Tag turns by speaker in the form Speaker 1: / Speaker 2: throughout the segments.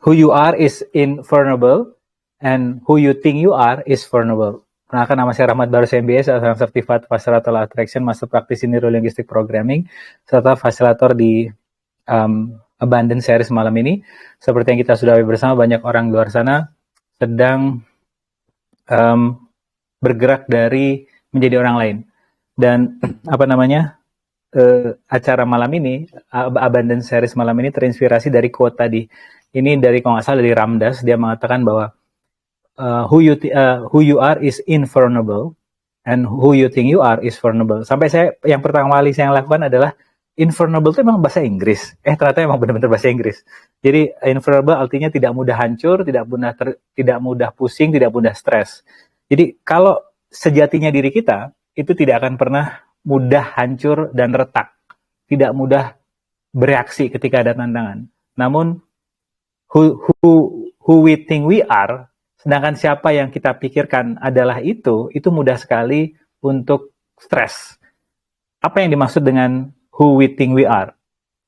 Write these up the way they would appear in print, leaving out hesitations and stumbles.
Speaker 1: who you are is invulnerable and who you think you are is vulnerable. Perkenalkan, nama saya Rahmat Barus MBA, seorang Certified Facilitator Attraction, Master Praktisi Neuro Linguistic Programming, serta fasilitator di Abundance Series malam ini. Seperti yang kita sudah bersama, banyak orang di luar sana sedang bergerak dari menjadi orang lain. Dan acara malam ini, Abundance Series malam ini terinspirasi dari quote tadi. Ini dari, kalau nggak salah, dari Ramdas. Dia mengatakan bahwa who you are is invulnerable and who you think you are is vulnerable. Sampai yang pertama kali saya lakukan adalah invulnerable itu memang bahasa Inggris. Ternyata memang benar-benar bahasa Inggris. Jadi invulnerable artinya tidak mudah hancur, tidak mudah pusing, tidak mudah stres. Jadi kalau sejatinya diri kita itu tidak akan pernah mudah hancur dan retak, tidak mudah bereaksi ketika ada tantangan. Namun who we think we are, sedangkan siapa yang kita pikirkan adalah itu mudah sekali untuk stres. Apa yang dimaksud dengan who we think we are?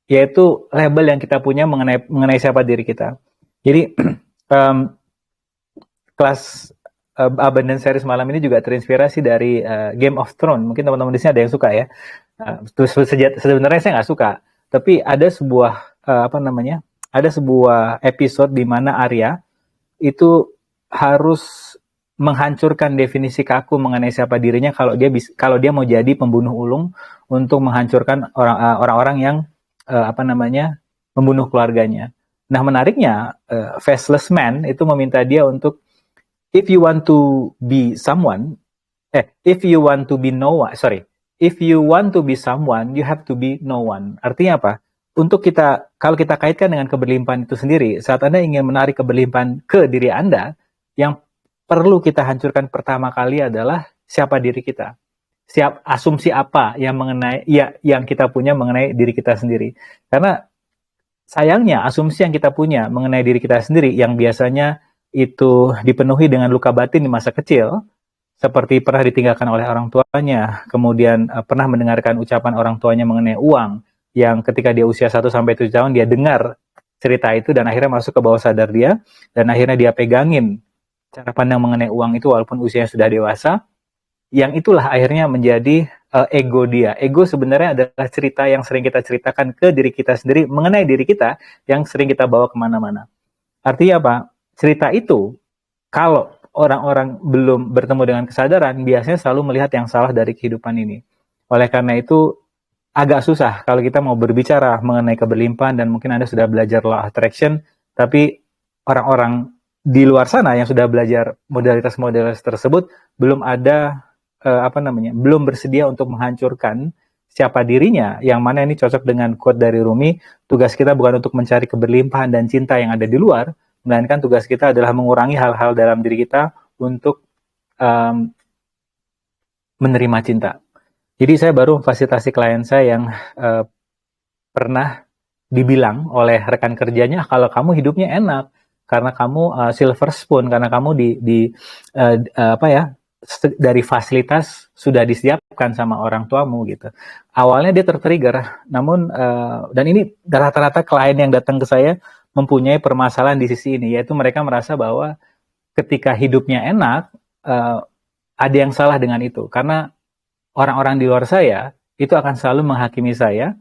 Speaker 1: Yaitu label yang kita punya mengenai siapa diri kita. Jadi kelas Abundance Series malam ini juga terinspirasi dari Game of Thrones. Mungkin teman-teman di sini ada yang suka ya. Sebenarnya saya nggak suka, tapi ada sebuah ada sebuah episode di mana Arya itu harus menghancurkan definisi kaku mengenai siapa dirinya kalau dia mau jadi pembunuh ulung untuk menghancurkan orang-orang yang membunuh keluarganya. Nah, menariknya Faceless Man itu meminta dia untuk if you want to be someone, if you want to be someone, you have to be no one. Artinya apa? Kalau kita kaitkan dengan keberlimpahan itu sendiri, saat Anda ingin menarik keberlimpahan ke diri Anda, yang perlu kita hancurkan pertama kali adalah siapa diri kita. Asumsi apa yang kita punya mengenai diri kita sendiri. Karena sayangnya asumsi yang kita punya mengenai diri kita sendiri yang biasanya itu dipenuhi dengan luka batin di masa kecil, seperti pernah ditinggalkan oleh orang tuanya, kemudian pernah mendengarkan ucapan orang tuanya mengenai uang, yang ketika dia usia 1-7 tahun dia dengar cerita itu dan akhirnya masuk ke bawah sadar dia, dan akhirnya dia pegangin cara pandang mengenai uang itu walaupun usianya sudah dewasa, yang itulah akhirnya menjadi ego dia. Ego sebenarnya adalah cerita yang sering kita ceritakan ke diri kita sendiri mengenai diri kita yang sering kita bawa kemana-mana. Artinya apa? Cerita itu, kalau orang-orang belum bertemu dengan kesadaran, biasanya selalu melihat yang salah dari kehidupan ini. Oleh karena itu, agak susah kalau kita mau berbicara mengenai keberlimpahan, dan mungkin Anda sudah belajar Law of Attraction, tapi orang-orang di luar sana yang sudah belajar modalitas-modalitas tersebut belum belum bersedia untuk menghancurkan siapa dirinya, yang mana ini cocok dengan quote dari Rumi, tugas kita bukan untuk mencari keberlimpahan dan cinta yang ada di luar, melainkan tugas kita adalah mengurangi hal-hal dalam diri kita untuk menerima cinta. Jadi saya baru memfasilitasi klien saya yang pernah dibilang oleh rekan kerjanya, kalau kamu hidupnya enak, karena kamu silver spoon, karena kamu dari fasilitas sudah disiapkan sama orang tuamu gitu. Awalnya dia tertrigger, namun dan ini rata-rata klien yang datang ke saya mempunyai permasalahan di sisi ini, yaitu mereka merasa bahwa ketika hidupnya enak, ada yang salah dengan itu, karena orang-orang di luar saya itu akan selalu menghakimi saya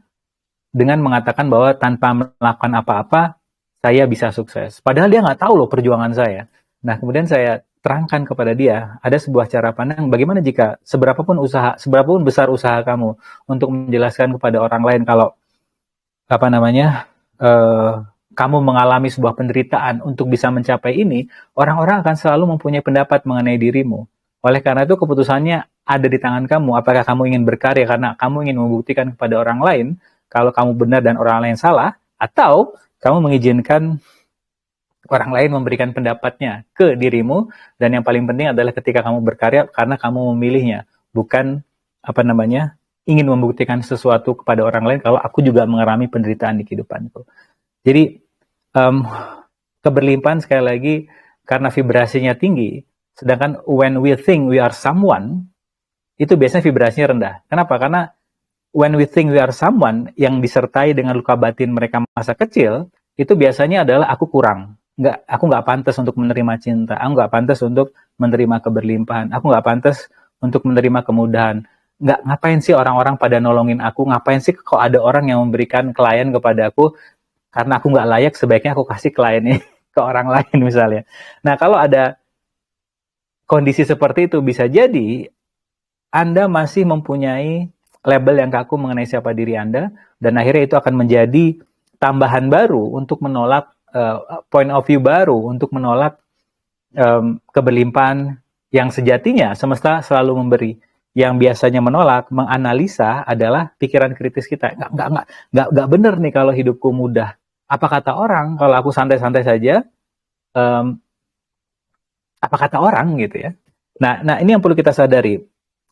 Speaker 1: dengan mengatakan bahwa tanpa melakukan apa-apa saya bisa sukses. Padahal dia nggak tahu loh perjuangan saya. Nah, kemudian saya terangkan kepada dia, ada sebuah cara pandang bagaimana jika seberapapun besar usaha kamu untuk menjelaskan kepada orang lain kalau kamu mengalami sebuah penderitaan untuk bisa mencapai ini, orang-orang akan selalu mempunyai pendapat mengenai dirimu. Oleh karena itu keputusannya ada di tangan kamu. Apakah kamu ingin berkarya karena kamu ingin membuktikan kepada orang lain kalau kamu benar dan orang lain salah, atau kamu mengizinkan orang lain memberikan pendapatnya ke dirimu, dan yang paling penting adalah ketika kamu berkarya karena kamu memilihnya, bukan ingin membuktikan sesuatu kepada orang lain kalau aku juga mengalami penderitaan di kehidupanku. Jadi keberlimpahan sekali lagi karena vibrasinya tinggi, sedangkan when we think we are someone itu biasanya vibrasinya rendah. Kenapa? Karena when we think we are someone yang disertai dengan luka batin mereka masa kecil, itu biasanya adalah aku kurang. aku nggak pantas untuk menerima cinta, aku nggak pantas untuk menerima keberlimpahan, aku nggak pantas untuk menerima kemudahan. Nggak, ngapain sih orang-orang pada nolongin aku, ngapain sih kok ada orang yang memberikan klien kepada aku, karena aku nggak layak, sebaiknya aku kasih kliennya ke orang lain misalnya. Nah, kalau ada kondisi seperti itu, bisa jadi Anda masih mempunyai label yang kaku mengenai siapa diri Anda, dan akhirnya itu akan menjadi tambahan baru untuk menolak point of view baru, untuk menolak keberlimpahan yang sejatinya semesta selalu memberi. Yang biasanya menolak, menganalisa adalah pikiran kritis kita. Nggak bener nih kalau hidupku mudah. Apa kata orang kalau aku santai-santai saja? Apa kata orang gitu ya? Nah, ini yang perlu kita sadari.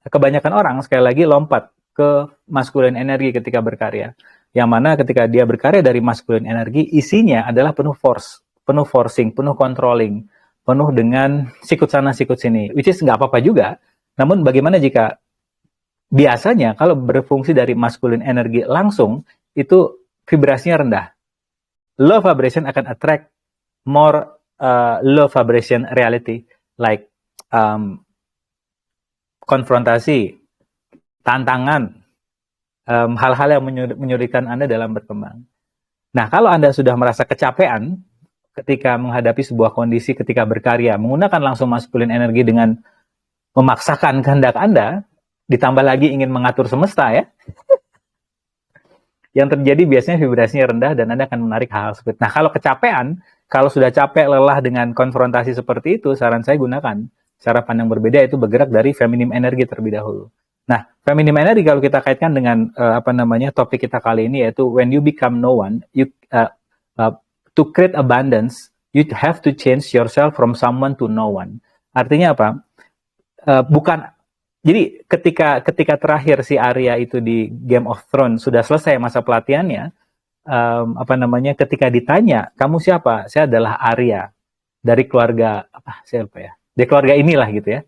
Speaker 1: Kebanyakan orang sekali lagi lompat ke masculine energi ketika berkarya. Yang mana ketika dia berkarya dari masculine energi, isinya adalah penuh force, penuh forcing, penuh controlling, penuh dengan sikut sana sikut sini, which is nggak apa-apa juga. Namun bagaimana jika biasanya kalau berfungsi dari masculine energi langsung, itu vibrasinya rendah. Low vibration akan attract more low vibration reality, like konfrontasi, tantangan, hal-hal yang menyulitkan Anda dalam berkembang. Nah, kalau Anda sudah merasa kecapean ketika menghadapi sebuah kondisi ketika berkarya, menggunakan langsung masculine energi dengan memaksakan kehendak Anda, ditambah lagi ingin mengatur semesta ya, yang terjadi biasanya vibrasinya rendah dan Anda akan menarik hal-hal seperti itu. Nah, kalau kecapean, kalau sudah capek, lelah dengan konfrontasi seperti itu, saran saya gunakan cara pandang berbeda, itu bergerak dari feminim energi terlebih dahulu. Nah, feminim energi kalau kita kaitkan dengan topik kita kali ini, yaitu when you become no one, to create abundance, you have to change yourself from someone to no one. Artinya apa? Jadi ketika terakhir si Arya itu di Game of Thrones sudah selesai masa pelatihannya, ketika ditanya, kamu siapa? Saya adalah Arya dari keluarga siapa ya? Dari keluarga inilah gitu ya.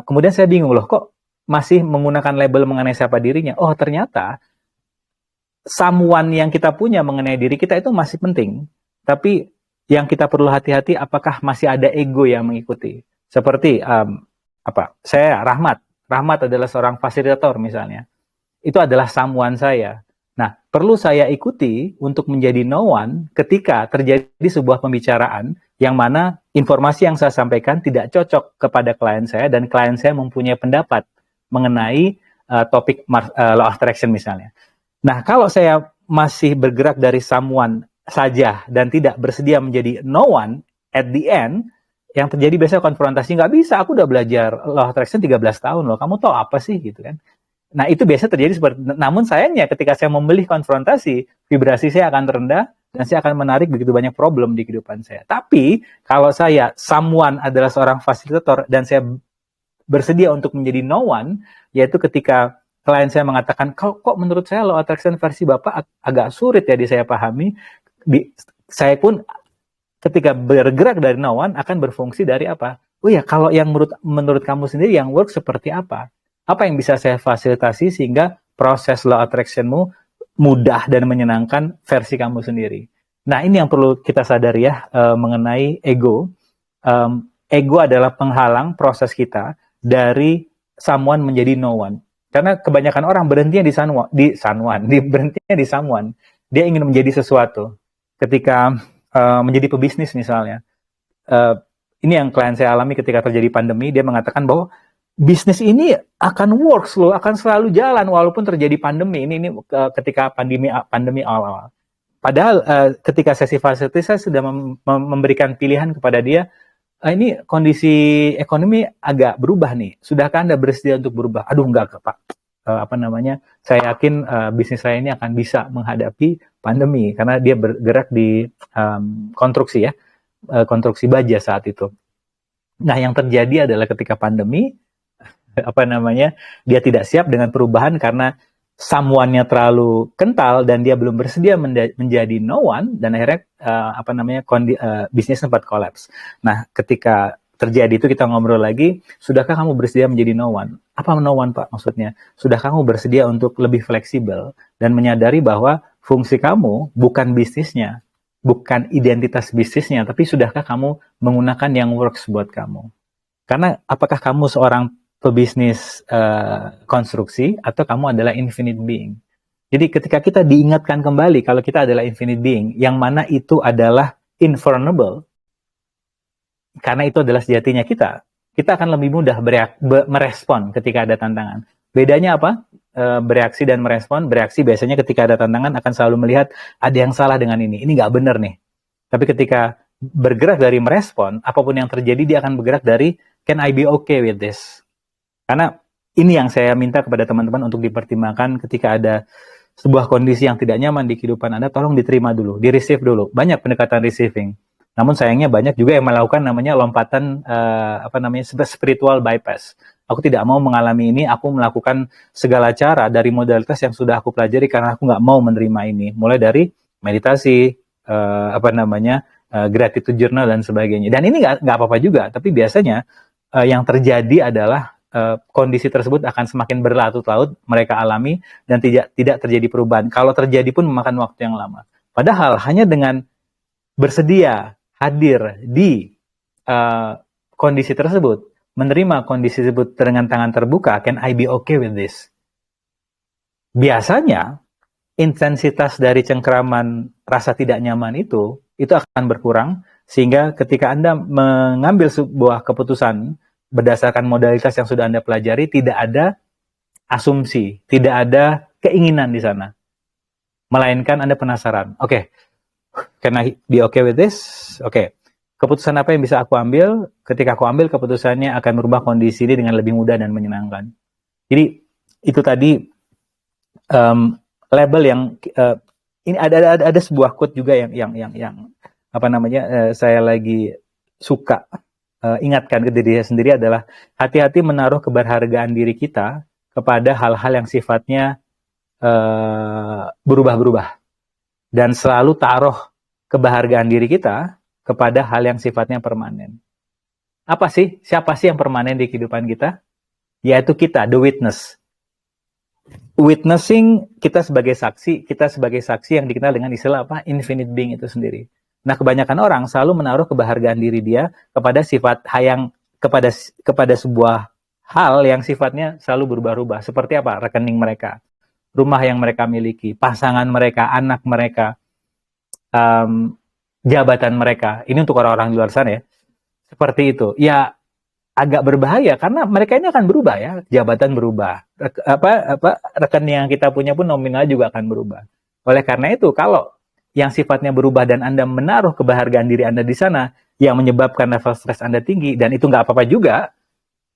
Speaker 1: Kemudian saya bingung loh, kok masih menggunakan label mengenai siapa dirinya? Oh, ternyata someone yang kita punya mengenai diri kita itu masih penting. Tapi yang kita perlu hati-hati, apakah masih ada ego yang mengikuti? Seperti saya Rahmat adalah seorang fasilitator misalnya. Itu adalah someone saya. Nah, perlu saya ikuti untuk menjadi no one ketika terjadi sebuah pembicaraan yang mana informasi yang saya sampaikan tidak cocok kepada klien saya dan klien saya mempunyai pendapat mengenai topik law of attraction misalnya. Nah, kalau saya masih bergerak dari someone saja dan tidak bersedia menjadi no one at the end, yang terjadi biasanya konfrontasi, nggak bisa, aku udah belajar law of attraction 13 tahun loh, kamu tahu apa sih gitu kan. Nah, itu biasa terjadi seperti, namun sayangnya ketika saya memilih konfrontasi, vibrasi saya akan terendah dan saya akan menarik begitu banyak problem di kehidupan saya. Tapi kalau saya someone adalah seorang fasilitator dan saya bersedia untuk menjadi no one, yaitu ketika klien saya mengatakan, kok menurut saya law of attraction versi Bapak agak sulit ya saya pahami, saya pun ketika bergerak dari no one akan berfungsi dari apa? Oh ya, kalau yang menurut kamu sendiri yang work seperti apa? Apa yang bisa saya fasilitasi sehingga proses law attraction-mu mudah dan menyenangkan versi kamu sendiri. Nah, ini yang perlu kita sadari ya mengenai ego. Ego adalah penghalang proses kita dari someone menjadi no one. Karena kebanyakan orang berhentinya berhentinya di someone. Dia ingin menjadi sesuatu. Ketika menjadi pebisnis misalnya. Ini yang klien saya alami ketika terjadi pandemi, dia mengatakan bahwa bisnis ini akan works loh, akan selalu jalan walaupun terjadi pandemi. Ini ketika pandemi awal-awal. Padahal ketika sesi fasilitasi saya sudah memberikan pilihan kepada dia, ini kondisi ekonomi agak berubah nih. Sudahkah Anda bersedia untuk berubah? Aduh enggak Pak. Saya yakin bisnis saya ini akan bisa menghadapi pandemi karena dia bergerak di konstruksi ya, konstruksi baja saat itu. Nah, yang terjadi adalah ketika pandemi dia tidak siap dengan perubahan karena someone-nya terlalu kental dan dia belum bersedia menjadi no one dan akhirnya bisnis sempat collapse. Nah, ketika terjadi itu kita ngobrol lagi, sudahkah kamu bersedia menjadi no one? Apa no one Pak maksudnya? Sudah kamu bersedia untuk lebih fleksibel dan menyadari bahwa fungsi kamu bukan bisnisnya, bukan identitas bisnisnya, tapi sudahkah kamu menggunakan yang works buat kamu? Karena apakah kamu seorang pebisnis konstruksi atau kamu adalah infinite being? Jadi ketika kita diingatkan kembali kalau kita adalah infinite being, yang mana itu adalah invulnerable, karena itu adalah sejatinya kita akan lebih mudah merespon ketika ada tantangan. Bedanya apa? Bereaksi dan merespon. Bereaksi biasanya ketika ada tantangan akan selalu melihat ada yang salah dengan ini nggak benar nih. Tapi ketika bergerak dari merespon, apapun yang terjadi dia akan bergerak dari can I be okay with this? Karena ini yang saya minta kepada teman-teman untuk dipertimbangkan ketika ada sebuah kondisi yang tidak nyaman di kehidupan Anda, tolong diterima dulu, di-receive dulu. Banyak pendekatan receiving. Namun sayangnya banyak juga yang melakukan namanya lompatan spiritual bypass. Aku tidak mau mengalami ini, aku melakukan segala cara dari modalitas yang sudah aku pelajari karena aku nggak mau menerima ini. Mulai dari meditasi, gratitude journal dan sebagainya. Dan ini nggak apa-apa juga, tapi biasanya yang terjadi adalah kondisi tersebut akan semakin berlarut-larut mereka alami dan tidak terjadi perubahan. Kalau terjadi pun memakan waktu yang lama. Padahal hanya dengan bersedia hadir di kondisi tersebut, menerima kondisi tersebut dengan tangan terbuka, can I be okay with this? Biasanya intensitas dari cengkeraman rasa tidak nyaman itu akan berkurang sehingga ketika Anda mengambil sebuah keputusan berdasarkan modalitas yang sudah Anda pelajari, tidak ada asumsi, tidak ada keinginan di sana. Melainkan Anda penasaran. Oke, can I be okay with this? Oke, keputusan apa yang bisa aku ambil? Ketika aku ambil keputusannya akan merubah kondisi ini dengan lebih mudah dan menyenangkan. Jadi, itu tadi label yang ini ada sebuah quote juga yang saya lagi suka ingatkan ke diri saya sendiri adalah hati-hati menaruh keberhargaan diri kita kepada hal-hal yang sifatnya berubah-berubah dan selalu taruh keberhargaan diri kita kepada hal yang sifatnya permanen. Siapa sih yang permanen di kehidupan kita? Yaitu kita, the witness. Witnessing kita sebagai saksi yang dikenal dengan istilah infinite being itu sendiri. Nah, kebanyakan orang selalu menaruh keberhargaan diri dia kepada sifat kepada sebuah hal yang sifatnya selalu berubah-ubah. Seperti apa? Rekening mereka, rumah yang mereka miliki, pasangan mereka, anak mereka, jabatan mereka. Ini untuk orang-orang di luar sana ya. Seperti itu. Ya, agak berbahaya karena mereka ini akan berubah ya. Jabatan berubah. Rekening yang kita punya pun nominal juga akan berubah. Oleh karena itu, kalau yang sifatnya berubah dan Anda menaruh keberhargaan diri Anda di sana yang menyebabkan level stres Anda tinggi, dan itu nggak apa-apa juga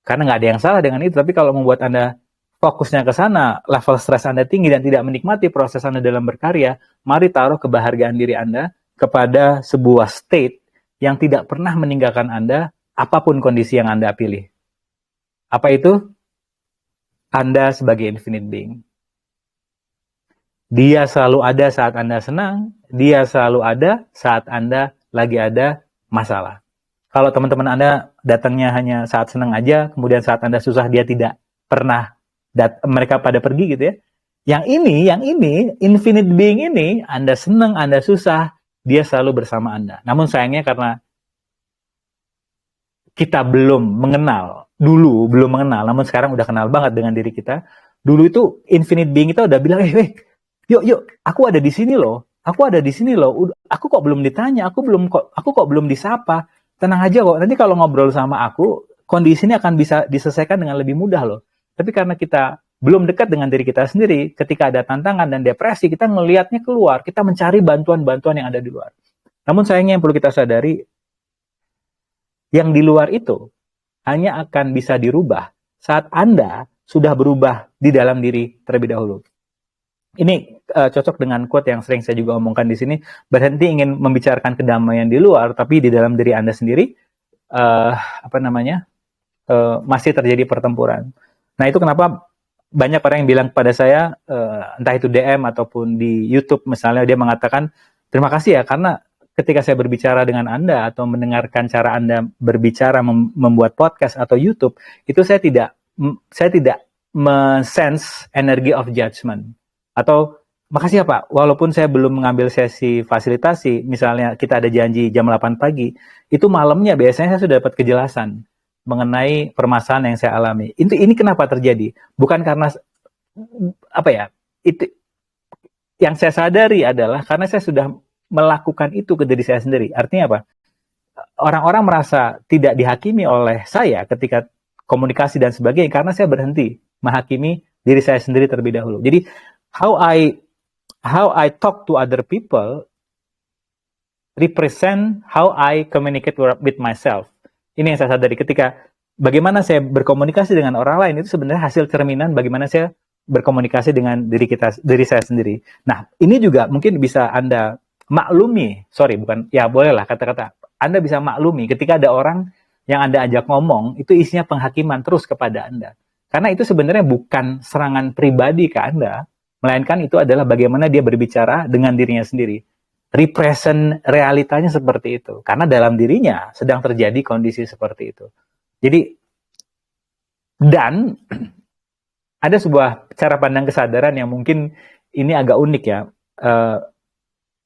Speaker 1: karena nggak ada yang salah dengan itu, tapi kalau membuat Anda fokusnya ke sana, level stres Anda tinggi dan tidak menikmati proses Anda dalam berkarya, mari taruh keberhargaan diri Anda kepada sebuah state yang tidak pernah meninggalkan Anda apapun kondisi yang Anda pilih. Apa itu? Anda sebagai infinite being. Dia selalu ada saat Anda senang, dia selalu ada saat Anda lagi ada masalah. Kalau teman-teman Anda datangnya hanya saat senang aja, kemudian saat Anda susah dia tidak pernah, mereka pada pergi gitu ya. Yang ini, infinite being ini, Anda senang, Anda susah, dia selalu bersama Anda. Namun sayangnya karena kita belum mengenal, namun sekarang udah kenal banget dengan diri kita. Dulu itu infinite being kita udah bilang, yuk, aku ada di sini loh. Aku kok belum ditanya, aku kok belum disapa. Tenang aja kok. Nanti kalau ngobrol sama aku, kondisi ini akan bisa diselesaikan dengan lebih mudah loh. Tapi karena kita belum dekat dengan diri kita sendiri, ketika ada tantangan dan depresi, kita ngelihatnya keluar, kita mencari bantuan-bantuan yang ada di luar. Namun sayangnya yang perlu kita sadari, yang di luar itu hanya akan bisa dirubah saat Anda sudah berubah di dalam diri terlebih dahulu. Ini cocok dengan quote yang sering saya juga omongkan di sini. Berhenti ingin membicarakan kedamaian di luar, tapi di dalam diri Anda sendiri masih terjadi pertempuran. Nah, itu kenapa banyak orang yang bilang kepada saya, entah itu DM ataupun di YouTube misalnya, dia mengatakan, terima kasih ya, karena ketika saya berbicara dengan Anda atau mendengarkan cara Anda berbicara, membuat podcast atau YouTube, itu saya tidak men-sense energy of judgment. Atau makasih ya Pak, walaupun saya belum mengambil sesi fasilitasi, misalnya kita ada janji jam 8 pagi, itu malamnya biasanya saya sudah dapat kejelasan mengenai permasalahan yang saya alami. Ini kenapa terjadi? Bukan karena apa ya? Itu yang saya sadari adalah karena saya sudah melakukan itu ke diri saya sendiri. Artinya apa? Orang-orang merasa tidak dihakimi oleh saya ketika komunikasi dan sebagainya karena saya berhenti menghakimi diri saya sendiri terlebih dahulu. Jadi how I talk to other people represent how I communicate with myself. Ini yang saya sadari ketika bagaimana saya berkomunikasi dengan orang lain itu sebenarnya hasil cerminan bagaimana saya berkomunikasi dengan diri saya sendiri. Nah, ini juga mungkin bisa Anda maklumi, bolehlah kata-kata. Anda bisa maklumi ketika ada orang yang Anda ajak ngomong, itu isinya penghakiman terus kepada Anda. Karena itu sebenarnya bukan serangan pribadi ke Anda, melainkan itu adalah bagaimana dia berbicara dengan dirinya sendiri. Represent realitanya seperti itu. Karena dalam dirinya sedang terjadi kondisi seperti itu. Jadi, dan ada sebuah cara pandang kesadaran yang mungkin ini agak unik ya.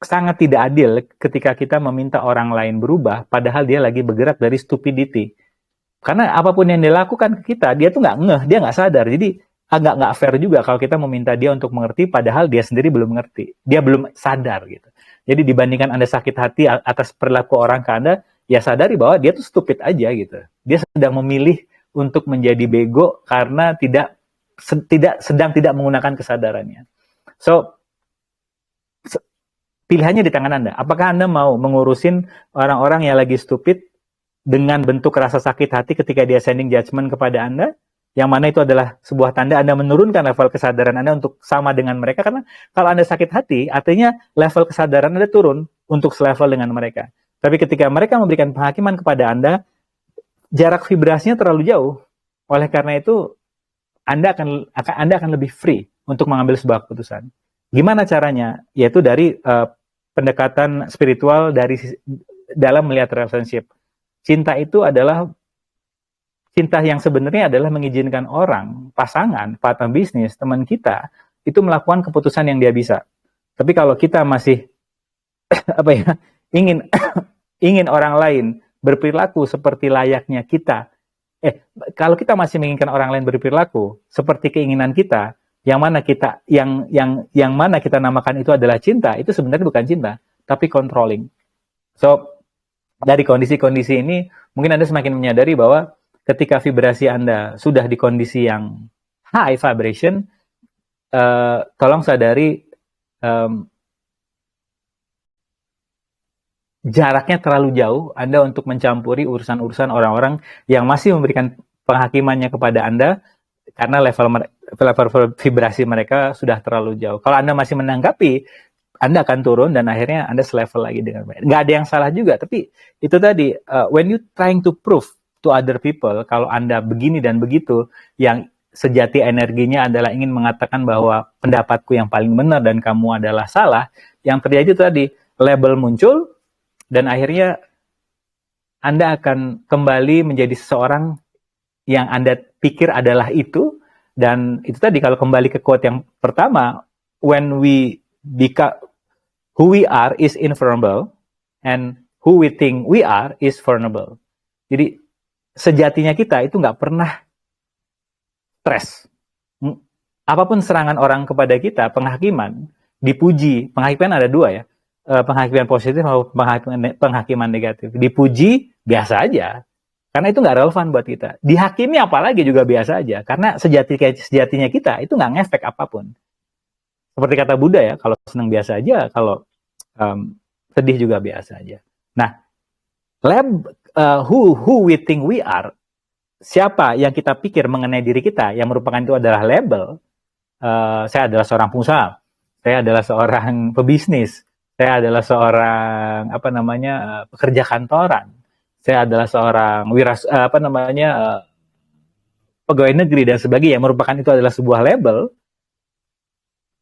Speaker 1: Sangat tidak adil ketika kita meminta orang lain berubah, padahal dia lagi bergerak dari stupidity. Karena apapun yang dia lakukan ke kita, dia tuh nggak ngeh, dia nggak sadar. Jadi agak nggak fair juga kalau kita meminta dia untuk mengerti, padahal dia sendiri belum mengerti. Dia belum sadar gitu. Jadi dibandingkan Anda sakit hati atas perilaku orang ke Anda, ya sadari bahwa dia tuh stupid aja gitu. Dia sedang memilih untuk menjadi bego karena sedang tidak menggunakan kesadarannya. So, pilihannya di tangan Anda. Apakah Anda mau mengurusin orang-orang yang lagi stupid dengan bentuk rasa sakit hati ketika dia sending judgment kepada Anda? Yang mana itu adalah sebuah tanda Anda menurunkan level kesadaran Anda untuk sama dengan mereka. Karena kalau Anda sakit hati, artinya level kesadaran Anda turun untuk selevel dengan mereka. Tapi ketika mereka memberikan penghakiman kepada Anda, jarak vibrasinya terlalu jauh. Oleh karena itu, Anda akan lebih free untuk mengambil sebuah keputusan. Gimana caranya? Yaitu dari pendekatan spiritual dalam melihat relationship. Cinta itu adalah cinta yang sebenarnya adalah mengizinkan orang, pasangan, partner bisnis, teman kita itu melakukan keputusan yang dia bisa. Tapi kalau kita masih ingin orang lain berperilaku seperti layaknya kita, kalau kita masih menginginkan orang lain berperilaku seperti keinginan kita, yang mana kita namakan itu adalah cinta, itu sebenarnya bukan cinta, tapi controlling. So, dari kondisi-kondisi ini, mungkin Anda semakin menyadari bahwa ketika vibrasi Anda sudah di kondisi yang high vibration, tolong sadari jaraknya terlalu jauh Anda untuk mencampuri urusan-urusan orang-orang yang masih memberikan penghakimannya kepada Anda karena level vibrasi mereka sudah terlalu jauh. Kalau Anda masih menanggapi, Anda akan turun dan akhirnya Anda selevel lagi dengan mereka. Nggak ada yang salah juga, tapi itu tadi, when you trying to prove to other people, kalau Anda begini dan begitu, yang sejati energinya adalah ingin mengatakan bahwa pendapatku yang paling benar dan kamu adalah salah, yang terjadi itu tadi, label muncul, dan akhirnya Anda akan kembali menjadi seseorang yang Anda pikir adalah itu, dan itu tadi kalau kembali ke quote yang pertama, when we become who we are is invulnerable, and who we think we are is vulnerable. Jadi sejatinya kita itu nggak pernah stres. Apapun serangan orang kepada kita, penghakiman, dipuji, penghakiman ada dua ya, penghakiman positif maupun penghakiman negatif. Dipuji biasa aja, karena itu nggak relevan buat kita. Dihakimi apalagi juga biasa aja, karena sejatinya kita itu nggak ngefek apapun. Seperti kata Buddha ya, kalau senang biasa aja, kalau sedih juga biasa aja. Nah, who we think we are, siapa yang kita pikir mengenai diri kita, yang merupakan itu adalah label. Saya adalah seorang pengusaha, saya adalah seorang pebisnis, saya adalah seorang pekerja kantoran, saya adalah seorang pegawai negeri dan sebagainya, yang merupakan itu adalah sebuah label,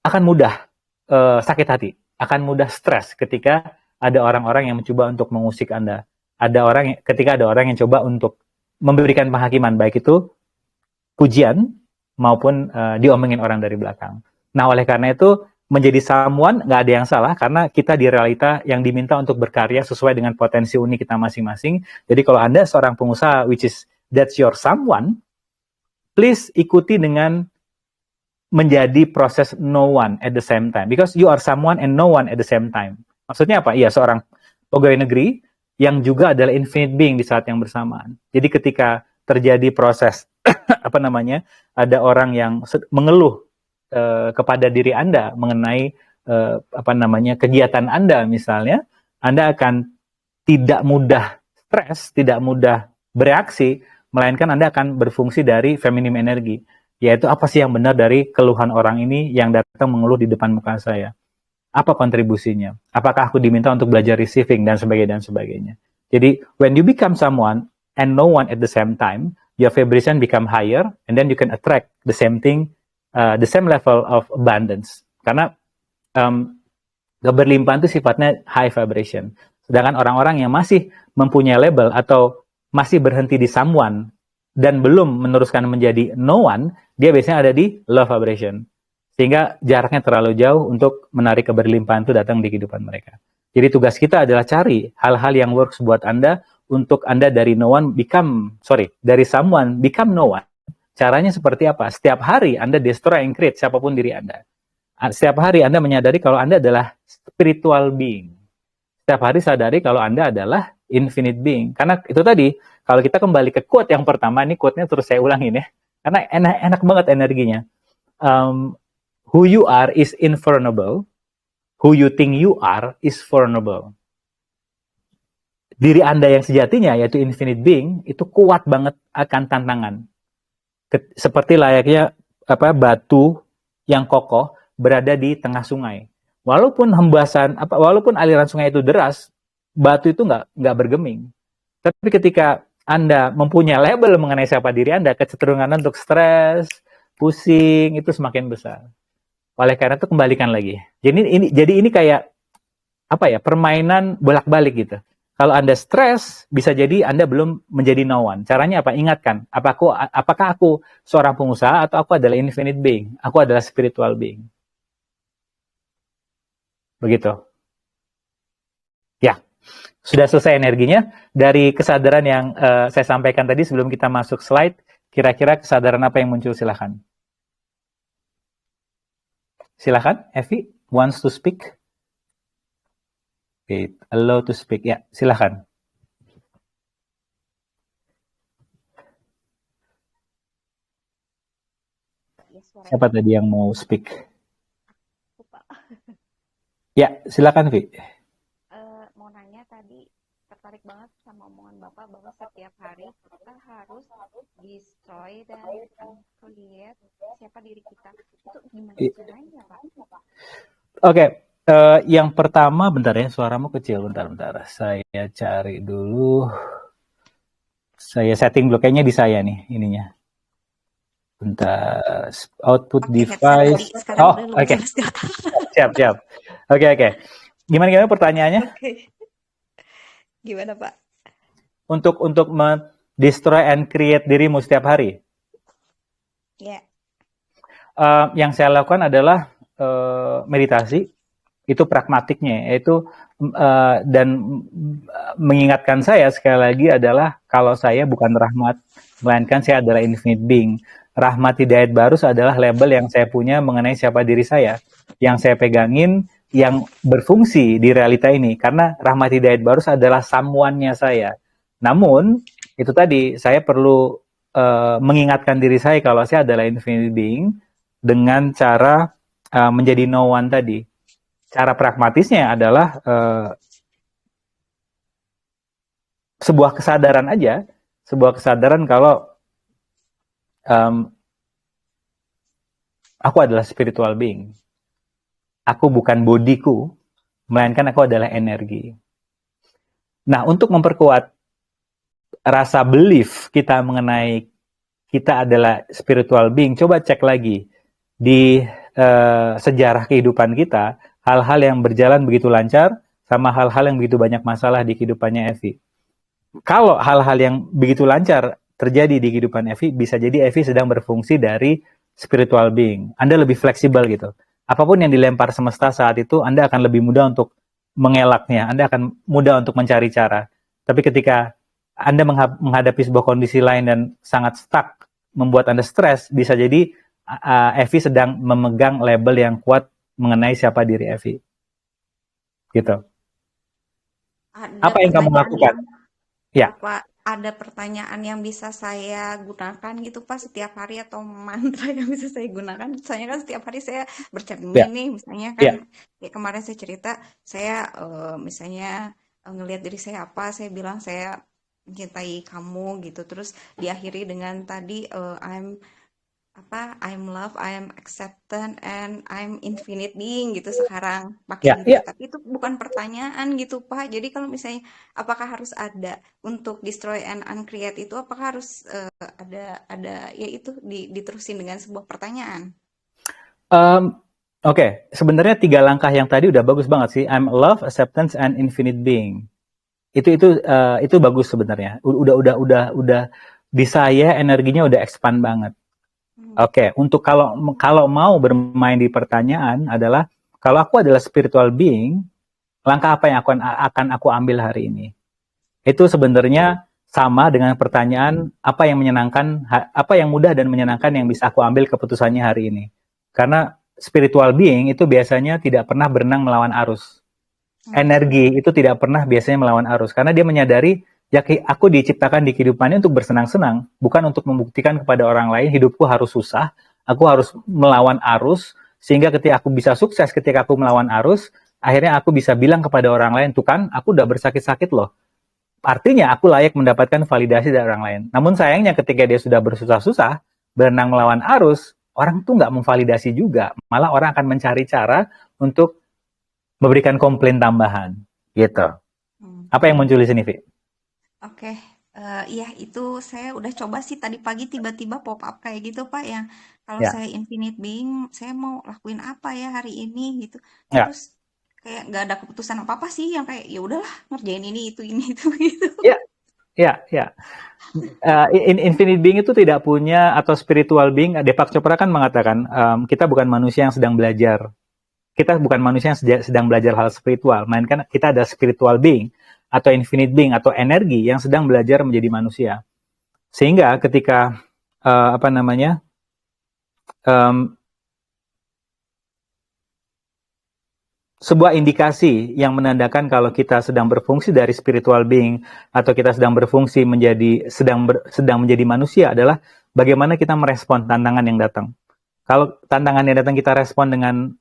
Speaker 1: akan mudah sakit hati, akan mudah stres ketika ada orang-orang yang mencoba untuk mengusik Anda. Ketika ada orang yang coba untuk memberikan penghakiman, baik itu pujian maupun diomongin orang dari belakang. Nah, oleh karena itu, menjadi someone nggak ada yang salah, karena kita di realita yang diminta untuk berkarya sesuai dengan potensi unik kita masing-masing. Jadi kalau Anda seorang pengusaha, which is that's your someone, please ikuti dengan menjadi proses no one at the same time. Because you are someone and no one at the same time. Maksudnya apa? Iya, seorang pegawai negeri yang juga adalah infinite being di saat yang bersamaan. Jadi ketika terjadi proses, ada orang yang mengeluh kepada diri Anda mengenai kegiatan Anda misalnya, Anda akan tidak mudah stres, tidak mudah bereaksi, melainkan Anda akan berfungsi dari feminim energi. Yaitu apa sih yang benar dari keluhan orang ini yang datang mengeluh di depan muka saya? Apa kontribusinya? Apakah aku diminta untuk belajar receiving dan sebagainya. Jadi, when you become someone and no one at the same time, your vibration become higher, and then you can attract the same thing, the same level of abundance. Karena keberlimpahan itu sifatnya high vibration. Sedangkan orang-orang yang masih mempunyai label atau masih berhenti di someone dan belum meneruskan menjadi no one, dia biasanya ada di low vibration. Sehingga jaraknya terlalu jauh untuk menarik keberlimpahan itu datang di kehidupan mereka. Jadi tugas kita adalah cari hal-hal yang works buat Anda, untuk Anda dari dari someone become no one. Caranya seperti apa? Setiap hari Anda destroy and create siapapun diri Anda. Setiap hari Anda menyadari kalau Anda adalah spiritual being. Setiap hari sadari kalau Anda adalah infinite being. Karena itu tadi, kalau kita kembali ke quote yang pertama, ini quote-nya terus saya ulangin ya. Karena enak banget energinya. Who you are is invulnerable. Who you think you are is vulnerable. Diri Anda yang sejatinya, yaitu infinite being, itu kuat banget akan tantangan. Seperti layaknya batu yang kokoh berada di tengah sungai. Walaupun walaupun aliran sungai itu deras, batu itu nggak bergeming. Tapi ketika Anda mempunyai label mengenai siapa diri Anda, kecenderungan untuk stres, pusing, itu semakin besar. Oleh karena itu kembalikan lagi. Jadi ini kayak permainan bolak-balik gitu. Kalau Anda stres, bisa jadi Anda belum menjadi no one. Caranya apa? Ingatkan, apakah aku seorang pengusaha atau aku adalah infinite being? Aku adalah spiritual being. Begitu. Ya, sudah selesai energinya. Dari kesadaran yang saya sampaikan tadi sebelum kita masuk slide, kira-kira kesadaran apa yang muncul? Silakan. Silakan, Evi, wants to speak? Okay, allow to speak. Ya, silakan. Siapa tadi yang mau speak? Ya, silakan, Vi.
Speaker 2: Mau nanya tadi, tertarik banget sama omongan Bapak bahwa setiap hari kita harus destroy dan create siapa diri kita. Itu gimana caranya, Pak?
Speaker 1: Oke, yang pertama, bentar ya, suaramu kecil, bentar. Saya cari dulu. Saya setting dulu, kayaknya di saya nih, ininya. Bentar, output device. Oh, oke. Siap. Oke. Gimana pertanyaannya?
Speaker 2: Gimana, Pak?
Speaker 1: Untuk destroy and create dirimu setiap hari?
Speaker 2: Ya.
Speaker 1: Yang saya lakukan adalah meditasi. Itu pragmatiknya, yaitu dan mengingatkan saya sekali lagi adalah kalau saya bukan rahmat, melainkan saya adalah infinite being. Rahmat Hidayat Barus adalah label yang saya punya mengenai siapa diri saya, yang saya pegangin, yang berfungsi di realita ini. Karena Rahmat Hidayat Barus adalah someone-nya saya. Namun, itu tadi, saya perlu mengingatkan diri saya kalau saya adalah infinite being dengan cara menjadi no one tadi. Cara pragmatisnya adalah sebuah kesadaran aja, kalau aku adalah spiritual being. Aku bukan bodiku, melainkan aku adalah energi. Nah, untuk memperkuat rasa belief kita mengenai kita adalah spiritual being, coba cek lagi di sejarah kehidupan kita, hal-hal yang berjalan begitu lancar, sama hal-hal yang begitu banyak masalah di kehidupannya Evi. Kalau hal-hal yang begitu lancar terjadi di kehidupan Evi, bisa jadi Evi sedang berfungsi dari spiritual being. Anda lebih fleksibel gitu. apapun yang dilempar semesta saat itu, Anda akan lebih mudah untuk mengelaknya, Anda akan mudah untuk mencari cara. Tapi ketika Anda menghadapi sebuah kondisi lain dan sangat stuck, membuat Anda stres, bisa jadi Evi sedang memegang label yang kuat mengenai siapa diri Evi. Gitu.
Speaker 2: Ada
Speaker 1: Apa yang kamu
Speaker 2: pertanyaan
Speaker 1: lakukan?
Speaker 2: yang
Speaker 1: Ya,
Speaker 2: apa ada pertanyaan yang bisa saya gunakan gitu Pak setiap hari atau mantra yang bisa saya gunakan? Soalnya kan setiap hari saya
Speaker 1: ya,
Speaker 2: bercermin nih, misalnya kan
Speaker 1: ya.
Speaker 2: kayak kemarin saya cerita, saya misalnya ngelihat diri saya apa, saya bilang saya mencintai kamu gitu, terus diakhiri dengan tadi I'm love, I'm acceptance, and I'm infinite being gitu sekarang pakai
Speaker 1: Ya,
Speaker 2: gitu.
Speaker 1: ya.
Speaker 2: Tapi itu bukan pertanyaan gitu Pak. Jadi kalau misalnya apakah harus ada untuk destroy and uncreate itu apakah harus ada ya itu diterusin dengan sebuah pertanyaan?
Speaker 1: Um, Oke, sebenarnya 3 langkah yang tadi udah bagus banget sih. I'm love, acceptance, and infinite being. Itu bagus sebenarnya. Udah di saya energinya udah expand banget.
Speaker 2: Hmm.
Speaker 1: Oke, untuk kalau kalau mau bermain di pertanyaan adalah kalau aku adalah spiritual being, langkah apa yang akan aku ambil hari ini? Itu sebenarnya sama dengan pertanyaan apa yang menyenangkan, apa yang mudah dan menyenangkan yang bisa aku ambil keputusannya hari ini. Karena spiritual being itu biasanya tidak pernah berenang melawan arus.
Speaker 2: Hmm.
Speaker 1: Energi itu tidak pernah biasanya melawan arus karena dia menyadari ya aku diciptakan di kehidupannya untuk bersenang-senang, bukan untuk membuktikan kepada orang lain hidupku harus susah, aku harus melawan arus sehingga ketika aku bisa sukses ketika aku melawan arus, akhirnya aku bisa bilang kepada orang lain, tuh kan aku udah bersakit-sakit loh. Artinya aku layak mendapatkan validasi dari orang lain. Namun sayangnya ketika dia sudah bersusah-susah, berenang melawan arus, orang tuh nggak memvalidasi juga. Malah orang akan mencari cara untuk memberikan komplain tambahan. Gitu.
Speaker 2: Hmm.
Speaker 1: Apa yang muncul di sini, Vi?
Speaker 2: Oke, iya itu saya udah coba sih tadi pagi tiba-tiba pop up kayak gitu Pak yang kalau
Speaker 1: Ya,
Speaker 2: saya infinite being saya mau lakuin apa ya hari ini gitu.
Speaker 1: ya,
Speaker 2: Terus kayak nggak ada keputusan apa-apa sih yang kayak ya udahlah ngerjain ini itu gitu.
Speaker 1: ya, ya, ya. Infinite being itu tidak punya atau spiritual being. Deepak Chopra kan mengatakan kita bukan manusia yang sedang belajar. Kita bukan manusia yang sedang belajar hal spiritual, melainkan kita ada spiritual being atau infinite being atau energi yang sedang belajar menjadi manusia. Sehingga ketika apa namanya um, sebuah indikasi yang menandakan kalau kita sedang berfungsi dari spiritual being atau kita sedang berfungsi menjadi sedang menjadi manusia adalah bagaimana kita merespon tantangan yang datang. Kalau tantangan yang datang kita respon dengan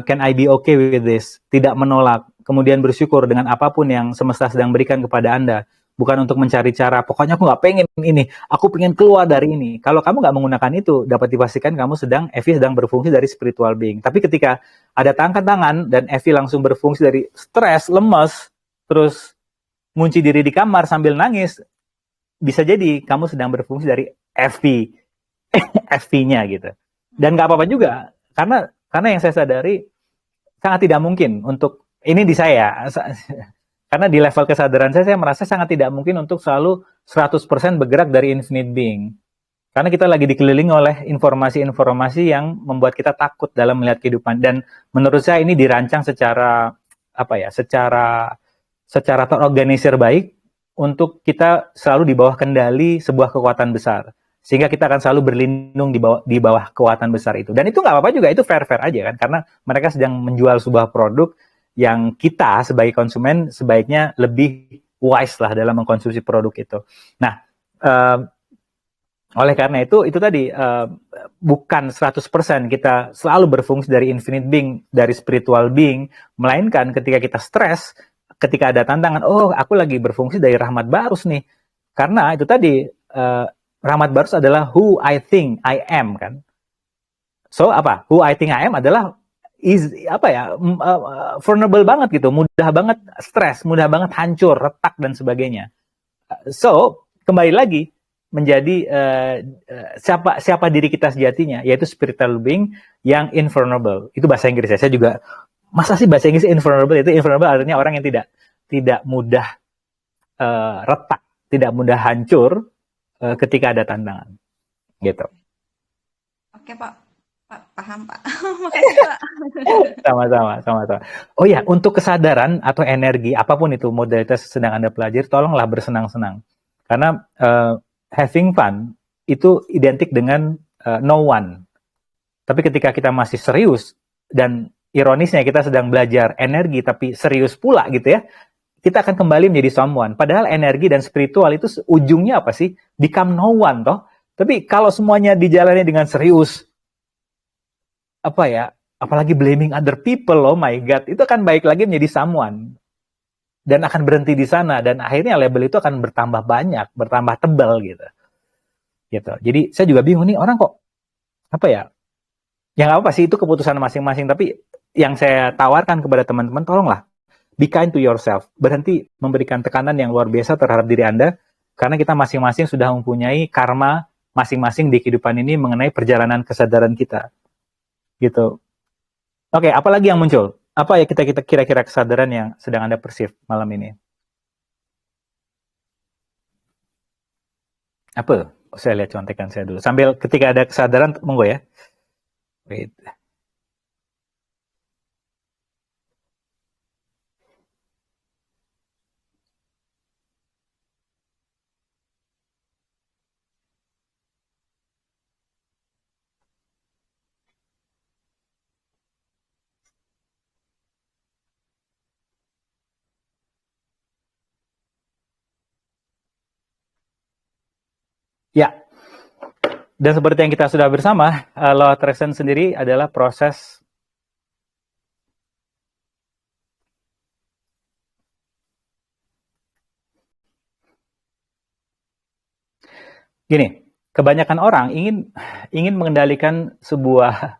Speaker 1: can I be okay with this, tidak menolak, kemudian bersyukur dengan apapun yang semesta sedang berikan kepada Anda, bukan untuk mencari cara, pokoknya aku nggak pengen ini, aku pengen keluar dari ini. Kalau kamu nggak menggunakan itu, dapat dipastikan kamu Evi sedang berfungsi dari spiritual being. Tapi ketika ada tangan dan Evi langsung berfungsi dari stres, lemes, terus ngunci diri di kamar sambil nangis, bisa jadi kamu sedang berfungsi dari FV-nya gitu. Dan nggak apa-apa juga, karena yang saya sadari sangat tidak mungkin untuk ini di saya. Karena di level kesadaran saya merasa sangat tidak mungkin untuk selalu 100% bergerak dari infinite being. Karena kita lagi dikelilingi oleh informasi-informasi yang membuat kita takut dalam melihat kehidupan. Dan menurut saya ini dirancang secara apa ya, secara terorganisir baik untuk kita selalu di bawah kendali sebuah kekuatan besar. Sehingga kita akan selalu berlindung di bawah kekuatan besar itu. Dan itu nggak apa-apa juga, itu fair-fair aja kan. Karena mereka sedang menjual sebuah produk yang kita sebagai konsumen sebaiknya lebih wise lah dalam mengkonsumsi produk itu. Nah, oleh karena itu tadi bukan 100% kita selalu berfungsi dari infinite being, dari spiritual being, melainkan ketika kita stres, ketika ada tantangan, oh aku lagi berfungsi dari rahmat barus nih. Karena itu tadi rahmat barus adalah who I think I am kan. So apa? Who I think I am adalah apa ya vulnerable banget gitu, mudah banget stres, mudah banget hancur, retak dan sebagainya. So kembali lagi menjadi siapa diri kita sejatinya, yaitu spiritual being yang invulnerable. Itu bahasa Inggris ya. Saya juga masa sih bahasa Inggris invulnerable, itu invulnerable artinya orang yang tidak mudah retak, tidak mudah hancur ketika ada tantangan. Gitu.
Speaker 2: Oke Pak, Paham, Pak. Makasih, Pak.
Speaker 1: Sama-sama, sama-sama. Oh ya, untuk kesadaran atau energi, apapun itu modalitas sedang Anda pelajari, tolonglah bersenang-senang. Karena having fun itu identik dengan no one. Tapi ketika kita masih serius, dan ironisnya kita sedang belajar energi tapi serius pula gitu ya, kita akan kembali menjadi someone. Padahal energi dan spiritual itu ujungnya apa sih? Become no one toh. Tapi kalau semuanya dijalani dengan serius, apa ya, apalagi blaming other people, oh my god, itu akan baik lagi menjadi someone dan akan berhenti di sana, dan akhirnya label itu akan bertambah banyak, bertambah tebal gitu. Jadi saya juga bingung nih, orang kok apa ya? Ya nggak apa sih, itu keputusan masing-masing, tapi yang saya tawarkan kepada teman-teman, tolonglah be kind to yourself. Berhenti memberikan tekanan yang luar biasa terhadap diri Anda, karena kita masing-masing sudah mempunyai karma masing-masing di kehidupan ini mengenai perjalanan kesadaran kita. Gitu. Oke, apalagi yang muncul? Apa ya kita kira-kira kesadaran yang sedang Anda perceive malam ini? Apa? Saya lihat contekan saya dulu. Sambil ketika ada kesadaran, monggo ya. Wait. Ya, dan seperti yang kita sudah bersama, law attraction sendiri adalah proses gini. Kebanyakan orang ingin mengendalikan sebuah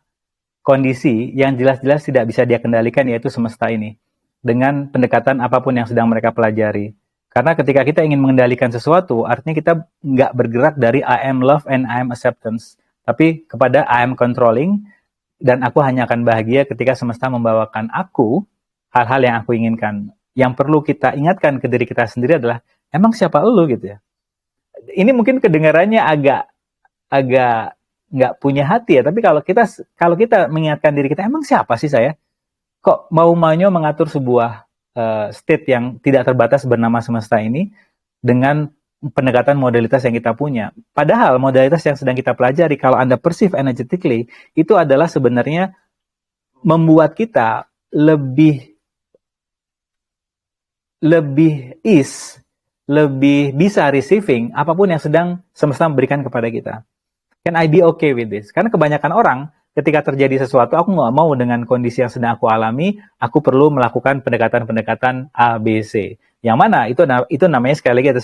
Speaker 1: kondisi yang jelas-jelas tidak bisa dia kendalikan, yaitu semesta ini, dengan pendekatan apapun yang sedang mereka pelajari. Karena ketika kita ingin mengendalikan sesuatu, artinya kita nggak bergerak dari I am love and I am acceptance, tapi kepada I am controlling, dan aku hanya akan bahagia ketika semesta membawakan aku hal-hal yang aku inginkan. Yang perlu kita ingatkan ke diri kita sendiri adalah, emang siapa lu gitu ya? Ini mungkin kedengarannya agak agak nggak punya hati ya, tapi kalau kita mengingatkan diri kita, emang siapa sih saya? Kok mau-maunya mengatur sebuah state yang tidak terbatas bernama semesta ini dengan pendekatan modalitas yang kita punya. Padahal modalitas yang sedang kita pelajari, kalau Anda perceive energetically, itu adalah sebenarnya membuat kita lebih lebih bisa receiving apapun yang sedang semesta memberikan kepada kita. Can I be okay with this? Karena kebanyakan orang ketika terjadi sesuatu, aku nggak mau dengan kondisi yang sedang aku alami, aku perlu melakukan pendekatan-pendekatan A, B, C. Yang mana itu namanya sekali lagi ada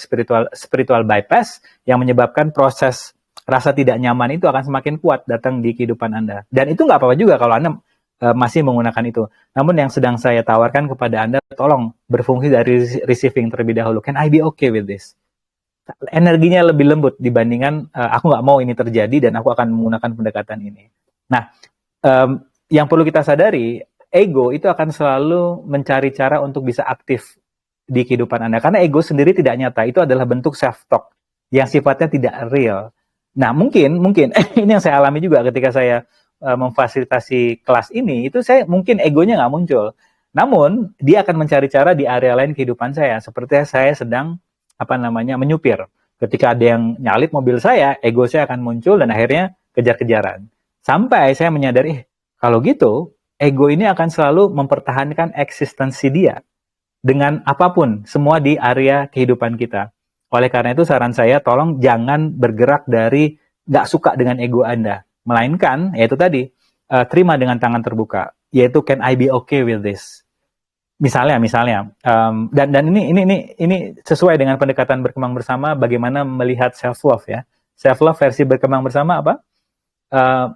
Speaker 1: spiritual bypass yang menyebabkan proses rasa tidak nyaman itu akan semakin kuat datang di kehidupan Anda. Dan itu nggak apa-apa juga kalau Anda masih menggunakan itu. Namun yang sedang saya tawarkan kepada Anda, tolong berfungsi dari receiving terlebih dahulu. Can I be okay with this? Energinya lebih lembut dibandingkan aku nggak mau ini terjadi dan aku akan menggunakan pendekatan ini. Nah, yang perlu kita sadari, ego itu akan selalu mencari cara untuk bisa aktif di kehidupan Anda. Karena ego sendiri tidak nyata, itu adalah bentuk self-talk yang sifatnya tidak real. Nah, mungkin ini yang saya alami juga ketika saya memfasilitasi kelas ini, itu saya mungkin egonya nggak muncul. Namun, dia akan mencari cara di area lain kehidupan saya, seperti saya sedang menyupir. Ketika ada yang nyalip mobil saya, ego saya akan muncul dan akhirnya kejar-kejaran. Sampai saya menyadari, kalau gitu, ego ini akan selalu mempertahankan eksistensi dia dengan apapun, semua di area kehidupan kita. Oleh karena itu, saran saya, tolong jangan bergerak dari nggak suka dengan ego Anda. Melainkan, yaitu tadi, terima dengan tangan terbuka. Yaitu, can I be okay with this? Misalnya, dan ini sesuai dengan pendekatan berkembang bersama, bagaimana melihat self love ya. Self love versi berkembang bersama apa?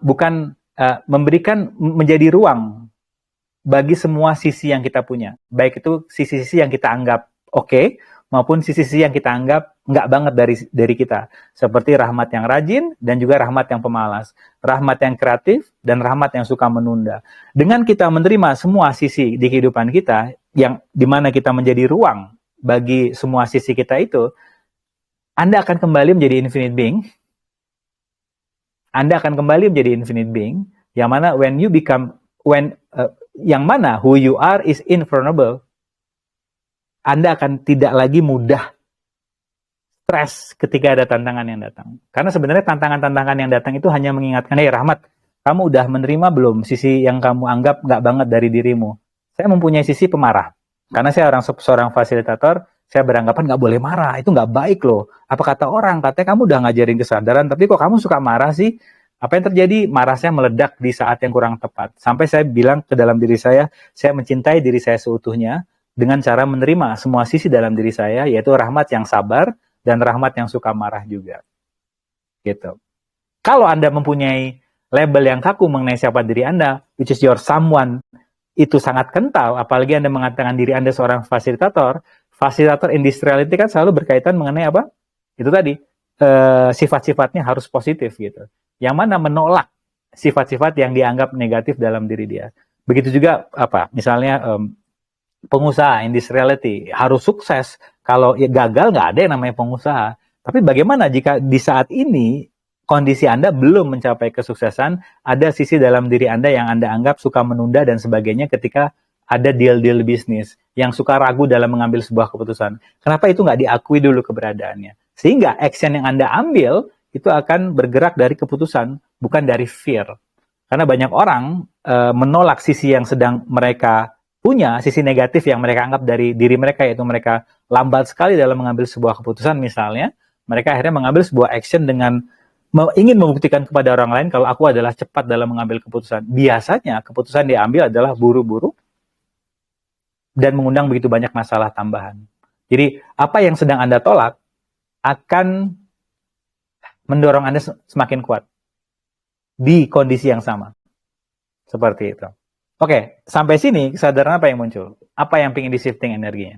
Speaker 1: Bukan memberikan menjadi ruang bagi semua sisi yang kita punya, baik itu sisi-sisi yang kita anggap oke, maupun sisi-sisi yang kita anggap nggak banget dari kita, seperti rahmat yang rajin dan juga rahmat yang pemalas, rahmat yang kreatif dan rahmat yang suka menunda. Dengan kita menerima semua sisi di kehidupan kita, yang dimana kita menjadi ruang bagi semua sisi kita itu, Anda akan kembali menjadi infinite being. Anda akan kembali menjadi infinite being Yang mana yang mana who you are is invulnerable. Anda akan tidak lagi mudah stres ketika ada tantangan yang datang. Karena sebenarnya tantangan-tantangan yang datang itu hanya mengingatkan, hey Rahmat, kamu udah menerima belum sisi yang kamu anggap nggak banget dari dirimu? Saya mempunyai sisi pemarah. Karena saya seorang fasilitator, saya beranggapan nggak boleh marah, itu nggak baik loh. Apa kata orang, katanya kamu udah ngajarin kesadaran, tapi kok kamu suka marah sih? Apa yang terjadi? Marah saya meledak di saat yang kurang tepat. Sampai saya bilang ke dalam diri saya mencintai diri saya seutuhnya, dengan cara menerima semua sisi dalam diri saya, yaitu Rahmat yang sabar dan Rahmat yang suka marah juga. Gitu. Kalau Anda mempunyai label yang kaku mengenai siapa diri Anda, which is your someone, itu sangat kental, apalagi Anda mengatakan diri Anda seorang fasilitator industriality kan selalu berkaitan mengenai apa? Itu tadi, sifat-sifatnya harus positif gitu. Yang mana menolak sifat-sifat yang dianggap negatif dalam diri dia. Begitu juga misalnya pengusaha industriality harus sukses. Kalau gagal nggak ada yang namanya pengusaha. Tapi bagaimana jika di saat ini kondisi Anda belum mencapai kesuksesan, ada sisi dalam diri Anda yang Anda anggap suka menunda dan sebagainya ketika ada deal-deal bisnis, yang suka ragu dalam mengambil sebuah keputusan. Kenapa itu nggak diakui dulu keberadaannya? Sehingga action yang Anda ambil itu akan bergerak dari keputusan, bukan dari fear. Karena banyak orang menolak sisi yang sedang mereka punya, sisi negatif yang mereka anggap dari diri mereka, yaitu mereka lambat sekali dalam mengambil sebuah keputusan. Misalnya, mereka akhirnya mengambil sebuah action dengan ingin membuktikan kepada orang lain kalau aku adalah cepat dalam mengambil keputusan. Biasanya keputusan diambil adalah buru-buru dan mengundang begitu banyak masalah tambahan. Jadi, apa yang sedang Anda tolak akan mendorong Anda semakin kuat di kondisi yang sama. Seperti itu. Oke, sampai sini kesadaran apa yang muncul? Apa yang ingin di-shifting energinya?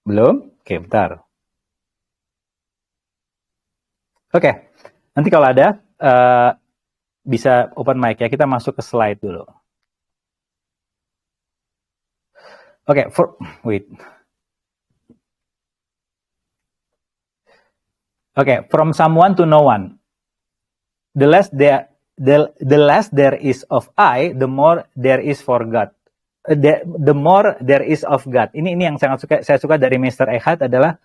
Speaker 1: Belum? Oke, bentar. Oke, nanti kalau ada, bisa open mic ya. Kita masuk ke slide dulu. Oke, wait. Okay, from someone to no one. The less there is of I, the more there is for God. The more there is of God. Ini yang saya suka dari Mr. Eckhart adalah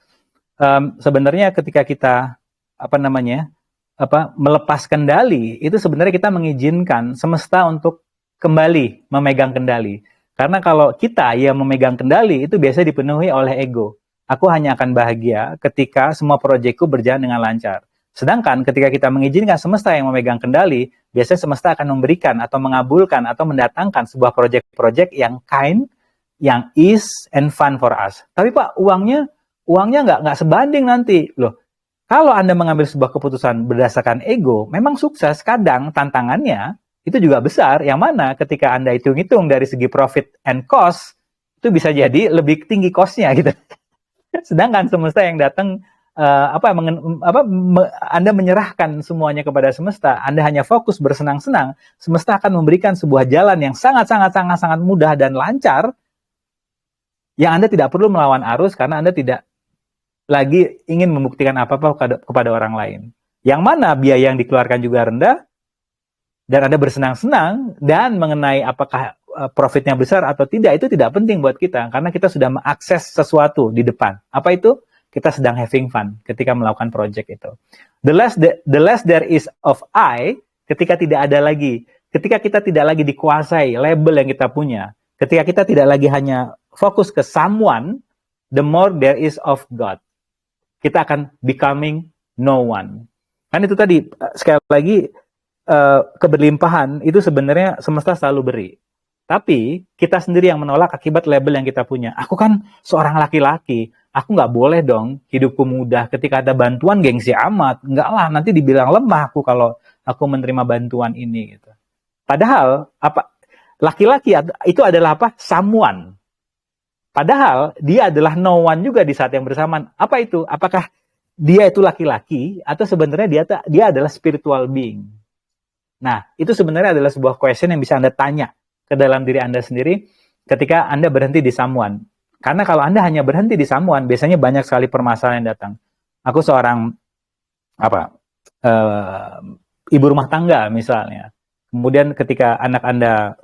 Speaker 1: sebenarnya ketika kita melepas kendali, itu sebenarnya kita mengizinkan semesta untuk kembali memegang kendali. Karena kalau kita yang memegang kendali itu biasanya dipenuhi oleh ego. Aku hanya akan bahagia ketika semua proyekku berjalan dengan lancar. Sedangkan ketika kita mengizinkan semesta yang memegang kendali, biasanya semesta akan memberikan atau mengabulkan atau mendatangkan sebuah proyek-proyek yang kind, yang ease and fun for us. Tapi Pak, uangnya nggak sebanding nanti. Loh, kalau Anda mengambil sebuah keputusan berdasarkan ego, memang sukses. Kadang tantangannya itu juga besar, yang mana ketika Anda hitung-hitung dari segi profit and cost, itu bisa jadi lebih tinggi cost-nya gitu. Sedangkan semesta yang datang, Anda menyerahkan semuanya kepada semesta, Anda hanya fokus bersenang-senang, semesta akan memberikan sebuah jalan yang sangat-sangat mudah dan lancar, yang Anda tidak perlu melawan arus, karena Anda tidak lagi ingin membuktikan apa-apa kepada orang lain. Yang mana biaya yang dikeluarkan juga rendah, dan Anda bersenang-senang, dan mengenai apakah profitnya besar atau tidak, itu tidak penting buat kita, karena kita sudah mengakses sesuatu di depan. Apa itu? Kita sedang having fun ketika melakukan project itu. The less there is of I, ketika kita tidak lagi dikuasai label yang kita punya, ketika kita tidak lagi hanya fokus ke someone, the more there is of God. Kita akan becoming no one. Kan itu tadi, sekali lagi, keberlimpahan itu sebenarnya semesta selalu beri. Tapi kita sendiri yang menolak akibat label yang kita punya. Aku kan seorang laki-laki, aku nggak boleh dong hidupku mudah. Ketika ada bantuan gengsi amat, nggak lah, nanti dibilang lemah aku kalau aku menerima bantuan ini gitu. Padahal laki-laki itu adalah someone. Padahal dia adalah no one juga di saat yang bersamaan. Apa itu? Apakah dia itu laki-laki atau sebenarnya dia adalah spiritual being? Nah, itu sebenarnya adalah sebuah question yang bisa Anda tanya ke dalam diri Anda sendiri ketika Anda berhenti di someone. Karena kalau Anda hanya berhenti di someone, biasanya banyak sekali permasalahan yang datang. Aku seorang apa ibu rumah tangga misalnya. Kemudian ketika anak Anda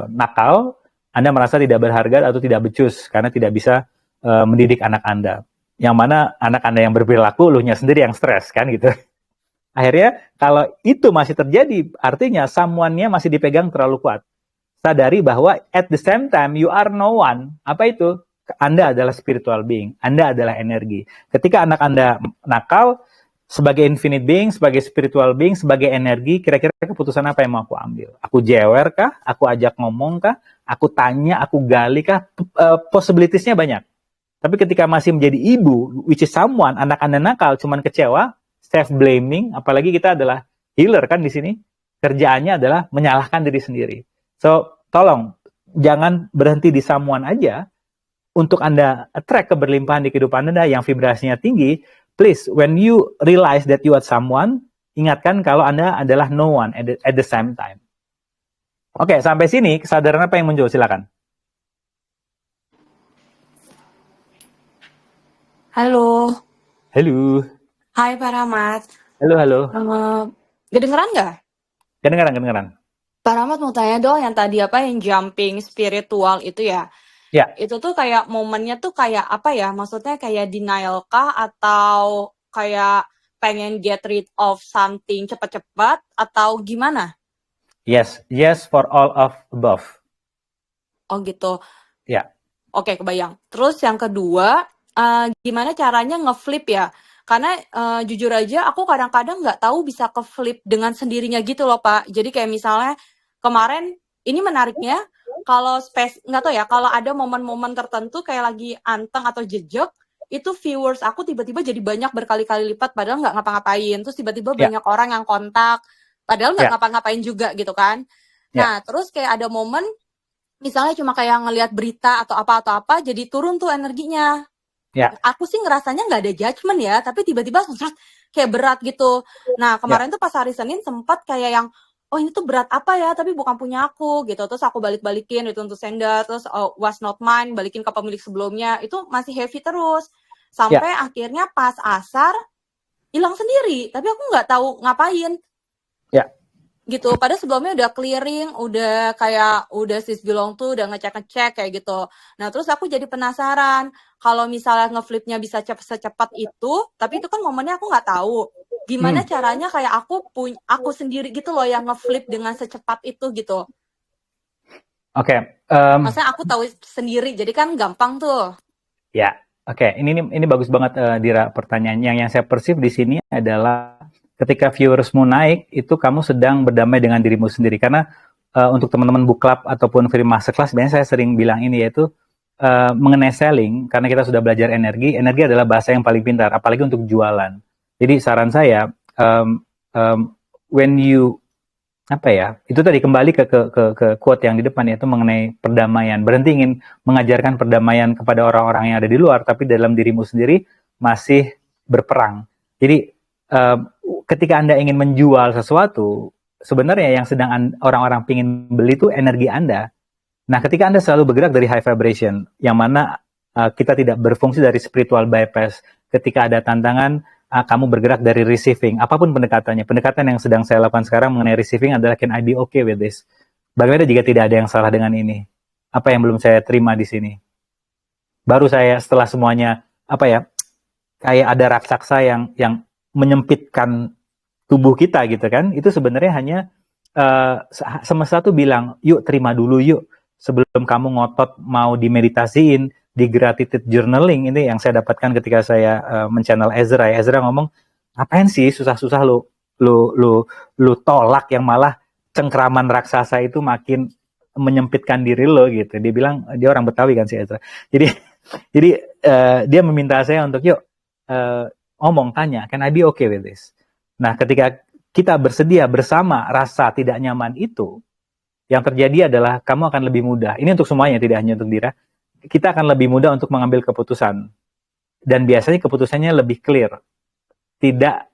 Speaker 1: nakal, Anda merasa tidak berharga atau tidak becus karena tidak bisa mendidik anak Anda. Yang mana anak Anda yang berperilaku, luhnya sendiri yang stres kan gitu. Akhirnya kalau itu masih terjadi, artinya someone-nya masih dipegang terlalu kuat. Sadari bahwa at the same time you are no one. Apa itu? Anda adalah spiritual being. Anda adalah energi. Ketika anak Anda nakal, sebagai infinite being, sebagai spiritual being, sebagai energi, kira-kira keputusan apa yang mau aku ambil? Aku jewer kah? Aku ajak ngomong kah? Aku tanya, aku gali kah? Possibilities-nya banyak. Tapi ketika masih menjadi ibu, which is someone, anak Anda nakal, cuman kecewa, self-blaming, apalagi kita adalah healer kan di sini, kerjaannya adalah menyalahkan diri sendiri. So, tolong, jangan berhenti di someone aja. Untuk Anda attract keberlimpahan di kehidupan Anda yang vibrasinya tinggi, please, when you realize that you are someone, ingatkan kalau Anda adalah no one at the same time. Oke, sampai sini kesadaran apa yang muncul? Silakan.
Speaker 3: Halo,
Speaker 1: Halo.
Speaker 3: hai Pak Rahmat.
Speaker 1: Halo.
Speaker 3: Kedengeran nggak?
Speaker 1: Kedengeran.
Speaker 3: Pak Rahmat mau tanya dong, yang tadi apa yang jumping spiritual itu ya?
Speaker 1: Ya.
Speaker 3: Itu tuh kayak momennya tuh kayak apa ya? Maksudnya kayak denial kah atau kayak pengen get rid of something cepat-cepat atau gimana?
Speaker 1: Yes for all of above.
Speaker 3: Oh gitu.
Speaker 1: Ya.
Speaker 3: Oke, kebayang. Terus yang kedua, gimana caranya ngeflip ya? Karena jujur aja aku kadang-kadang nggak tahu bisa ke flip dengan sendirinya gitu loh Pak. Jadi kayak misalnya kemarin ini menariknya kalau nggak tahu ya, kalau ada momen-momen tertentu kayak lagi anteng atau jejak, itu viewers aku tiba-tiba jadi banyak berkali-kali lipat padahal nggak ngapa-ngapain. Terus tiba-tiba banyak orang yang kontak padahal nggak ngapa-ngapain juga gitu kan. Nah, terus kayak ada momen misalnya cuma kayak ngelihat berita atau apa jadi turun tuh energinya.
Speaker 1: Ya.
Speaker 3: Aku sih ngerasanya nggak ada judgement ya, tapi tiba-tiba kayak berat gitu. Nah, kemarin tuh pas hari Senin sempat kayak yang, oh ini tuh berat apa ya, tapi bukan punya aku gitu. Terus aku balik-balikin, itu untuk sender, terus was not mine, balikin ke pemilik sebelumnya, itu masih heavy terus. Sampai akhirnya pas asar, hilang sendiri, tapi aku nggak tahu ngapain.
Speaker 1: Ya.
Speaker 3: Gitu, padahal sebelumnya udah clearing, udah kayak udah sis belong tuh udah ngecek kayak gitu. Nah terus aku jadi penasaran kalau misalnya ngeflipnya bisa secepat itu, tapi itu kan momennya aku nggak tahu gimana caranya kayak aku sendiri gitu loh yang ngeflip dengan secepat itu gitu.
Speaker 1: Oke.
Speaker 3: Maksudnya aku tahu sendiri, jadi kan gampang tuh.
Speaker 1: Ya, oke. Ini bagus banget Dira pertanyaannya. Yang saya persif di sini adalah ketika viewersmu naik, itu kamu sedang berdamai dengan dirimu sendiri. Karena untuk teman-teman book club ataupun free masterclass, biasanya saya sering bilang ini, yaitu mengenai selling, karena kita sudah belajar energi adalah bahasa yang paling pintar, apalagi untuk jualan. Jadi saran saya, when you, itu tadi kembali ke quote yang di depan, yaitu mengenai perdamaian. Berhenti ingin mengajarkan perdamaian kepada orang-orang yang ada di luar, tapi dalam dirimu sendiri masih berperang. Jadi, ketika Anda ingin menjual sesuatu, sebenarnya yang sedang orang-orang ingin beli itu energi Anda. Nah, ketika Anda selalu bergerak dari high vibration, yang mana kita tidak berfungsi dari spiritual bypass, ketika ada tantangan, kamu bergerak dari receiving, apapun pendekatannya. Pendekatan yang sedang saya lakukan sekarang mengenai receiving adalah, can I be okay with this? Bagaimana jika tidak ada yang salah dengan ini? Apa yang belum saya terima di sini? Baru saya setelah semuanya, kayak ada raksasa yang menyempitkan tubuh kita gitu kan, itu sebenarnya hanya semesta tuh bilang, yuk terima dulu yuk, sebelum kamu ngotot mau dimeditasiin, di gratitude journaling. Ini yang saya dapatkan ketika saya men-channel Ezra. Ezra ngomong, ngapain sih susah-susah lu tolak, yang malah cengkraman raksasa itu makin menyempitkan diri lo gitu. Dia bilang, dia orang Betawi kan si Ezra. Jadi dia meminta saya untuk yuk ngomong, tanya, can I be okay with this? Nah, ketika kita bersedia bersama rasa tidak nyaman itu, yang terjadi adalah kamu akan lebih mudah. Ini untuk semuanya, tidak hanya untuk Dira. Kita akan lebih mudah untuk mengambil keputusan. Dan biasanya keputusannya lebih clear. Tidak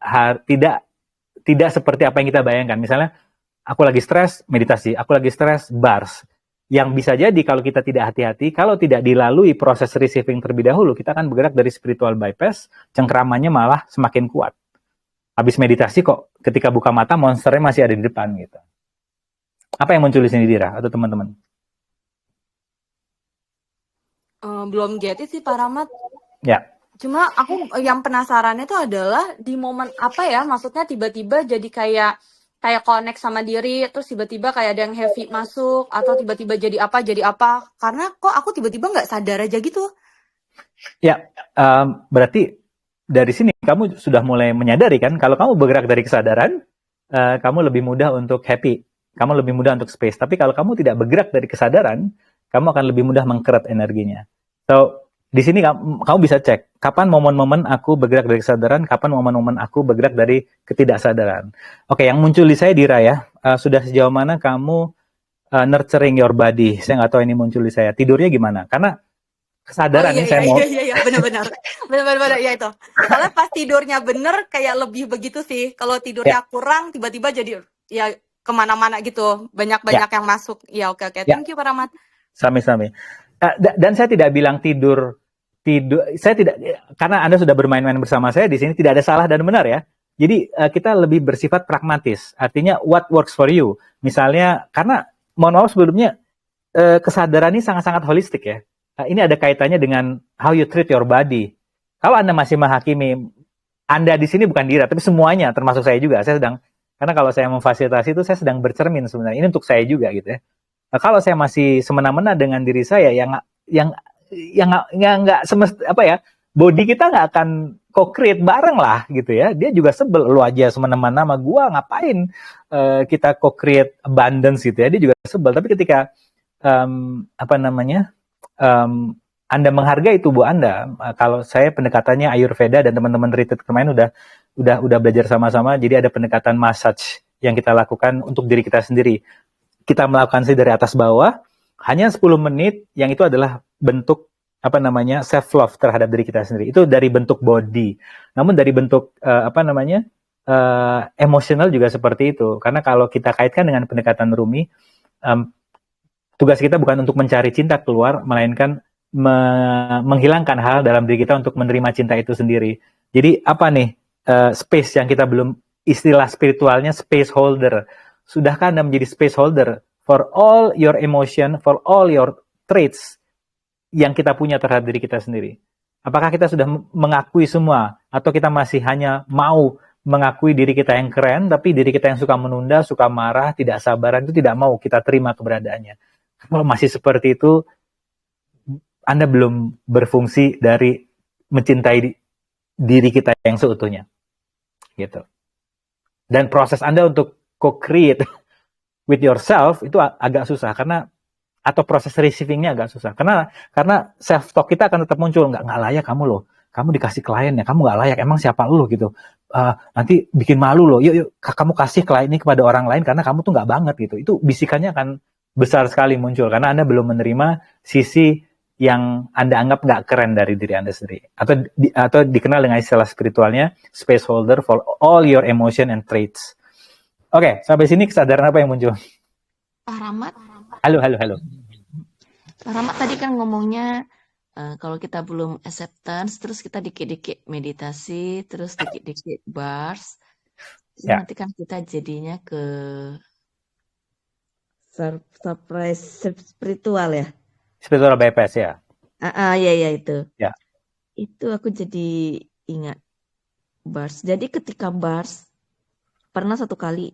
Speaker 1: seperti apa yang kita bayangkan. Misalnya, aku lagi stres, meditasi. Aku lagi stres, bars. Yang bisa jadi kalau kita tidak hati-hati, kalau tidak dilalui proses receiving terlebih dahulu, kita akan bergerak dari spiritual bypass, cengkeramannya malah semakin kuat. Habis meditasi kok ketika buka mata monsternya masih ada di depan gitu. Apa yang muncul di sini, Dira atau teman-teman?
Speaker 3: Belum get it sih Pak Rahmat.
Speaker 1: Ya.
Speaker 3: Cuma aku yang penasarannya itu adalah di momen apa ya, maksudnya tiba-tiba jadi kayak connect sama diri, terus tiba-tiba kayak ada yang heavy masuk, atau tiba-tiba jadi apa, karena kok aku tiba-tiba nggak sadar aja gitu.
Speaker 1: Ya, berarti dari sini kamu sudah mulai menyadari kan, kalau kamu bergerak dari kesadaran, kamu lebih mudah untuk happy, kamu lebih mudah untuk space. Tapi kalau kamu tidak bergerak dari kesadaran, kamu akan lebih mudah mengkeret energinya. So, di sini kamu bisa cek, kapan momen-momen aku bergerak dari kesadaran, kapan momen-momen aku bergerak dari ketidaksadaran. Oke, yang muncul di saya, Dira ya, sudah sejauh mana kamu nurturing your body? Saya nggak tahu ini muncul di saya. Tidurnya gimana? Karena kesadaran nih saya mau.
Speaker 3: Iya, benar-benar ya itu. Soalnya pas tidurnya bener kayak lebih begitu sih. Kalau tidurnya kurang, tiba-tiba jadi ya kemana-mana gitu, banyak yang masuk. Ya oke. Thank you Pak Rahmat.
Speaker 1: Sami-sami. Dan saya tidak bilang tidur, saya tidak, karena Anda sudah bermain-main bersama saya di sini, tidak ada salah dan benar ya. Jadi kita lebih bersifat pragmatis, artinya what works for you. Misalnya, karena mohon maaf sebelumnya, kesadaran ini sangat-sangat holistik ya. Ini ada kaitannya dengan how you treat your body. Kalau Anda masih menghakimi, Anda di sini bukan Dira, tapi semuanya, termasuk saya juga. Karena kalau saya memfasilitasi itu, saya sedang bercermin sebenarnya. Ini untuk saya juga gitu ya. Nah, kalau saya masih semena-mena dengan diri saya, yang nggak body kita nggak akan co-create bareng lah gitu ya. Dia juga sebel, lu aja semena-mena sama gua, ngapain kita co-create abundance gitu ya. Dia juga sebel. Tapi ketika Anda menghargai tubuh Anda, kalau saya pendekatannya Ayurveda dan teman-teman retreat kemarin udah belajar sama-sama, jadi ada pendekatan massage yang kita lakukan untuk diri kita sendiri. Kita melakukan sih dari atas bawah, hanya 10 menit, yang itu adalah bentuk self love terhadap diri kita sendiri. Itu dari bentuk body. Namun dari bentuk emosional juga seperti itu. Karena kalau kita kaitkan dengan pendekatan Rumi, tugas kita bukan untuk mencari cinta keluar, melainkan menghilangkan hal dalam diri kita untuk menerima cinta itu sendiri. Jadi apa nih space yang kita belum, istilah spiritualnya space holder. Sudahkah Anda menjadi space holder for all your emotion, for all your traits yang kita punya terhadap diri kita sendiri? Apakah kita sudah mengakui semua? Atau kita masih hanya mau mengakui diri kita yang keren, tapi diri kita yang suka menunda, suka marah, tidak sabaran, itu tidak mau kita terima keberadaannya? Kalau masih seperti itu, Anda belum berfungsi dari mencintai diri kita yang seutuhnya. Gitu. Dan proses Anda untuk co-create with yourself itu agak susah, atau proses receivingnya agak susah, karena self talk kita akan tetap muncul, nggak layak kamu loh, kamu dikasih klien ya, kamu nggak layak, emang siapa lu gitu, nanti bikin malu loh, yuk kamu kasih klien ini kepada orang lain karena kamu tuh nggak banget gitu. Itu bisikannya akan besar sekali muncul karena Anda belum menerima sisi yang Anda anggap nggak keren dari diri Anda sendiri, atau dikenal dengan istilah spiritualnya space holder for all your emotion and traits. Oke, sampai sini kesadaran apa yang muncul?
Speaker 4: Pak Rahmat.
Speaker 1: Halo.
Speaker 4: Pak Rahmat tadi kan ngomongnya kalau kita belum acceptance, terus kita dikit-dikit meditasi, terus dikit-dikit bars, nanti kan kita jadinya ke surprise spiritual ya?
Speaker 1: Spiritual bypass ya?
Speaker 4: Iya itu.
Speaker 1: Ya.
Speaker 4: Itu aku jadi ingat bars. Jadi ketika bars, pernah satu kali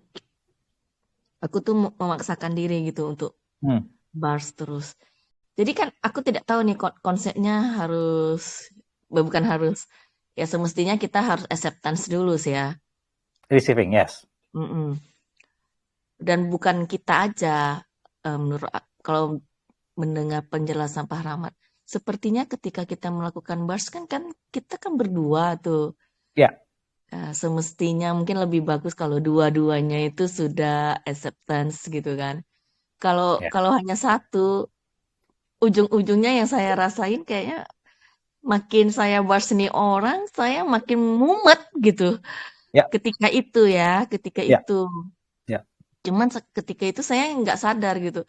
Speaker 4: aku tuh memaksakan diri gitu untuk bars terus. Jadi kan aku tidak tahu nih konsepnya bukan harus. Ya semestinya kita harus acceptance dulu sih ya.
Speaker 1: Receiving, yes.
Speaker 4: Dan bukan kita aja, menurut kalau mendengar penjelasan Pak Rahmat, sepertinya ketika kita melakukan bars kan kita kan berdua tuh.
Speaker 1: Ya.
Speaker 4: Semestinya mungkin lebih bagus kalau dua-duanya itu sudah acceptance gitu kan. Kalau hanya satu, ujung-ujungnya yang saya rasain kayaknya makin saya bars nih orang, saya makin mumet gitu. Ketika itu. Cuman ketika itu saya nggak sadar gitu.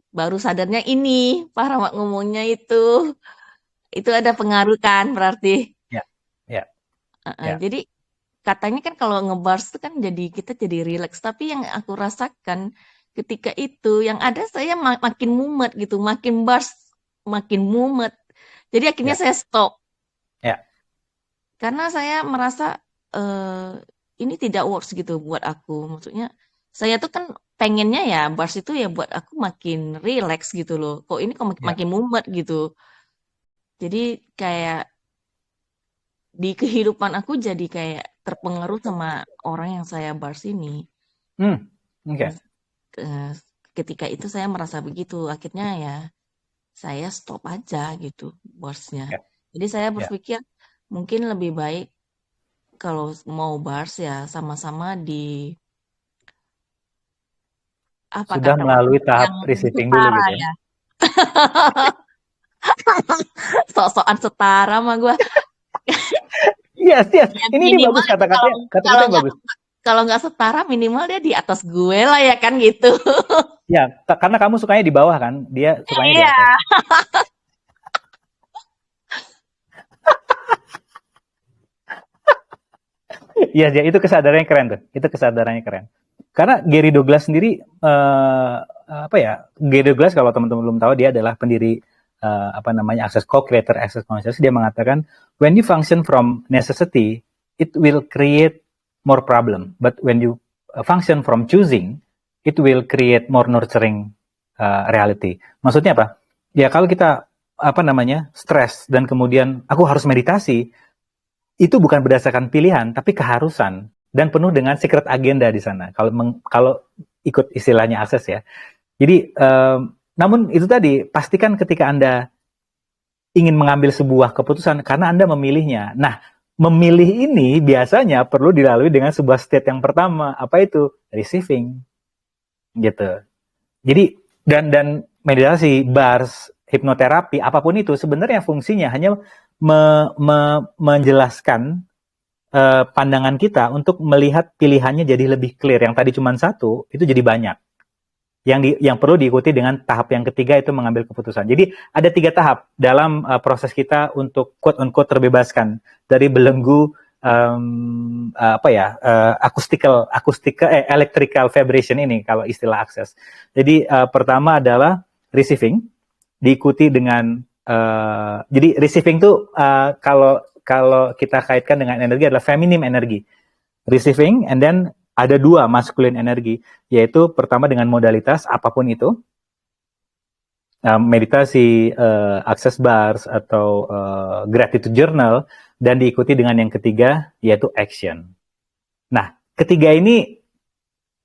Speaker 4: baru sadarnya ini Pak Rahmat ngomongnya itu ada pengaruh kan berarti.
Speaker 1: Ya, ya, ya.
Speaker 4: Jadi katanya kan kalau ngebars itu kan kita jadi relax, tapi yang aku rasakan ketika itu yang ada saya makin mumet gitu, makin bars, makin mumet. Jadi akhirnya
Speaker 1: Ya.
Speaker 4: saya stop.
Speaker 1: Ya.
Speaker 4: Karena saya merasa ini tidak works gitu buat aku. Maksudnya saya tuh kan pengennya ya bars itu ya buat aku makin relax gitu loh. Kok ini kok
Speaker 1: Ya.
Speaker 4: makin mumet gitu. Jadi kayak di kehidupan aku jadi kayak terpengaruh sama orang yang saya bars ini.
Speaker 1: Oke.
Speaker 4: Ketika itu saya merasa begitu. Akhirnya ya saya stop aja gitu barsnya.
Speaker 1: Ya.
Speaker 4: Jadi saya
Speaker 1: Ya.
Speaker 4: berpikir mungkin lebih baik kalau mau bars ya sama-sama di apa
Speaker 1: Sudah
Speaker 4: kata
Speaker 1: melalui tahap
Speaker 4: yang
Speaker 1: receiving dulu
Speaker 4: setara
Speaker 1: gitu ya.
Speaker 4: ya. Sok-sokan setara mah gue.
Speaker 1: Yes, yes.
Speaker 4: Ya,
Speaker 1: Ini
Speaker 4: minimal
Speaker 1: bagus kata-katanya. Kata-katanya
Speaker 4: kalau nggak
Speaker 1: bagus.
Speaker 4: kalau nggak setara minimal dia di atas gue lah ya kan gitu.
Speaker 1: Ya, karena kamu sukanya di bawah kan, dia sukanya di
Speaker 4: Iya.
Speaker 1: atas. Iya, ya, itu kesadarannya keren tuh. Itu kesadarannya keren. Karena Gary Douglas sendiri Gary Douglas kalau teman-teman belum tahu, dia adalah pendiri Access Co-Creator Access Consciousness. Dia mengatakan when you function from necessity, it will create more problem. But when you function from choosing, it will create more nurturing reality. Maksudnya apa? Ya kalau kita stres dan kemudian aku harus meditasi, itu bukan berdasarkan pilihan, tapi keharusan dan penuh dengan secret agenda di sana. Kalau ikut istilahnya akses ya. Jadi, namun itu tadi, pastikan ketika Anda ingin mengambil sebuah keputusan karena Anda memilihnya. Nah, memilih ini biasanya perlu dilalui dengan sebuah state yang pertama. Apa itu? Receiving. Gitu. Jadi, dan meditasi, bars, hipnoterapi, apapun itu, sebenarnya fungsinya hanya menjelaskan pandangan kita untuk melihat pilihannya jadi lebih clear. Yang tadi cuma satu, itu jadi banyak. Yang perlu diikuti dengan tahap yang ketiga, itu mengambil keputusan. Jadi ada 3 tahap dalam proses kita untuk quote-unquote terbebaskan dari belenggu electrical vibration ini kalau istilah akses. Jadi pertama adalah receiving, diikuti dengan jadi receiving itu kalau kita kaitkan dengan energi adalah feminine energi. Receiving, and then ada 2 masculine energi, yaitu pertama dengan modalitas apapun itu, meditasi, access bars, atau gratitude journal, dan diikuti dengan yang ketiga, yaitu action. Nah, ketiga ini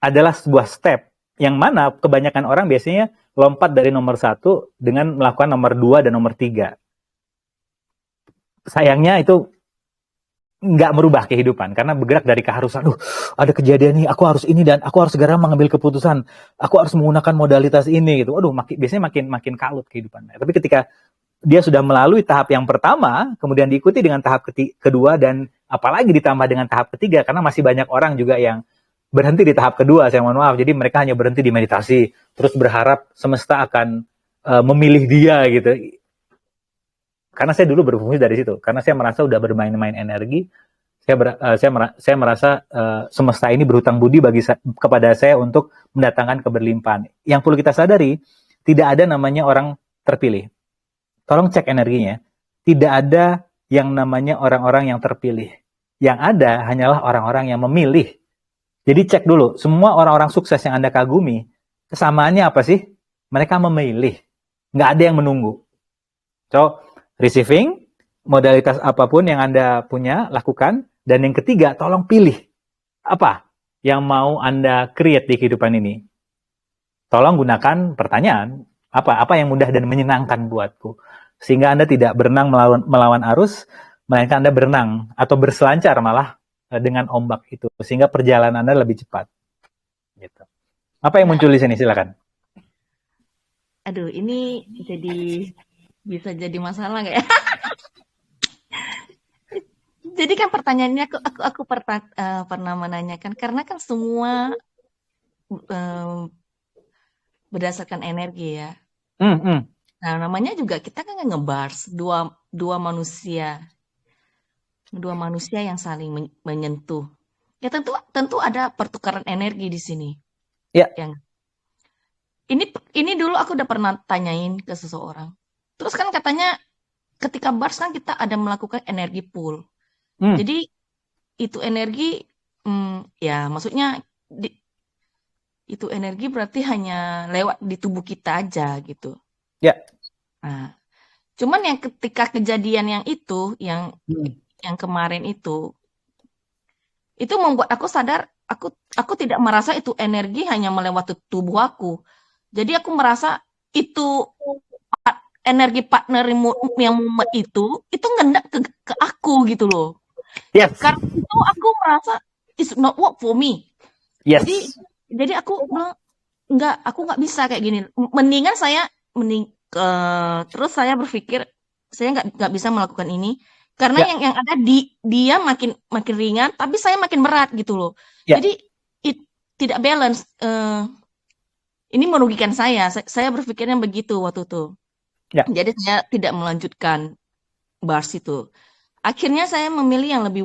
Speaker 1: adalah sebuah step, yang mana kebanyakan orang biasanya lompat dari nomor 1 dengan melakukan nomor 2 dan nomor 3. Sayangnya itu nggak merubah kehidupan, karena bergerak dari keharusan. Ada kejadian nih, aku harus ini dan aku harus segera mengambil keputusan. Aku harus menggunakan modalitas ini gitu. Biasanya makin kalut kehidupannya. Tapi ketika dia sudah melalui tahap yang pertama, kemudian diikuti dengan tahap kedua, dan apalagi ditambah dengan tahap ketiga, karena masih banyak orang juga yang berhenti di tahap kedua, saya mohon maaf. Jadi mereka hanya berhenti di meditasi, terus berharap semesta akan memilih dia gitu. Karena saya dulu berfungsi dari situ. Karena saya merasa udah bermain-main energi, saya merasa semesta ini berhutang budi kepada saya untuk mendatangkan keberlimpahan. Yang perlu kita sadari, tidak ada namanya orang terpilih. Tolong cek energinya. Tidak ada yang namanya orang-orang yang terpilih. Yang ada hanyalah orang-orang yang memilih. Jadi cek dulu, semua orang-orang sukses yang Anda kagumi, kesamaannya apa sih? Mereka memilih. Nggak ada yang menunggu. So, receiving, modalitas apapun yang Anda punya, lakukan. Dan yang ketiga, tolong pilih. Apa yang mau Anda create di kehidupan ini? Tolong gunakan pertanyaan. Apa yang mudah dan menyenangkan buatku? Sehingga Anda tidak berenang melawan arus, melainkan Anda berenang atau berselancar malah dengan ombak itu, sehingga perjalanan Anda lebih cepat. Gitu. Apa yang muncul di sini? Silakan.
Speaker 4: Aduh, ini bisa jadi masalah nggak ya? Jadi kan pertanyaannya aku pernah menanyakan, karena kan semua berdasarkan energi ya.
Speaker 1: Hmm.
Speaker 4: Nah, namanya juga kita kan ngebars dua manusia yang saling menyentuh. Ya tentu ada pertukaran energi di sini.
Speaker 1: Ya.
Speaker 4: Yang ini dulu aku udah pernah tanyain ke seseorang. Terus kan katanya ketika bars kan kita ada melakukan energi pool. Jadi itu energi ya maksudnya itu energi berarti hanya lewat di tubuh kita aja gitu.
Speaker 1: Ya.
Speaker 4: Nah, cuman yang ketika kejadian yang itu, yang kemarin itu membuat aku sadar, aku tidak merasa itu energi hanya melewati tubuh aku. Jadi aku merasa itu energi partner yang mumet itu ngendak ke aku gitu loh.
Speaker 1: Yes.
Speaker 4: Karena itu aku merasa it's not work for me.
Speaker 1: Yes.
Speaker 4: Jadi aku bilang aku nggak bisa kayak gini. Mendingan saya terus saya berpikir saya nggak bisa melakukan ini karena
Speaker 1: Ya.
Speaker 4: yang ada dia makin ringan tapi saya makin berat gitu loh.
Speaker 1: Ya.
Speaker 4: Jadi tidak balance. Ini merugikan saya. Saya berpikirnya begitu waktu itu.
Speaker 1: Ya.
Speaker 4: Jadi saya tidak melanjutkan bars itu. Akhirnya saya memilih yang lebih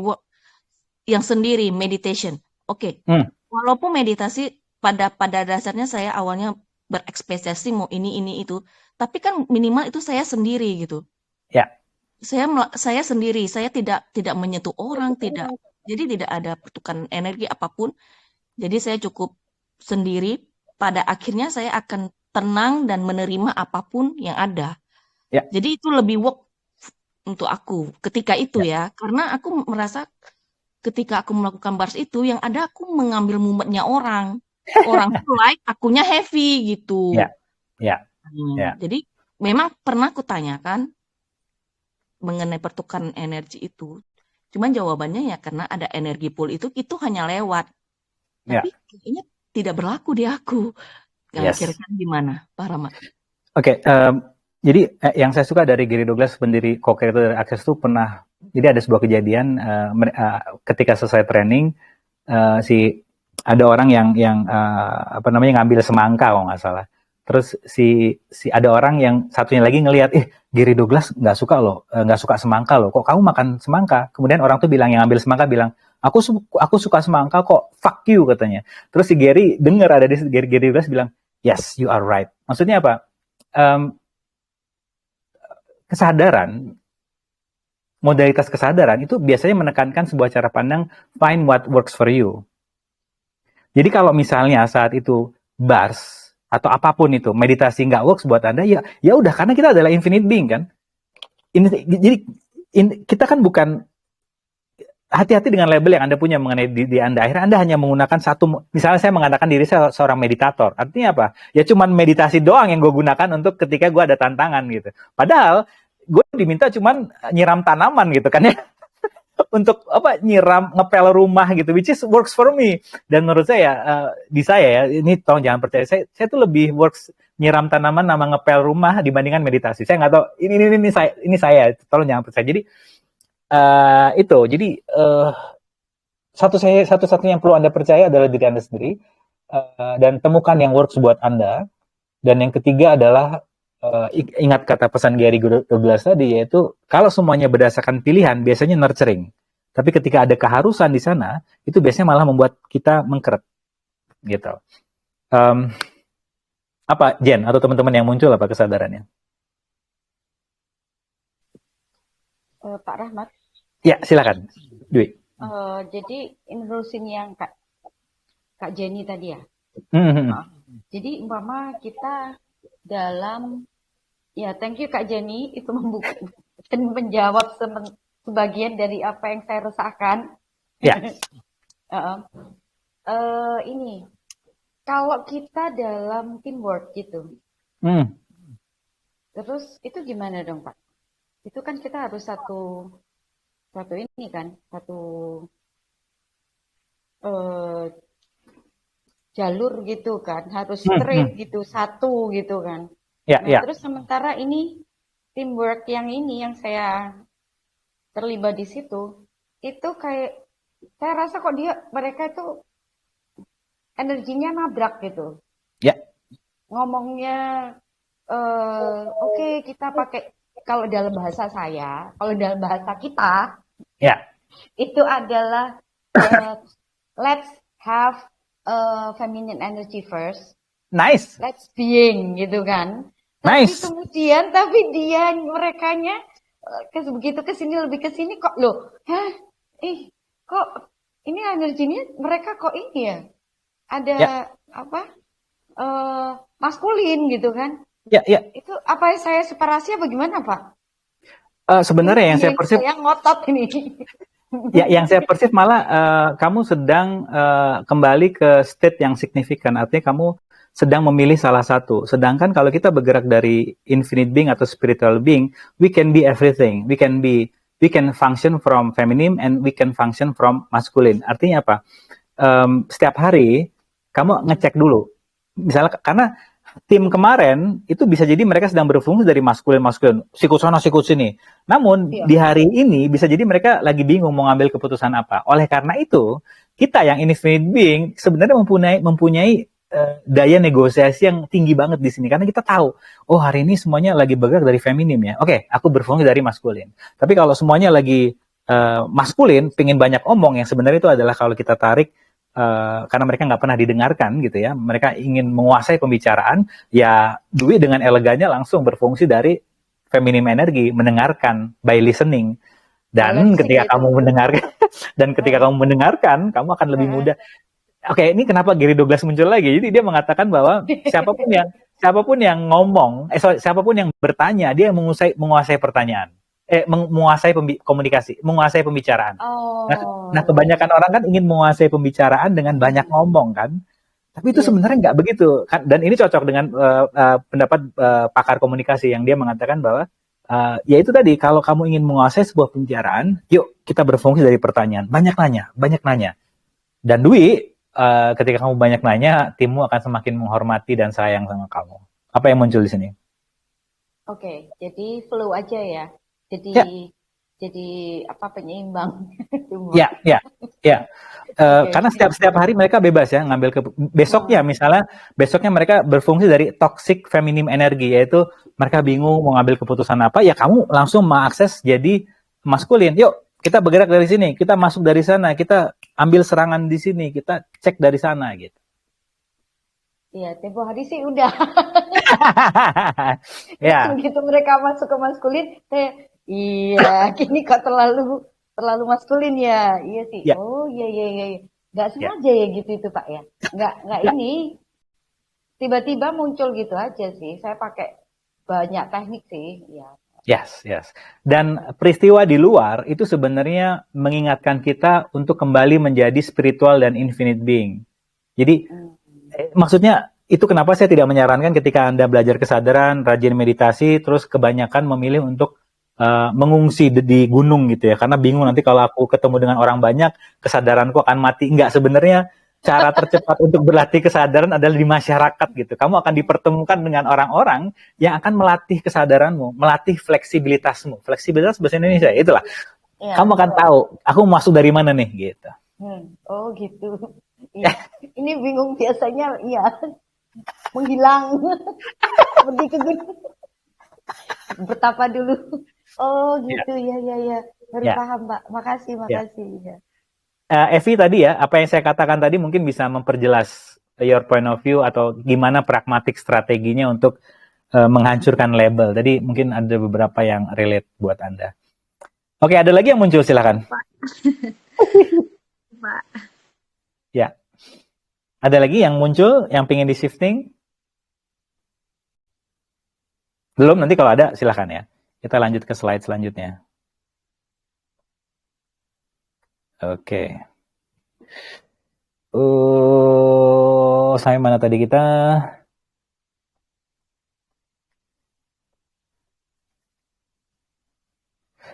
Speaker 4: yang sendiri, meditation. Oke. Walaupun meditasi pada dasarnya saya awalnya berekspektasi mau ini itu, tapi kan minimal itu saya sendiri gitu.
Speaker 1: Ya.
Speaker 4: Saya sendiri, saya tidak menyentuh orang, jadi tidak ada pertukaran energi apapun. Jadi saya cukup sendiri. Pada akhirnya saya akan tenang dan menerima apapun yang ada.
Speaker 1: Ya.
Speaker 4: Jadi itu lebih work untuk aku ketika itu ya, karena aku merasa ketika aku melakukan bars itu yang ada aku mengambil momentnya orang light, akunya heavy gitu.
Speaker 1: Ya.
Speaker 4: Jadi memang pernah aku tanyakan mengenai pertukaran energi itu, cuman jawabannya ya karena ada energi pool itu hanya lewat, tapi kayaknya tidak berlaku di aku. Kira-kira gimana, Pak Rahmat?
Speaker 1: Oke, jadi yang saya suka dari Gary Douglas, pendiri co-creator dari Access itu pernah, jadi ada sebuah kejadian ketika selesai training, ada orang yang ngambil semangka kalau nggak salah. Terus ada orang yang satunya lagi ngelihat, Gary Douglas nggak suka semangka loh, kok kamu makan semangka? Kemudian orang tuh bilang, yang ngambil semangka bilang, aku suka semangka kok, fuck you katanya. Terus si Gary dengar ada di Gary Douglas bilang, yes, you are right. Maksudnya apa? Kesadaran, modalitas kesadaran itu biasanya menekankan sebuah cara pandang, find what works for you. Jadi kalau misalnya saat itu bars atau apapun itu meditasi nggak works buat Anda, ya udah, karena kita adalah infinite being kan. Kita kan bukan, hati-hati dengan label yang Anda punya mengenai di Anda. Akhirnya Anda hanya menggunakan satu, misalnya saya mengatakan diri saya seorang meditator. Artinya apa? Ya cuman meditasi doang yang gue gunakan untuk ketika gue ada tantangan gitu. Padahal gue diminta cuman nyiram tanaman gitu kan ya. Untuk nyiram, ngepel rumah gitu, which is works for me. Dan menurut saya, di saya ya, ini tolong jangan percaya, saya tuh lebih works nyiram tanaman sama ngepel rumah dibandingkan meditasi. Saya nggak tahu, ini saya, tolong jangan percaya. Jadi itu, jadi satu-satunya yang perlu Anda percaya adalah diri Anda sendiri, dan temukan yang works buat Anda. Dan yang ketiga adalah ingat kata pesan Gary Douglas tadi, yaitu kalau semuanya berdasarkan pilihan biasanya nurturing, tapi ketika ada keharusan di sana itu biasanya malah membuat kita mengkeret gitu. Apa Jen atau teman-teman yang muncul apa kesadarannya?
Speaker 2: Pak Rahmat.
Speaker 1: Ya, silakan, Dwi.
Speaker 2: Jadi nerusin yang Kak Jenny tadi ya. Jadi umpama kita dalam, ya thank you Kak Jenny, itu menjawab sebagian dari apa yang saya rasakan.
Speaker 1: Ya.
Speaker 2: Ini, kalau kita dalam teamwork gitu, terus itu gimana dong Pak? Itu kan kita harus satu ini kan, satu jalur gitu kan, harus straight gitu, satu gitu kan. Terus sementara ini teamwork yang saya terlibat di situ, itu kayak saya rasa kok mereka itu energinya nabrak gitu.
Speaker 1: Ya.
Speaker 2: ngomongnya oke, kita pakai, kalau dalam bahasa saya, kalau dalam bahasa kita,
Speaker 1: Ya,
Speaker 2: itu adalah let's have feminine energy first,
Speaker 1: nice,
Speaker 2: let's being gitu kan. Tapi
Speaker 1: nice.
Speaker 2: kemudian, merekanya begitu kesini lebih kesini kok loh, kok ini energinya mereka kok ini ya, ada
Speaker 1: Ya,
Speaker 2: apa maskulin gitu kan.
Speaker 1: ya, ya.
Speaker 2: Itu apa saya separasi apa gimana, Pak?
Speaker 1: Sebenarnya yang saya persip,
Speaker 2: Saya ngotot ini.
Speaker 1: ya, yang saya persip malah kamu sedang kembali ke state yang signifikan. Artinya kamu sedang memilih salah satu. Sedangkan kalau kita bergerak dari infinite being atau spiritual being, we can be everything. We can function from feminine and we can function from masculine. Artinya apa? Setiap hari kamu ngecek dulu. Misalnya karena tim kemarin itu bisa jadi mereka sedang berfungsi dari maskulin, sikut sana sikut sini. Namun di hari ini bisa jadi mereka lagi bingung mau ngambil keputusan apa. Oleh karena itu kita yang infinite being sebenarnya mempunyai daya negosiasi yang tinggi banget di sini karena kita tahu, oh hari ini semuanya lagi bergerak dari feminim ya. Oke, aku berfungsi dari maskulin. Tapi kalau semuanya lagi maskulin, pengen banyak omong yang sebenarnya itu adalah kalau kita tarik karena mereka nggak pernah didengarkan gitu ya, mereka ingin menguasai pembicaraan, ya Dwi dengan elegannya langsung berfungsi dari feminim energi, mendengarkan by listening. Dan ketika kamu mendengarkan kamu mendengarkan, kamu akan lebih mudah. Oke, ini kenapa Gary Douglas muncul lagi? Jadi dia mengatakan bahwa siapapun yang ngomong, siapapun yang bertanya, dia menguasai pertanyaan. Menguasai komunikasi, menguasai pembicaraan. Nah, kebanyakan orang kan ingin menguasai pembicaraan dengan banyak ngomong kan. Tapi itu sebenarnya nggak begitu. Dan ini cocok dengan pendapat pakar komunikasi yang dia mengatakan bahwa ya itu tadi, kalau kamu ingin menguasai sebuah pembicaraan, yuk kita berfungsi dari pertanyaan. Banyak nanya. Dan Dwi, ketika kamu banyak nanya, timmu akan semakin menghormati dan sayang sama kamu. Apa yang muncul di sini?
Speaker 2: Oke, jadi flow aja ya. Jadi apa, penyeimbang.
Speaker 1: Ya. Karena setiap hari mereka bebas ya ngambil besoknya mereka berfungsi dari toxic feminine energi, yaitu mereka bingung mau ngambil keputusan apa, ya kamu langsung mengakses jadi maskulin. Yuk kita bergerak dari sini, kita masuk dari sana, kita ambil serangan di sini, kita cek dari sana gitu.
Speaker 2: Iya, tempo hari sih udah.
Speaker 1: Ya.
Speaker 2: Begitu mereka masuk ke maskulin, iya, kini kok terlalu maskulin ya. Iya sih. Ya. Oh, iya. Nggak sengaja ya gitu itu Pak ya. Nggak ini. Tiba-tiba muncul gitu aja sih. Saya pakai banyak teknik sih. Ya.
Speaker 1: Yes. Dan peristiwa di luar itu sebenarnya mengingatkan kita untuk kembali menjadi spiritual dan infinite being. Jadi maksudnya itu kenapa saya tidak menyarankan ketika Anda belajar kesadaran, rajin meditasi, terus kebanyakan memilih untuk mengungsi di gunung gitu ya, karena bingung nanti kalau aku ketemu dengan orang banyak, kesadaranku akan mati. Enggak, sebenarnya cara tercepat untuk berlatih kesadaran adalah di masyarakat gitu. Kamu akan dipertemukan dengan orang-orang yang akan melatih kesadaranmu, melatih fleksibilitasmu. Fleksibilitas bahasa Indonesia, itulah. Ya, kamu akan tahu, aku masuk dari mana nih gitu.
Speaker 2: Oh gitu. Ya. Ini bingung biasanya, ya menghilang. Pergi ke gunung. Betapa dulu. Oh gitu, ya. Baru paham Pak. Makasih. Ya.
Speaker 1: Evi tadi ya, apa yang saya katakan tadi mungkin bisa memperjelas your point of view atau gimana pragmatik strateginya untuk menghancurkan label. Tadi mungkin ada beberapa yang relate buat Anda. Oke, ada lagi yang muncul, silakan.
Speaker 5: Pak.
Speaker 1: Ya. Ada lagi yang muncul yang pengen di shifting? Belum, nanti kalau ada silakan ya. Kita lanjut ke slide selanjutnya. Oke. Sampai mana tadi kita?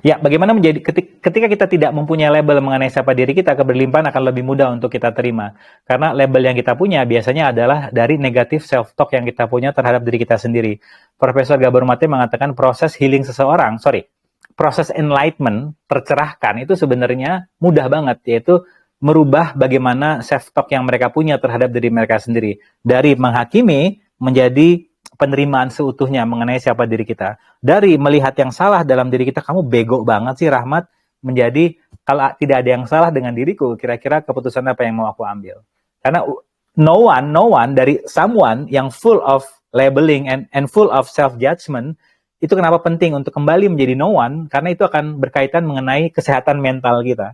Speaker 1: Ya, bagaimana ketika kita tidak mempunyai label mengenai siapa diri kita, keberlimpahan akan lebih mudah untuk kita terima. Karena label yang kita punya biasanya adalah dari negatif self-talk yang kita punya terhadap diri kita sendiri. Profesor Gabor Mate mengatakan proses enlightenment, tercerahkan, itu sebenarnya mudah banget, yaitu merubah bagaimana self-talk yang mereka punya terhadap diri mereka sendiri. Dari menghakimi, menjadi penerimaan seutuhnya mengenai siapa diri kita. Dari melihat yang salah dalam diri kita, kamu bego banget sih Rahmat, menjadi kalau tidak ada yang salah dengan diriku, kira-kira keputusan apa yang mau aku ambil. Karena no one dari someone yang full of labeling and full of self-judgment, itu kenapa penting untuk kembali menjadi no one, karena itu akan berkaitan mengenai kesehatan mental kita.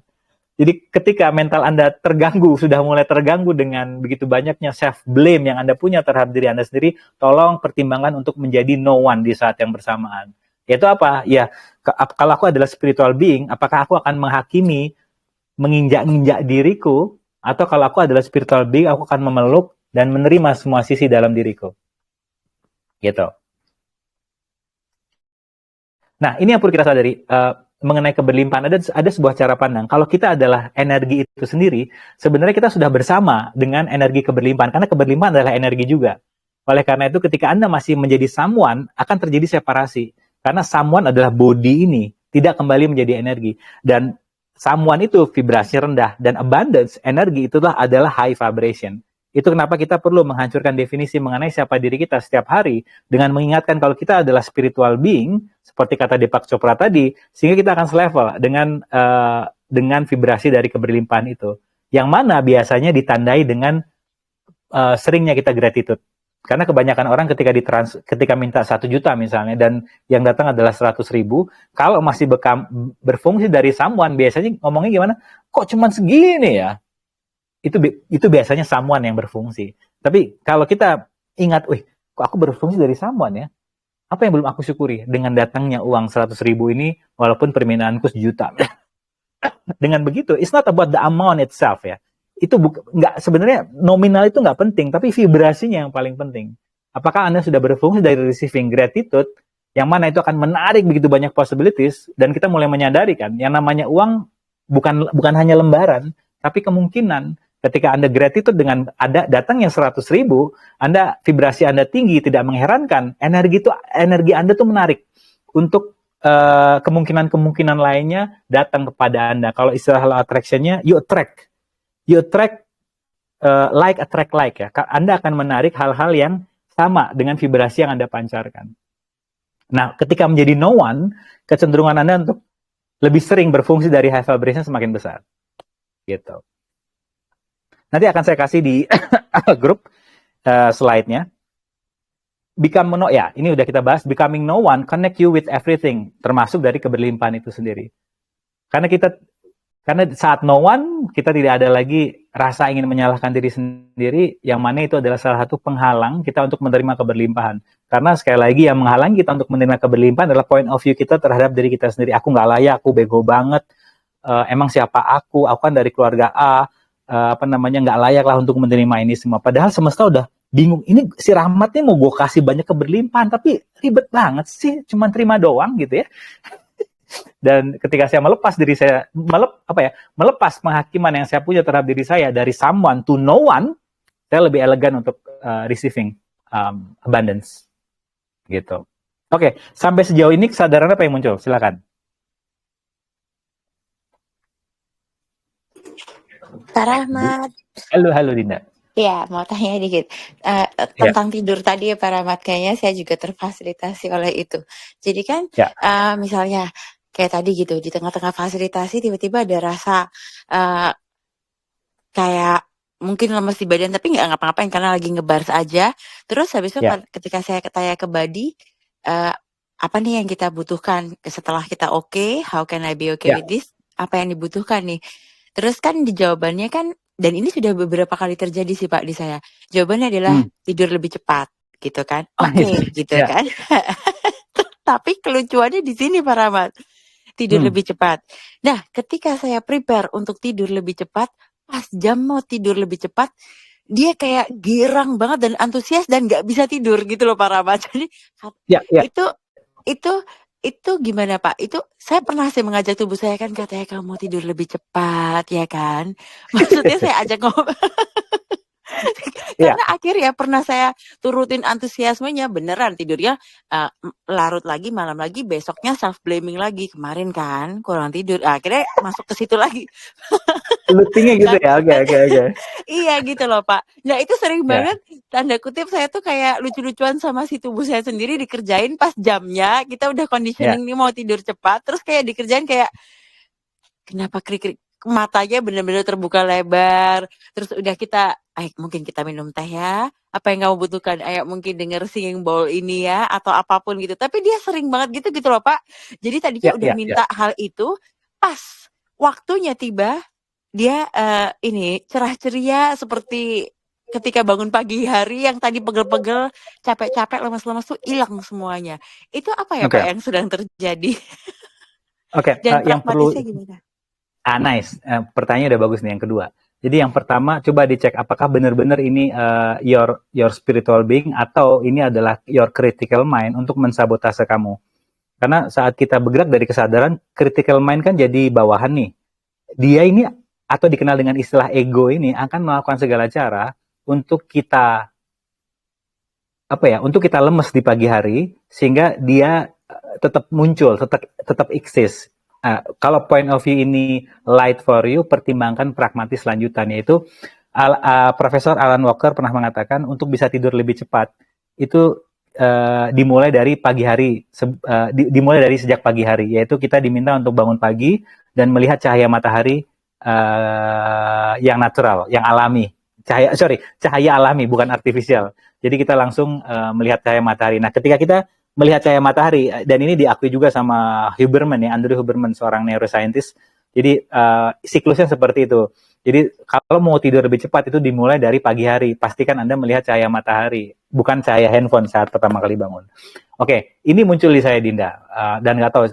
Speaker 1: Jadi ketika mental Anda terganggu, sudah mulai terganggu dengan begitu banyaknya self-blame yang Anda punya terhadap diri Anda sendiri, tolong pertimbangkan untuk menjadi no one di saat yang bersamaan. Yaitu apa? Ya, kalau aku adalah spiritual being, apakah aku akan menghakimi, menginjak-injak diriku, atau kalau aku adalah spiritual being, aku akan memeluk dan menerima semua sisi dalam diriku. Gitu. Nah, ini yang perlu kita sadari. Mengenai keberlimpahan, ada sebuah cara pandang. Kalau kita adalah energi itu sendiri, sebenarnya kita sudah bersama dengan energi keberlimpahan, karena keberlimpahan adalah energi juga. Oleh karena itu, ketika Anda masih menjadi someone, akan terjadi separasi. Karena someone adalah body ini, tidak kembali menjadi energi. Dan someone itu vibrasi rendah, dan abundance, energi itulah adalah high vibration. Itu kenapa kita perlu menghancurkan definisi mengenai siapa diri kita setiap hari dengan mengingatkan kalau kita adalah spiritual being, seperti kata Deepak Chopra tadi, sehingga kita akan selevel dengan vibrasi dari keberlimpahan itu. Yang mana biasanya ditandai dengan seringnya kita gratitude. Karena kebanyakan orang ketika minta 1 juta misalnya, dan yang datang adalah 100.000, kalau masih berfungsi dari someone, biasanya ngomongnya gimana? Kok cuma segini ya? Itu biasanya someone yang berfungsi. Tapi kalau kita ingat, kok aku berfungsi dari someone ya? Apa yang belum aku syukuri dengan datangnya uang 100.000 ini, walaupun perminaanku 1 juta. Dengan begitu, it's not about the amount itself ya. Itu nggak, sebenarnya nominal itu nggak penting, tapi vibrasinya yang paling penting. Apakah Anda sudah berfungsi dari receiving gratitude, yang mana itu akan menarik begitu banyak possibilities, dan kita mulai menyadari kan, yang namanya uang bukan hanya lembaran, tapi kemungkinan. Ketika Anda gratitude dengan ada datangnya 100.000, Anda vibrasi Anda tinggi, tidak mengherankan, energi Anda tuh menarik untuk kemungkinan-kemungkinan lainnya datang kepada Anda. Kalau istilah law attraction-nya, you attract like attract like ya. Anda akan menarik hal-hal yang sama dengan vibrasi yang Anda pancarkan. Nah, ketika menjadi no one, kecenderungan Anda untuk lebih sering berfungsi dari high vibration semakin besar. Gitu. Nanti akan saya kasih di grup slide-nya. Ini udah kita bahas. Becoming no one, connect you with everything. Termasuk dari keberlimpahan itu sendiri. Karena saat no one, kita tidak ada lagi rasa ingin menyalahkan diri sendiri, yang mana itu adalah salah satu penghalang kita untuk menerima keberlimpahan. Karena sekali lagi yang menghalangi kita untuk menerima keberlimpahan adalah point of view kita terhadap diri kita sendiri. Aku nggak layak, aku bego banget. Emang siapa aku? Aku kan dari keluarga A. Nggak layak lah untuk menerima ini semua. Padahal semesta udah bingung. Ini si Rahmat nih mau gue kasih banyak keberlimpahan, tapi ribet banget sih, cuma terima doang gitu ya. Dan ketika saya melepas diri saya, melepas penghakiman yang saya punya terhadap diri saya dari someone to no one, saya lebih elegan untuk receiving abundance. Gitu. Oke, sampai sejauh ini kesadaran apa yang muncul? Silakan.
Speaker 5: Kak Rahmat.
Speaker 1: Halo Dinda.
Speaker 5: Ya, mau tanya dikit tentang tidur tadi ya Pak Rahmat. Kayaknya saya juga terfasilitasi oleh itu. Jadi kan misalnya kayak tadi gitu, di tengah-tengah fasilitasi tiba-tiba ada rasa kayak mungkin lemes di badan, tapi nggak ngapa-ngapain karena lagi ngebars aja. Terus habis itu ketika saya tanya ke body, apa nih yang kita butuhkan setelah kita how can I be okay with this? Apa yang dibutuhkan nih? Terus kan di jawabannya kan, dan ini sudah beberapa kali terjadi sih Pak di saya. Jawabannya adalah tidur lebih cepat, gitu kan? Gitu kan? Tapi kelucuannya di sini Pak Rahmat. Tidur lebih cepat. Nah, ketika saya prepare untuk tidur lebih cepat, pas jam mau tidur lebih cepat, dia kayak girang banget dan antusias dan nggak bisa tidur gitu loh Pak Rahmat. Jadi itu gimana Pak? Itu saya pernah sih mengajak tubuh saya kan, katanya kamu tidur lebih cepat ya kan. Maksudnya saya ajak ngomong.
Speaker 1: Iya,
Speaker 5: Karena akhirnya pernah saya turutin antusiasmenya, beneran tidurnya larut lagi, malam lagi, besoknya self blaming lagi. Kemarin kan kurang tidur. Akhirnya masuk ke situ lagi.
Speaker 1: loopingnya gitu
Speaker 5: Nah,
Speaker 1: ya. Oke, oke, oke.
Speaker 5: iya gitu loh Pak. Nah itu sering
Speaker 1: Ya,
Speaker 5: banget, tanda kutip saya tuh kayak lucu-lucuan sama si tubuh saya sendiri, dikerjain pas jamnya, kita udah
Speaker 1: ya,
Speaker 5: conditioning nih mau tidur cepat, terus kayak dikerjain kayak, kenapa krik-krik matanya bener-bener terbuka lebar, terus udah kita, mungkin kita minum teh ya, apa yang kamu butuhkan, ayo mungkin denger singing bowl ini ya, atau apapun gitu. Tapi dia sering banget gitu loh Pak. Jadi tadinya
Speaker 1: ya,
Speaker 5: udah
Speaker 1: ya, ya.
Speaker 5: minta hal itu, pas waktunya tiba, dia ini cerah ceria seperti ketika bangun pagi hari yang tadi pegel-pegel, capek-capek, lemas-lemas tuh hilang semuanya. Itu apa ya Pak
Speaker 1: Oke,
Speaker 5: yang sedang terjadi?
Speaker 1: oke.
Speaker 5: Dan
Speaker 1: Yang perlu,
Speaker 5: pragmatisnya gimana?
Speaker 1: nice. Pertanyaannya udah bagus nih yang kedua. Jadi yang pertama coba dicek apakah benar-benar ini your spiritual being atau ini adalah your critical mind untuk mensabotase kamu. Karena saat kita bergerak dari kesadaran, critical mind kan jadi bawahan nih. Dia ini atau dikenal dengan istilah ego ini akan melakukan segala cara untuk kita untuk kita lemes di pagi hari sehingga dia tetap muncul, tetap eksis. Kalau point of view ini light for you, pertimbangkan pragmatis lanjutan, yaitu Profesor Alan Walker pernah mengatakan untuk bisa tidur lebih cepat itu dimulai dari pagi hari, dimulai dari sejak pagi hari, yaitu kita diminta untuk bangun pagi dan melihat cahaya matahari yang natural, yang alami, cahaya alami bukan artifisial. Jadi kita langsung melihat cahaya matahari. Nah, ketika kita melihat cahaya matahari, dan ini diakui juga sama Huberman ya, Andrew Huberman, seorang neuroscientist. Jadi siklusnya seperti itu. Jadi kalau mau tidur lebih cepat itu dimulai dari pagi hari. Pastikan Anda melihat cahaya matahari, bukan cahaya handphone saat pertama kali bangun. Oke, ini muncul di saya Dinda, dan nggak tahu,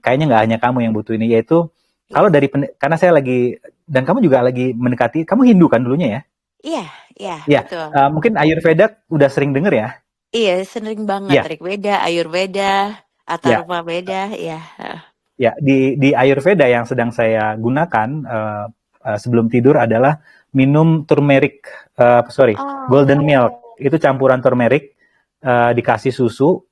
Speaker 1: kayaknya nggak hanya kamu yang butuh ini, yaitu kalau dari karena saya lagi, dan kamu juga lagi mendekati, kamu Hindu kan dulunya ya?
Speaker 5: Iya, betul.
Speaker 1: Mungkin Ayurveda udah sering denger ya?
Speaker 5: Iya, sering banget.
Speaker 1: Ya,
Speaker 5: Rigveda, Ayurveda,
Speaker 1: ya,
Speaker 5: Atharva Veda, ya.
Speaker 1: ya. Di Ayurveda yang sedang saya gunakan sebelum tidur adalah minum turmeric, golden milk. Itu campuran turmeric, dikasih susu,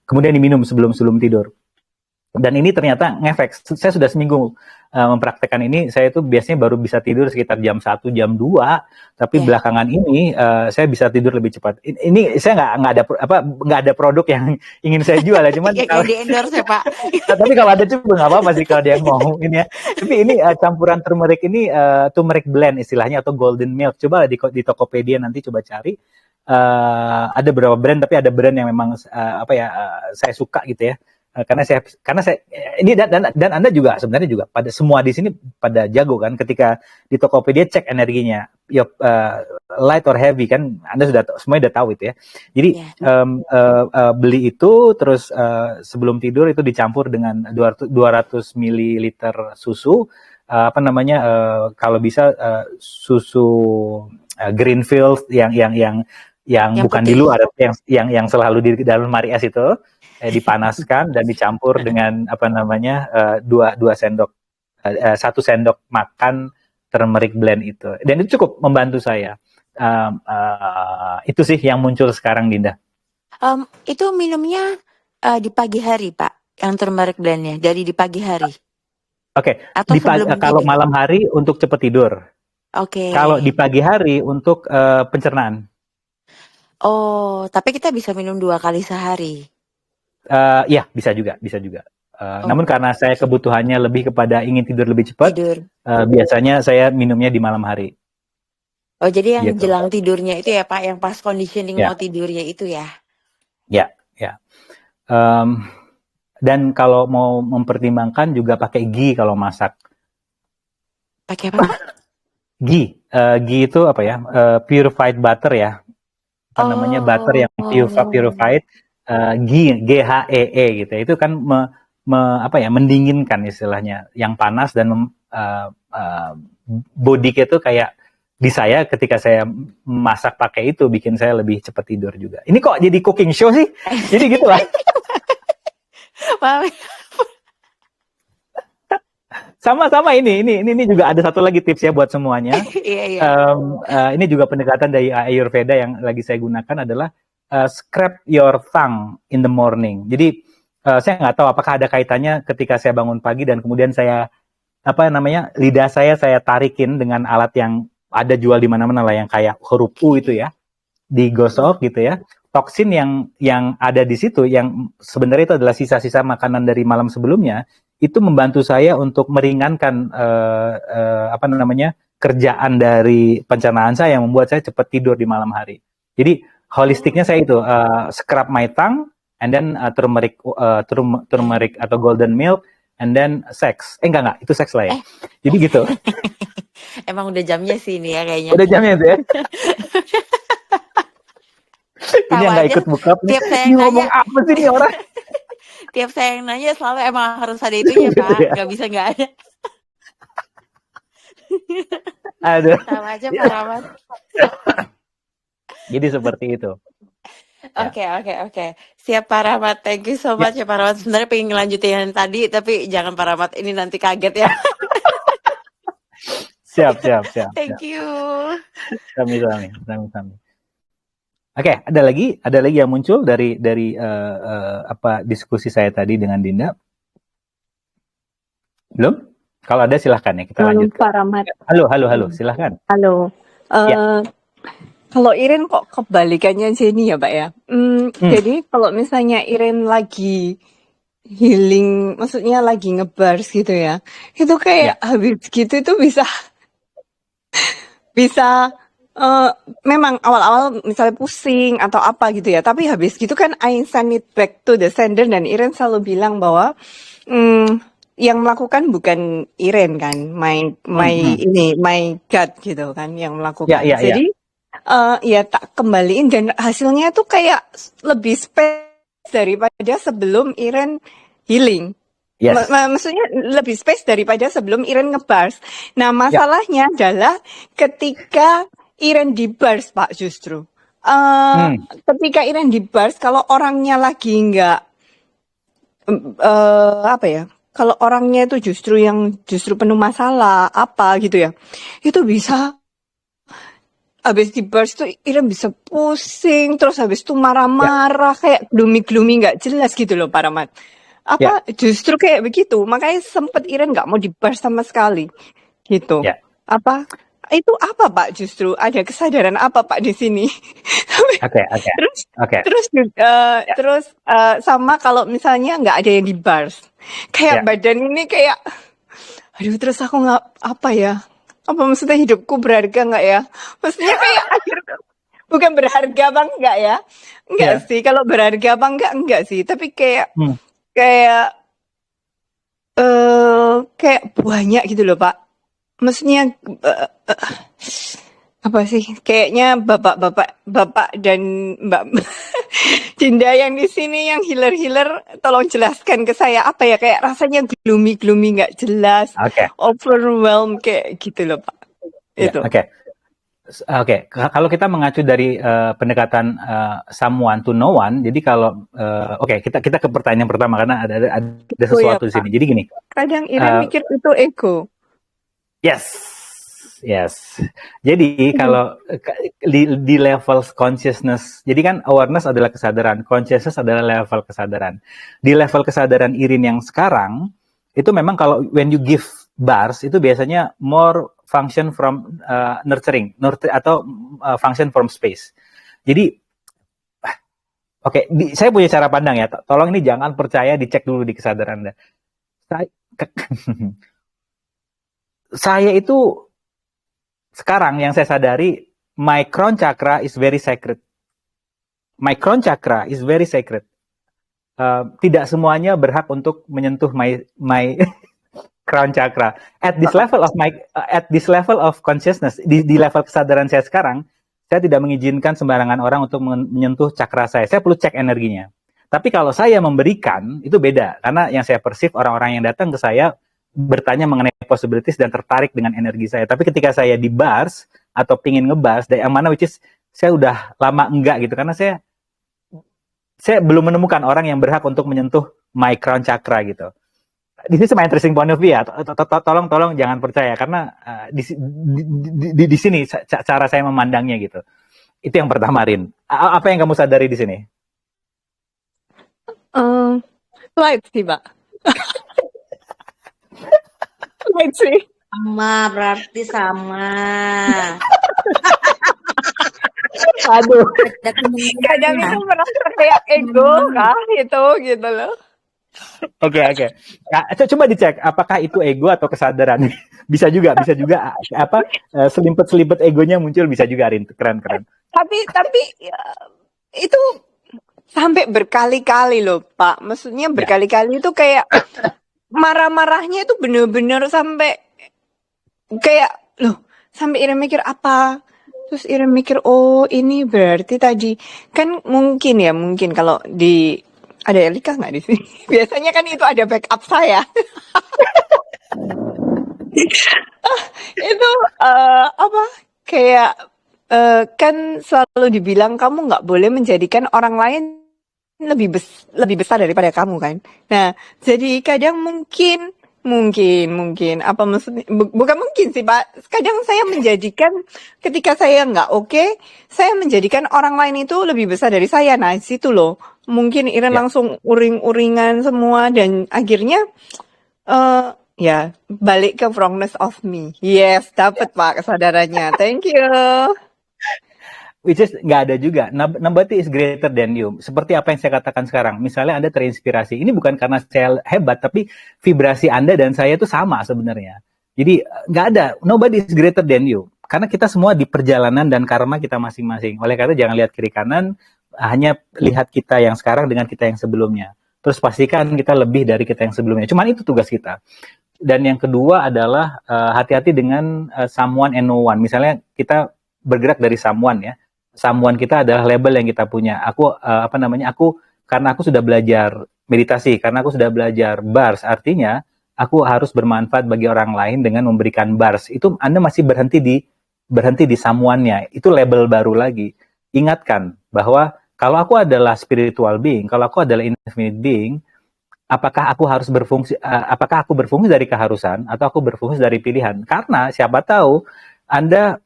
Speaker 1: kemudian diminum sebelum tidur. Dan ini ternyata ngefek. Saya sudah seminggu mempraktekkan ini. Saya itu biasanya baru bisa tidur sekitar jam 1, jam 2. Tapi belakangan ini saya bisa tidur lebih cepat. Ini saya nggak ada produk yang ingin saya jual ya. Cuman
Speaker 5: kalau di endorse ya Pak.
Speaker 1: Tapi kalau ada juga nggak apa-apa sih kalau dia mau ini ya. Tapi ini campuran turmeric ini turmeric blend istilahnya, atau golden milk. Coba di Tokopedia nanti coba cari. Ada beberapa brand, tapi ada brand yang memang saya suka gitu ya. Karena saya ini dan Anda juga sebenarnya juga pada semua di sini pada jago kan, ketika di Tokopedia cek energinya, light or heavy kan, Anda semuanya udah tahu itu ya. Jadi beli itu terus sebelum tidur itu dicampur dengan 200 ml susu, kalau bisa susu Greenfield yang bukan putih. Di luar, yang selalu di dalam lemari es itu dipanaskan dan dicampur dengan 2 sendok, 1 sendok makan turmeric blend itu, dan itu cukup membantu saya. Itu sih yang muncul sekarang, Dinda.
Speaker 5: Itu minumnya di pagi hari Pak, yang turmeric blendnya dari di pagi hari.
Speaker 1: Oke. Kalau malam hari untuk cepat tidur.
Speaker 5: Oke.
Speaker 1: Kalau di pagi hari untuk pencernaan.
Speaker 5: Oh, tapi kita bisa minum 2 kali sehari.
Speaker 1: Ya, bisa juga. Namun karena saya kebutuhannya lebih kepada ingin tidur lebih cepat, biasanya saya minumnya di malam hari.
Speaker 5: Oh, jadi yang jelang tidurnya itu ya Pak, yang pas conditioning mau tidurnya itu ya? Ya.
Speaker 1: Dan kalau mau mempertimbangkan juga pakai ghee kalau masak.
Speaker 5: Pakai apa?
Speaker 1: Ghee itu apa ya? Purified butter ya. Butter yang purified. Ghee, GHEE gitu. Itu kan mendinginkan istilahnya, yang panas, dan body itu kayak di saya ketika saya masak pakai itu bikin saya lebih cepat tidur juga. Ini kok jadi cooking show sih? Jadi gitu lah. Sama-sama ini juga ada satu lagi tips ya buat semuanya.
Speaker 5: Iya, iya.
Speaker 1: Ini juga pendekatan dari Ayurveda yang lagi saya gunakan adalah scrap your tongue in the morning. Jadi saya nggak tahu apakah ada kaitannya ketika saya bangun pagi dan kemudian saya lidah saya tarikin dengan alat yang ada jual di mana-mana lah, yang kayak huruf U itu ya, digosok gitu ya. Toksin yang ada di situ yang sebenarnya itu adalah sisa-sisa makanan dari malam sebelumnya, itu membantu saya untuk meringankan kerjaan dari pencernaan saya yang membuat saya cepat tidur di malam hari. Jadi holistiknya saya itu scrub my tongue and then turmeric atau golden milk and then sex. Enggak, itu seks lah ya. Jadi gitu.
Speaker 5: Emang udah jamnya sih ini ya kayaknya.
Speaker 1: Udah jamnya itu ya. Ini yang nggak ikut buka.
Speaker 5: Tiap saya
Speaker 1: ini ngomong apa sih nih orang?
Speaker 5: Tiap saya yang nanya selalu emang harus ada itunya Pak.
Speaker 1: Ya?
Speaker 5: Nggak bisa nggak ada.
Speaker 1: Aduh.
Speaker 5: Sama aja Pak Rahmat.
Speaker 1: Jadi seperti itu.
Speaker 5: Oke. Siap Pak Rahmat. Thank you so much ya Pak Rahmat. Sebenarnya pengen ngelanjutin yang tadi, tapi jangan Pak Rahmat ini nanti kaget ya.
Speaker 1: Siap.
Speaker 5: Thank you.
Speaker 1: Sami. Oke, ada lagi yang muncul dari diskusi saya tadi dengan Dinda? Belum? Kalau ada silahkan ya, kita lanjut.
Speaker 6: Pak Rahmat.
Speaker 1: Halo, silahkan.
Speaker 6: Halo. Kalau Iren kok kebalikannya sini ya, Pak ya? Jadi kalau misalnya Iren lagi healing, maksudnya lagi ngebars gitu ya, itu kayak habis gitu itu bisa memang awal-awal misalnya pusing atau apa gitu ya, tapi habis gitu kan I send it back to the sender, dan Iren selalu bilang bahwa yang melakukan bukan Iren kan, my God gitu kan yang melakukan. Jadi tak kembaliin, dan hasilnya tuh kayak lebih space daripada sebelum Iren healing.
Speaker 1: Yes.
Speaker 6: Maksudnya lebih space daripada sebelum Iren ngebars. Nah masalahnya adalah ketika Iren di bars, Pak, justru. Ketika Iren di bars, kalau orangnya lagi nggak, kalau orangnya itu justru penuh masalah, apa gitu ya, itu bisa, habis di bars tuh Iren bisa pusing, terus habis itu marah-marah, kayak gloomy nggak jelas gitu loh, Pak Rahmat. Justru kayak begitu, makanya sempet Iren nggak mau di bars sama sekali, gitu. Itu apa Pak, justru ada kesadaran apa Pak di sini? Terus sama kalau misalnya nggak ada yang di bars, kayak badan ini kayak, aduh, terus aku nggak apa maksudnya hidupku berharga nggak ya? Maksudnya kayak bukan berharga bang nggak ya? Enggak sih, kalau berharga bang enggak sih, tapi kayak banyak gitu loh Pak. Maksudnya apa sih? Kayaknya bapak dan Mbak Dinda yang di sini yang healer, tolong jelaskan ke saya apa ya, kayak rasanya gloomy nggak jelas, overwhelmed kayak gitu loh Pak. Itu.
Speaker 1: Oke. Kalau kita mengacu dari pendekatan someone to no one, jadi kalau kita ke pertanyaan pertama karena ada sesuatu di sini. Jadi gini.
Speaker 6: Kadang Iren mikir itu ego.
Speaker 1: Yes. Jadi kalau di level consciousness, jadi kan awareness adalah kesadaran, consciousness adalah level kesadaran. Di level kesadaran Irin yang sekarang, itu memang kalau when you give bars, itu biasanya more function from nurturing atau function from space. Jadi, saya punya cara pandang ya, tolong ini jangan percaya, dicek dulu di kesadaran Anda. Saya itu sekarang yang saya sadari, my crown chakra is very sacred. My crown chakra is very sacred. Tidak semuanya berhak untuk menyentuh my crown chakra. At this level of consciousness, di level kesadaran saya sekarang, saya tidak mengizinkan sembarangan orang untuk menyentuh chakra saya. Saya perlu cek energinya. Tapi kalau saya memberikan, itu beda. Karena yang saya perceive, orang-orang yang datang ke saya bertanya mengenai possibilities dan tertarik dengan energi saya. Tapi ketika saya di bars atau pingin ngebars, yang mana which is saya udah lama enggak gitu, karena saya belum menemukan orang yang berhak untuk menyentuh my crown chakra gitu. This is my interesting point of view ya. Tolong jangan percaya karena di sini cara saya memandangnya gitu. Itu yang pertama, Rin. Apa yang kamu sadari di sini?
Speaker 6: Light sih, Pak. Light sih.
Speaker 4: Sama, berarti sama.
Speaker 6: Aduh.
Speaker 4: Ada
Speaker 6: Kadang itu merasa kayak ego kah gitu loh.
Speaker 1: Oke. Nah, coba dicek apakah itu ego atau kesadaran. bisa juga apa selimpet egonya muncul, bisa juga, Rin. Keren.
Speaker 6: Tapi ya, itu sampai berkali-kali loh, Pak. Maksudnya berkali-kali itu kayak marah-marahnya itu bener-bener sampai kayak loh, sampai Iren mikir apa? Terus Iren mikir, oh ini berarti tadi kan mungkin kalau di ada Elika nggak di sini? Biasanya kan itu ada backup saya. Itu apa? Kayak kan selalu dibilang kamu nggak boleh menjadikan orang lain lebih besar daripada kamu kan. Nah, jadi kadang mungkin apa maksudnya, bukan mungkin sih Pak, kadang saya menjadikan ketika saya nggak oke, saya menjadikan orang lain itu lebih besar dari saya. Nah situ loh mungkin Iren langsung uring-uringan semua dan akhirnya ya balik ke wrongness of me. Yes, dapat Pak kesadarannya, thank you.
Speaker 1: Which is nggak ada juga. Nobody is greater than you. Seperti apa yang saya katakan sekarang. Misalnya Anda terinspirasi. Ini bukan karena saya hebat, tapi vibrasi Anda dan saya itu sama sebenarnya. Jadi nggak ada. Nobody is greater than you. Karena kita semua di perjalanan dan karma kita masing-masing. Oleh karena jangan lihat kiri kanan, hanya lihat kita yang sekarang dengan kita yang sebelumnya. Terus pastikan kita lebih dari kita yang sebelumnya. Cuman itu tugas kita. Dan yang kedua adalah hati-hati dengan someone and no one. Misalnya kita bergerak dari someone ya. Someone kita adalah label yang kita punya. Aku karena aku sudah belajar meditasi, karena aku sudah belajar bars, artinya aku harus bermanfaat bagi orang lain dengan memberikan bars. Itu Anda masih berhenti di someone-nya. Itu label baru lagi. Ingatkan bahwa kalau aku adalah spiritual being, kalau aku adalah infinite being, apakah aku berfungsi dari keharusan atau aku berfungsi dari pilihan? Karena siapa tahu Anda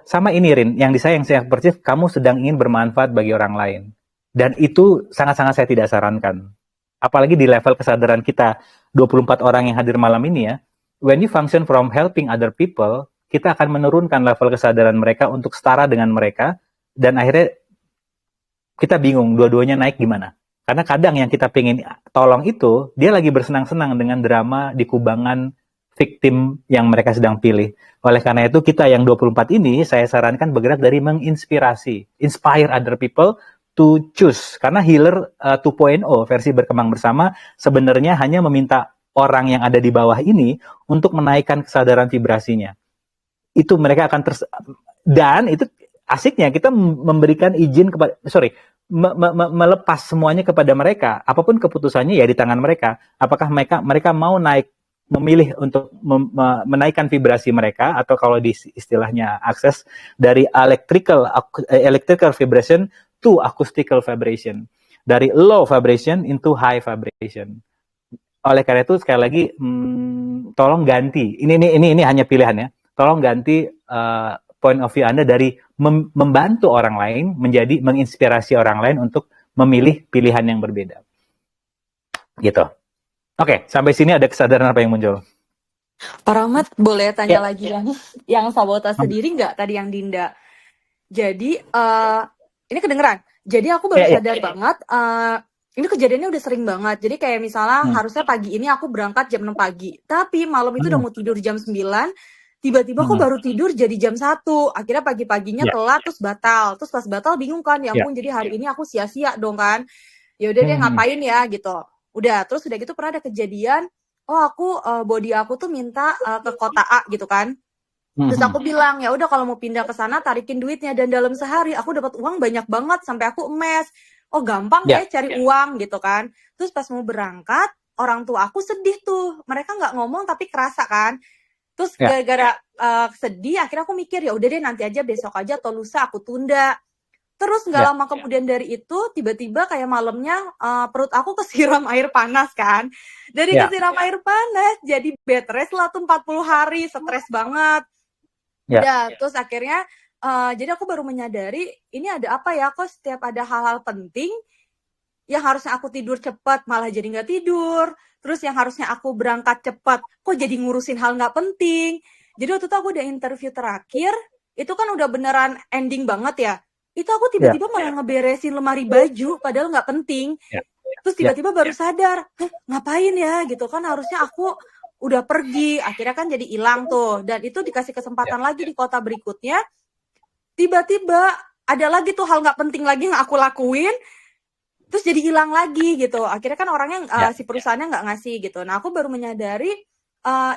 Speaker 1: sama ini Rin, yang saya percaya kamu sedang ingin bermanfaat bagi orang lain. Dan itu sangat-sangat saya tidak sarankan. Apalagi di level kesadaran kita 24 orang yang hadir malam ini ya. When you function from helping other people, kita akan menurunkan level kesadaran mereka untuk setara dengan mereka. Dan akhirnya kita bingung dua-duanya naik gimana. Karena kadang yang kita pengen tolong itu, dia lagi bersenang-senang dengan drama di kubangan victim yang mereka sedang pilih. Oleh karena itu kita yang 24 ini saya sarankan bergerak dari menginspirasi, inspire other people to choose. Karena healer 2.0 versi berkembang bersama sebenarnya hanya meminta orang yang ada di bawah ini untuk menaikkan kesadaran vibrasinya. Itu mereka akan dan itu asiknya kita memberikan izin kepada melepas semuanya kepada mereka. Apapun keputusannya ya di tangan mereka. Apakah mereka mau memilih untuk menaikkan vibrasi mereka, atau kalau di istilahnya akses dari electrical vibration to acoustical vibration, dari low vibration into high vibration. Oleh karena itu sekali lagi tolong ganti. Ini hanya pilihan ya. Tolong ganti point of view Anda dari membantu orang lain menjadi menginspirasi orang lain untuk memilih pilihan yang berbeda. Gitu. Oke, sampai sini ada kesadaran apa yang muncul?
Speaker 3: Pak Rahmat, boleh tanya lagi yang sabota sendiri nggak tadi yang Dinda? Jadi, ini kedengeran. Jadi aku baru sadar banget, ini kejadiannya udah sering banget. Jadi kayak misalnya harusnya pagi ini aku berangkat jam 6 pagi. Tapi malam itu udah mau tidur jam 9, tiba-tiba aku baru tidur jadi jam 1. Akhirnya pagi-paginya telat, terus batal. Terus pas batal bingung kan, ya ampun jadi hari ini aku sia-sia dong kan. Ya udah deh ngapain ya gitu. Udah, terus udah gitu pernah ada kejadian, aku body aku tuh minta ke kota A gitu kan. Terus aku bilang, ya udah kalau mau pindah ke sana tarikin duitnya, dan dalam sehari aku dapat uang banyak banget sampai aku emes. Oh, gampang ya cari uang gitu kan. Terus pas mau berangkat, orang tua aku sedih tuh. Mereka nggak ngomong tapi kerasa kan. Terus gara-gara sedih akhirnya aku mikir ya udah deh nanti aja, besok aja atau lusa aku tunda. Terus nggak
Speaker 1: Ya.
Speaker 3: lama kemudian dari itu, tiba-tiba kayak malamnya perut aku kesiram air panas kan. Dari
Speaker 1: Ya.
Speaker 3: kesiram air panas, jadi bed rest lah tuh 40 hari, stres banget.
Speaker 1: Ya.
Speaker 3: Udah, terus akhirnya jadi aku baru menyadari, ini ada apa ya, kok setiap ada hal-hal penting, yang harusnya aku tidur cepat malah jadi nggak tidur. Terus yang harusnya aku berangkat cepat, kok jadi ngurusin hal nggak penting. Jadi waktu itu aku udah interview terakhir, itu kan udah beneran ending banget ya. Itu aku
Speaker 1: Ya.
Speaker 3: tiba-tiba malah ngeberesin lemari baju, padahal nggak penting.
Speaker 1: Ya.
Speaker 3: Terus
Speaker 1: Ya.
Speaker 3: tiba-tiba baru sadar, ngapain ya gitu kan, harusnya aku udah pergi. Akhirnya kan jadi hilang tuh. Dan itu dikasih kesempatan lagi di kota berikutnya. Tiba-tiba ada lagi tuh hal nggak penting lagi yang aku lakuin, terus jadi hilang lagi gitu. Akhirnya kan orangnya
Speaker 1: Ya.
Speaker 3: si perusahaannya nggak ngasih gitu. Nah, aku baru menyadari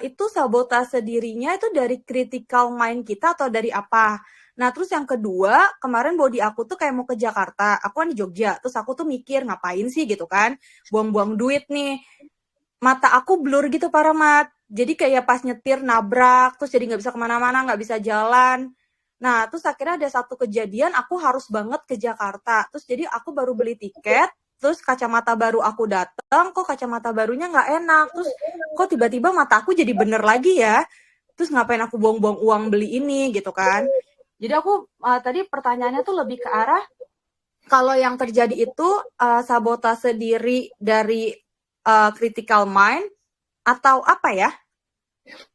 Speaker 3: itu sabotase dirinya itu dari critical mind kita atau dari apa. Nah, terus yang kedua, kemarin body aku tuh kayak mau ke Jakarta. Aku kan di Jogja. Terus aku tuh mikir, ngapain sih gitu kan. Buang-buang duit nih. Mata aku blur gitu, Paramat. Jadi kayak pas nyetir nabrak, terus jadi nggak bisa kemana-mana, nggak bisa jalan. Nah, terus akhirnya ada satu kejadian, aku harus banget ke Jakarta. Terus jadi aku baru beli tiket, terus kacamata baru aku datang, kok kacamata barunya nggak enak. Terus kok tiba-tiba mata aku jadi bener lagi ya. Terus ngapain aku buang-buang uang beli ini gitu kan. Jadi aku tadi pertanyaannya tuh lebih ke arah, kalau yang terjadi itu sabotase diri dari critical mind atau apa ya?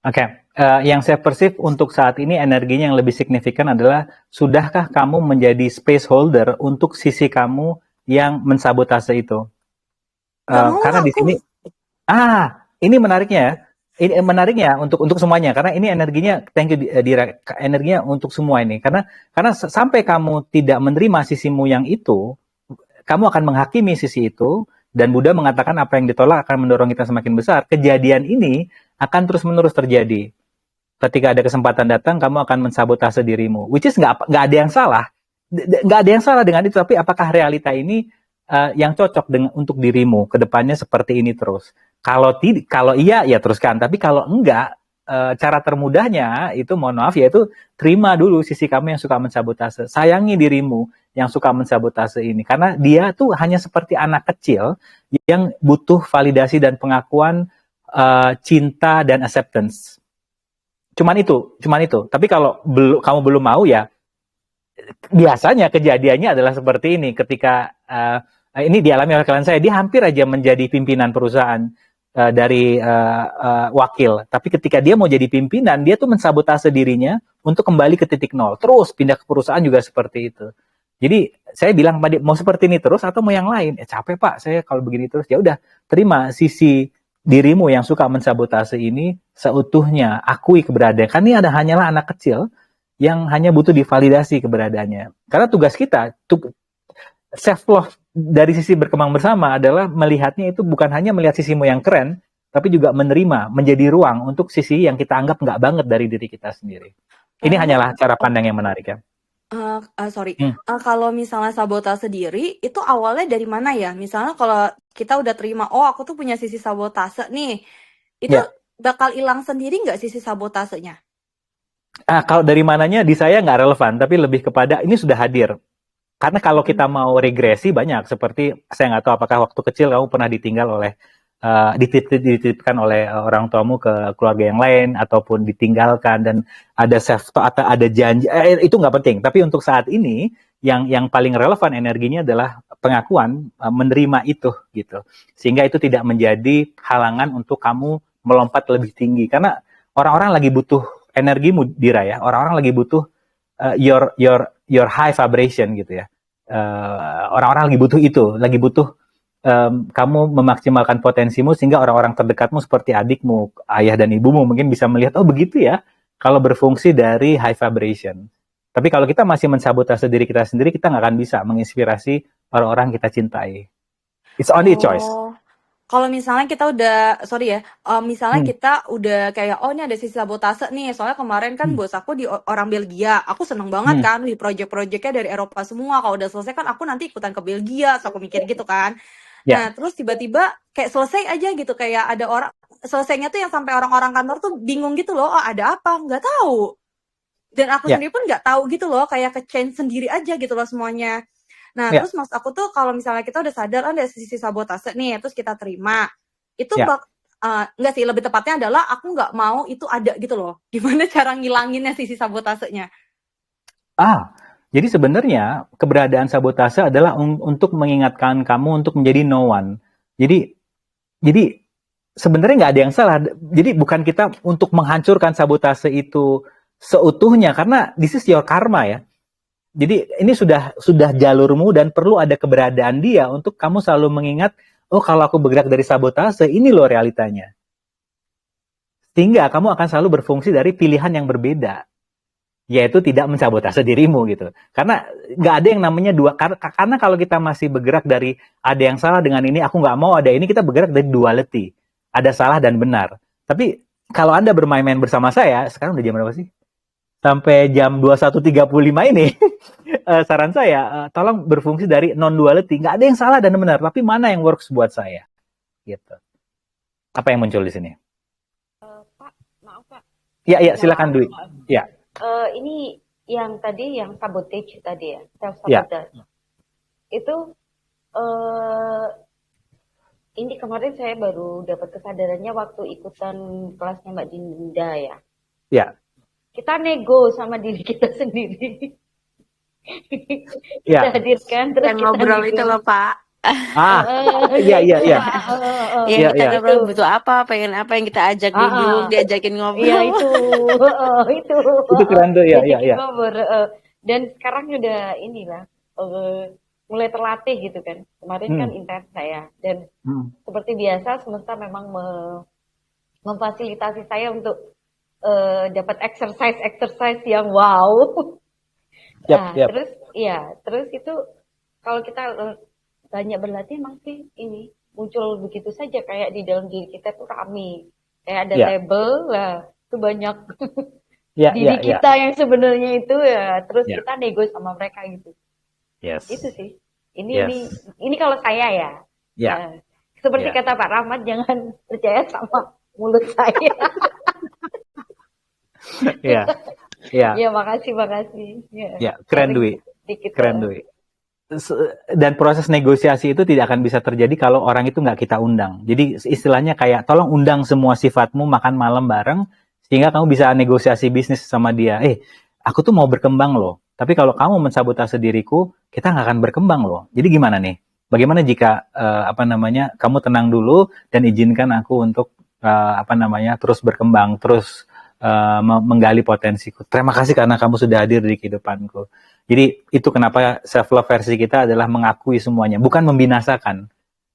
Speaker 1: Oke, yang saya perceive untuk saat ini energinya yang lebih signifikan adalah, sudahkah kamu menjadi space holder untuk sisi kamu yang mensabotase itu?
Speaker 3: Gak mau
Speaker 1: Karena di
Speaker 3: aku.
Speaker 1: sini, ini menariknya ya. Ini menariknya untuk semuanya, karena ini energinya, thank you Dira, energinya untuk semua ini. Karena sampai kamu tidak menerima sisimu yang itu, kamu akan menghakimi sisi itu, dan Buddha mengatakan apa yang ditolak akan mendorong kita semakin besar. Kejadian ini akan terus-menerus terjadi. Ketika ada kesempatan datang, kamu akan mensabotase dirimu. Which is nggak ada yang salah. Nggak ada yang salah dengan itu, tapi apakah realita ini yang cocok untuk dirimu ke depannya seperti ini terus? Kalau iya, ya teruskan. Tapi kalau enggak, cara termudahnya itu, mohon maaf ya, itu terima dulu sisi kamu yang suka mensabotase. Sayangi dirimu yang suka mensabotase ini. Karena dia tuh hanya seperti anak kecil yang butuh validasi dan pengakuan, cinta dan acceptance. Cuman itu. Tapi kalau kamu belum mau, ya biasanya kejadiannya adalah seperti ini. Ketika ini dialami oleh klien saya, dia hampir aja menjadi pimpinan perusahaan dari wakil. Tapi ketika dia mau jadi pimpinan, dia tuh mensabotase dirinya untuk kembali ke titik nol. Terus pindah ke perusahaan juga seperti itu. Jadi saya bilang, mau seperti ini terus atau mau yang lain? Capek Pak, saya kalau begini terus. Ya udah, terima sisi dirimu yang suka mensabotase ini seutuhnya. Akui keberadaan. Kan ini hanyalah anak kecil yang hanya butuh divalidasi keberadaannya. Karena tugas kita, self love dari sisi berkembang bersama adalah melihatnya itu bukan hanya melihat sisimu yang keren, tapi juga menerima, menjadi ruang untuk sisi yang kita anggap nggak banget dari diri kita sendiri. Ini hanyalah cara pandang yang menarik ya.
Speaker 3: Kalau misalnya sabotase diri, itu awalnya dari mana ya? Misalnya kalau kita udah terima, oh aku tuh punya sisi sabotase nih, itu bakal hilang sendiri nggak sisi sabotasenya?
Speaker 1: Kalau dari mananya di saya nggak relevan, tapi lebih kepada ini sudah hadir. Karena kalau kita mau regresi banyak, seperti saya nggak tahu apakah waktu kecil kamu pernah ditinggal oleh, dititipkan oleh orang tuamu ke keluarga yang lain, ataupun ditinggalkan dan ada self-talk atau ada janji, itu nggak penting. Tapi untuk saat ini, yang paling relevan energinya adalah pengakuan, menerima itu gitu. Sehingga itu tidak menjadi halangan untuk kamu melompat lebih tinggi. Karena orang-orang lagi butuh energimu, Dira ya. Orang-orang lagi butuh your high vibration gitu ya. Orang-orang lagi butuh itu, lagi butuh kamu memaksimalkan potensimu, sehingga orang-orang terdekatmu seperti adikmu, ayah dan ibumu mungkin bisa melihat, oh begitu ya, kalau berfungsi dari high vibration. Tapi kalau kita masih mensabotase diri kita sendiri, kita nggak akan bisa menginspirasi orang-orang kita cintai. It's only a choice.
Speaker 3: Kalau misalnya kita udah, misalnya kita udah kayak, oh ini ada sisi sabotase nih, soalnya kemarin kan bos aku di orang Belgia, aku seneng banget kan di project-projectnya dari Eropa semua, kalau udah selesai kan aku nanti ikutan ke Belgia, so aku mikir gitu kan. Nah terus tiba-tiba kayak selesai aja gitu, kayak ada orang, selesainya tuh yang sampai orang-orang kantor tuh bingung gitu loh, oh ada apa, nggak tahu. Dan aku
Speaker 1: Ya,
Speaker 3: sendiri pun nggak tahu gitu loh, kayak ke-change sendiri aja gitu loh semuanya. Nah,
Speaker 1: ya,
Speaker 3: terus maksud aku tuh kalau misalnya kita udah sadar ada sisi sabotase nih, terus kita terima, itu
Speaker 1: ya.
Speaker 3: enggak sih, lebih tepatnya adalah aku nggak mau itu ada gitu loh. Gimana cara ngilanginnya sisi sabotasenya?
Speaker 1: Jadi sebenarnya keberadaan sabotase adalah untuk mengingatkan kamu untuk menjadi no one. Jadi jadi sebenarnya nggak ada yang salah. Jadi bukan kita untuk menghancurkan sabotase itu seutuhnya, karena this is your karma ya. Jadi ini sudah jalurmu dan perlu ada keberadaan dia untuk kamu selalu mengingat, oh kalau aku bergerak dari sabotase, ini loh realitanya. Sehingga kamu akan selalu berfungsi dari pilihan yang berbeda, yaitu tidak mensabotase dirimu gitu. Karena nggak ada yang namanya dua, karena kalau kita masih bergerak dari ada yang salah dengan ini, aku nggak mau ada ini, kita bergerak dari duality. Ada salah dan benar. Tapi kalau Anda bermain-main bersama saya, sekarang udah jam berapa sih? Sampai jam 21.35 ini, saran saya, tolong berfungsi dari non-duality. Nggak ada yang salah dan benar, tapi mana yang works buat saya. Gitu. Apa yang muncul di sini?
Speaker 2: Pak, maaf Pak.
Speaker 1: Ya, silakan Dwi. Ya.
Speaker 2: Ini yang tadi, yang sabotage tadi ya, self
Speaker 1: Ya.
Speaker 2: sabotage. Itu ini kemarin saya baru dapat kesadarannya waktu ikutan kelasnya Mbak Dinda ya.
Speaker 1: Ya.
Speaker 2: Kita nego sama diri kita sendiri.
Speaker 1: Ya.
Speaker 2: Kita hadirkan terus
Speaker 5: Yang
Speaker 2: kita
Speaker 5: ngobrol
Speaker 2: nego.
Speaker 5: itu loh Pak.
Speaker 1: Iya.
Speaker 5: Ya
Speaker 1: Iya,
Speaker 5: kita
Speaker 1: iya.
Speaker 5: ngobrol butuh apa, pengen apa yang kita ajak duduk, diajakin
Speaker 2: Iya
Speaker 5: ngobrol.
Speaker 2: itu.
Speaker 1: Itu keren tuh, ya.
Speaker 2: Diajakin ngobrol. Dan sekarang udah inilah mulai terlatih gitu kan. Kemarin kan intens saya dan seperti biasa semesta memang memfasilitasi saya untuk dapat exercise yang wow. Nah,
Speaker 1: Yap.
Speaker 2: terus itu kalau kita banyak berlatih emang sih ini muncul begitu saja kayak di dalam diri kita tuh rame. Kayak ada label lah, itu banyak diri kita yang sebenarnya itu ya, terus kita nego sama mereka gitu.
Speaker 1: Yes.
Speaker 2: Itu sih. Ini kalau saya ya.
Speaker 1: Ya.
Speaker 2: Seperti kata Pak Rahmat, jangan percaya sama mulut saya.
Speaker 1: Ya.
Speaker 2: Ya, makasih.
Speaker 1: Ya, keren Dwi.
Speaker 2: Dikit.
Speaker 1: Keren Dwi. Dan proses negosiasi itu tidak akan bisa terjadi kalau orang itu nggak kita undang. Jadi istilahnya kayak tolong undang semua sifatmu makan malam bareng sehingga kamu bisa negosiasi bisnis sama dia. Aku tuh mau berkembang loh. Tapi kalau kamu mensabotase diriku, kita nggak akan berkembang loh. Jadi gimana nih? Bagaimana jika kamu tenang dulu dan izinkan aku untuk terus berkembang, terus menggali potensiku. Terima kasih karena kamu sudah hadir di kehidupanku. Jadi itu kenapa self love versi kita adalah mengakui semuanya, bukan membinasakan.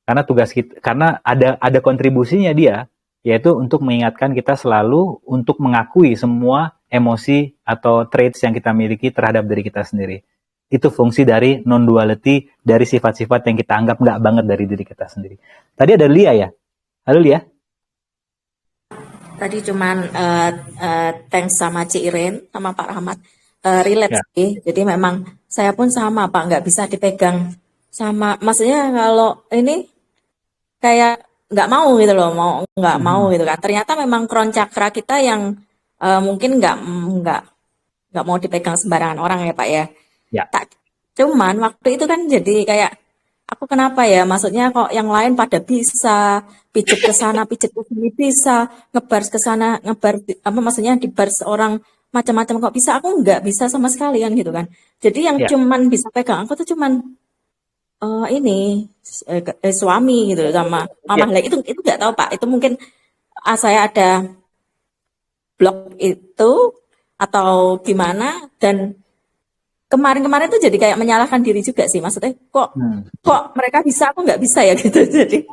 Speaker 1: Karena tugas kita, karena ada kontribusinya dia, yaitu untuk mengingatkan kita selalu untuk mengakui semua emosi atau traits yang kita miliki terhadap diri kita sendiri. Itu fungsi dari non-duality, dari sifat-sifat yang kita anggap nggak banget dari diri kita sendiri. Tadi ada Lia ya? Halo Lia?
Speaker 5: Tadi cuman thanks sama Ci Iren, sama Pak Rahmat. Relate sih, jadi memang saya pun sama Pak, nggak bisa dipegang sama, maksudnya kalau ini kayak nggak mau gitu loh, nggak mau gitu kan. Ternyata memang crown chakra kita yang mungkin nggak mau dipegang sembarangan orang ya Pak ya. Cuman waktu itu kan jadi kayak aku kenapa ya, maksudnya kok yang lain pada bisa pijet ke sana, pijet ke sini bisa, ngebars ke sana, maksudnya di bars orang macam-macam kok bisa, aku nggak bisa sama sekali kan gitu kan. Jadi yang cuman bisa pegang aku tuh cuman suami gitu sama mama. Itu nggak tahu Pak, itu mungkin saya ada blog itu atau gimana, dan kemarin tuh jadi kayak menyalahkan diri juga sih, maksudnya kok mereka bisa aku nggak bisa ya gitu. Jadi